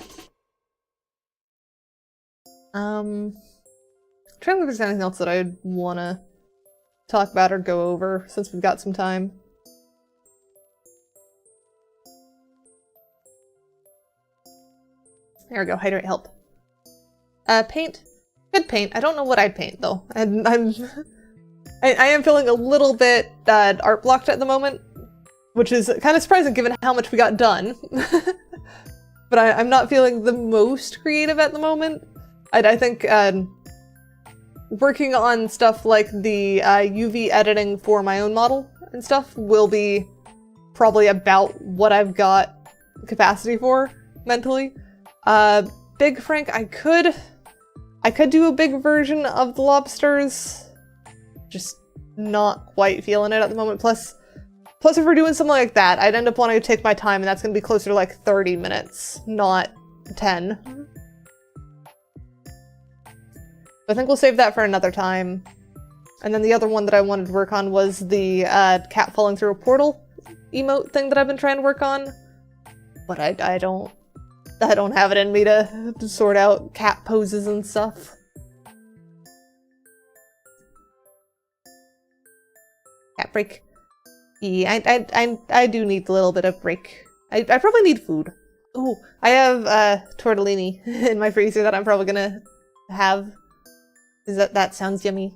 trying to think if there's anything else that I'd want to talk about or go over since we've got some time. There we go, hydrate help. Paint. Good paint. I don't know what I'd paint though. And I am feeling a little bit art blocked at the moment, which is kind of surprising given how much we got done. But I'm not feeling the most creative at the moment. I think working on stuff like the UV editing for my own model and stuff will be probably about what I've got capacity for mentally. Big Frank, I could do a big version of the lobsters, just not quite feeling it at the moment. Plus if we're doing something like that, I'd end up wanting to take my time, and that's going to be closer to like 30 minutes, not 10. I think we'll save that for another time. And then the other one that I wanted to work on was the cat falling through a portal emote thing that I've been trying to work on. But I don't have it in me to sort out cat poses and stuff. Cat break. Yeah, I do need a little bit of break. I probably need food. Ooh, I have tortellini in my freezer that I'm probably gonna have. That sounds yummy.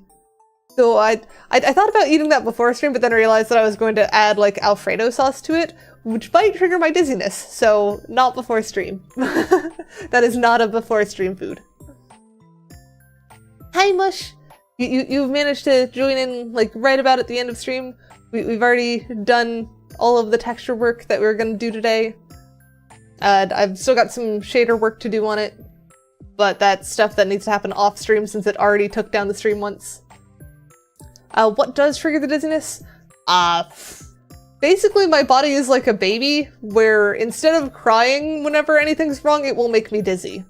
So I thought about eating that before stream, but then I realized that I was going to add like Alfredo sauce to it, which might trigger my dizziness, so not before stream. That is not a before stream food. Hi Mush! You've managed to join in like right about at the end of stream. We've already done all of the texture work that we were going to do today. I've still got some shader work to do on it, but that's stuff that needs to happen off stream since it already took down the stream once. What does trigger the dizziness? Basically my body is like a baby, where instead of crying whenever anything's wrong, it will make me dizzy.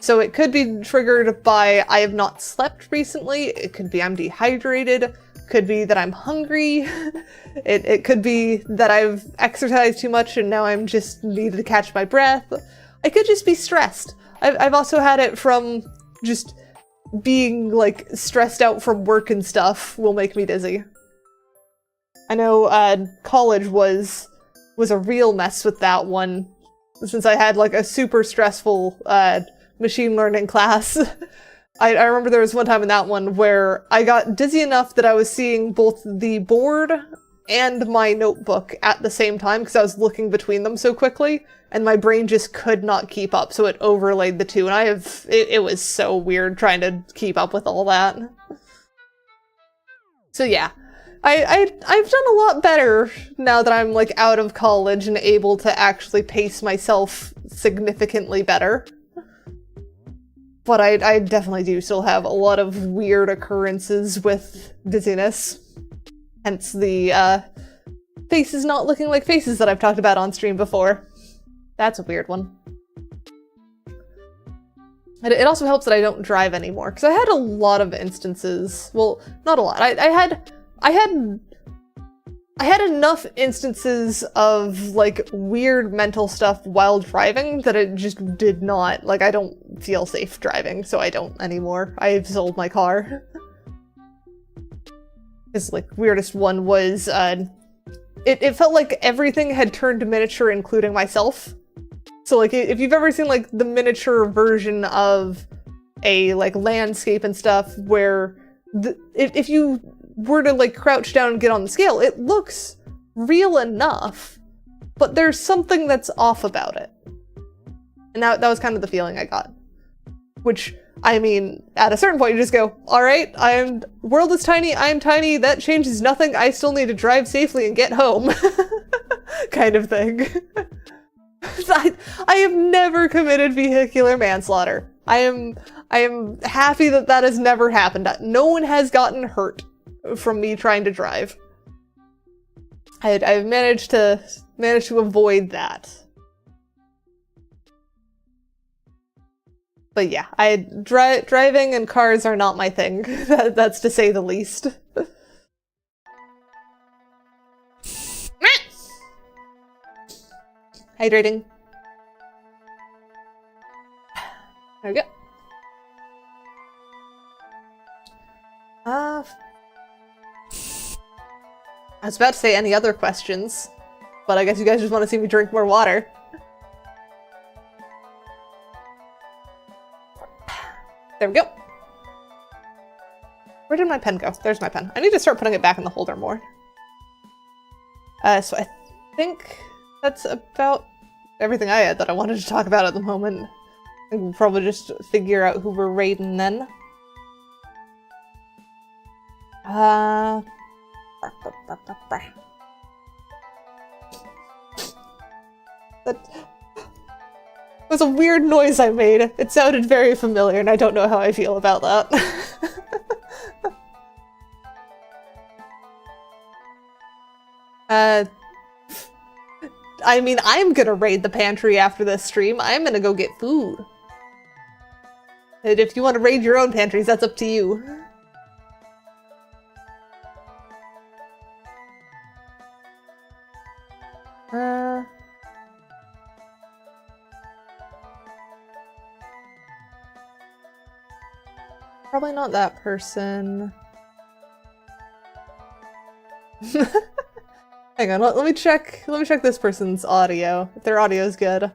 So it could be triggered by I have not slept recently, it could be I'm dehydrated, could be that I'm hungry, it could be that I've exercised too much and now I'm just needed to catch my breath. I could just be stressed. I've also had it from just being like stressed out from work and stuff will make me dizzy. I know college was a real mess with that one, since I had like a super stressful machine learning class. I remember there was one time in that one where I got dizzy enough that I was seeing both the board and my notebook at the same time because I was looking between them so quickly, and my brain just could not keep up, so it overlaid the two, and it was so weird trying to keep up with all that. So yeah, I've done a lot better now that I'm like out of college and able to actually pace myself significantly better. But I definitely do still have a lot of weird occurrences with dizziness. Hence the faces not looking like faces that I've talked about on stream before. That's a weird one. And it also helps that I don't drive anymore, because I had a lot of instances. Well, not a lot. I had enough instances of like weird mental stuff while driving that it just did not, like, I don't feel safe driving, so I don't anymore. I've sold my car. This like weirdest one was it felt like everything had turned miniature, including myself. So like if you've ever seen like the miniature version of a like landscape and stuff where if you were to like crouch down and get on the scale, it looks real enough, but there's something that's off about it. And that was kind of the feeling I got. Which, I mean, at a certain point you just go, alright, world is tiny, I'm tiny, that changes nothing, I still need to drive safely and get home. Kind of thing. I have never committed vehicular manslaughter. I am happy that that has never happened. No one has gotten hurt from me trying to drive. I've managed to avoid that. But yeah, driving and cars are not my thing. That's to say the least. Hydrating. There we go. I was about to say any other questions, but I guess you guys just want to see me drink more water. There we go. Where did my pen go? There's my pen. I need to start putting it back in the holder more. So I think that's about everything I had that I wanted to talk about at the moment. I think we'll probably just figure out who we're raiding then. That was a weird noise I made. It sounded very familiar, and I don't know how I feel about that. I mean, I'm gonna raid the pantry after this stream. I'm gonna go get food. And if you want to raid your own pantries, that's up to you. Probably not that person. Hang on, let me check this person's audio. If their audio is good,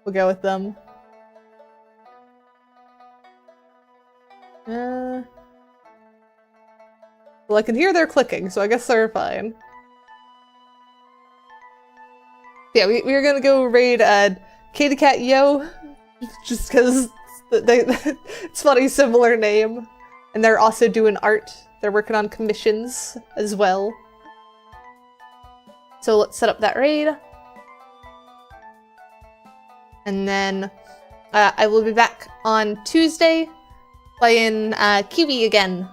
we'll go with them. Well, I can hear they're clicking, so I guess they're fine. Yeah, we're gonna go raid Keidakat Yo, just because it's funny, similar name. And they're also doing art. They're working on commissions as well. So let's set up that raid. And then I will be back on Tuesday playing Kiwi again.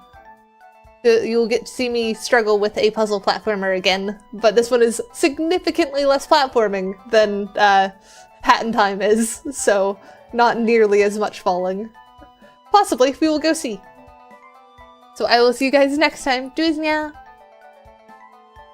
You'll get to see me struggle with a puzzle platformer again, but this one is significantly less platforming than Hat in Time is, so not nearly as much falling. Possibly, we will go see. So I will see you guys next time. Doiznya!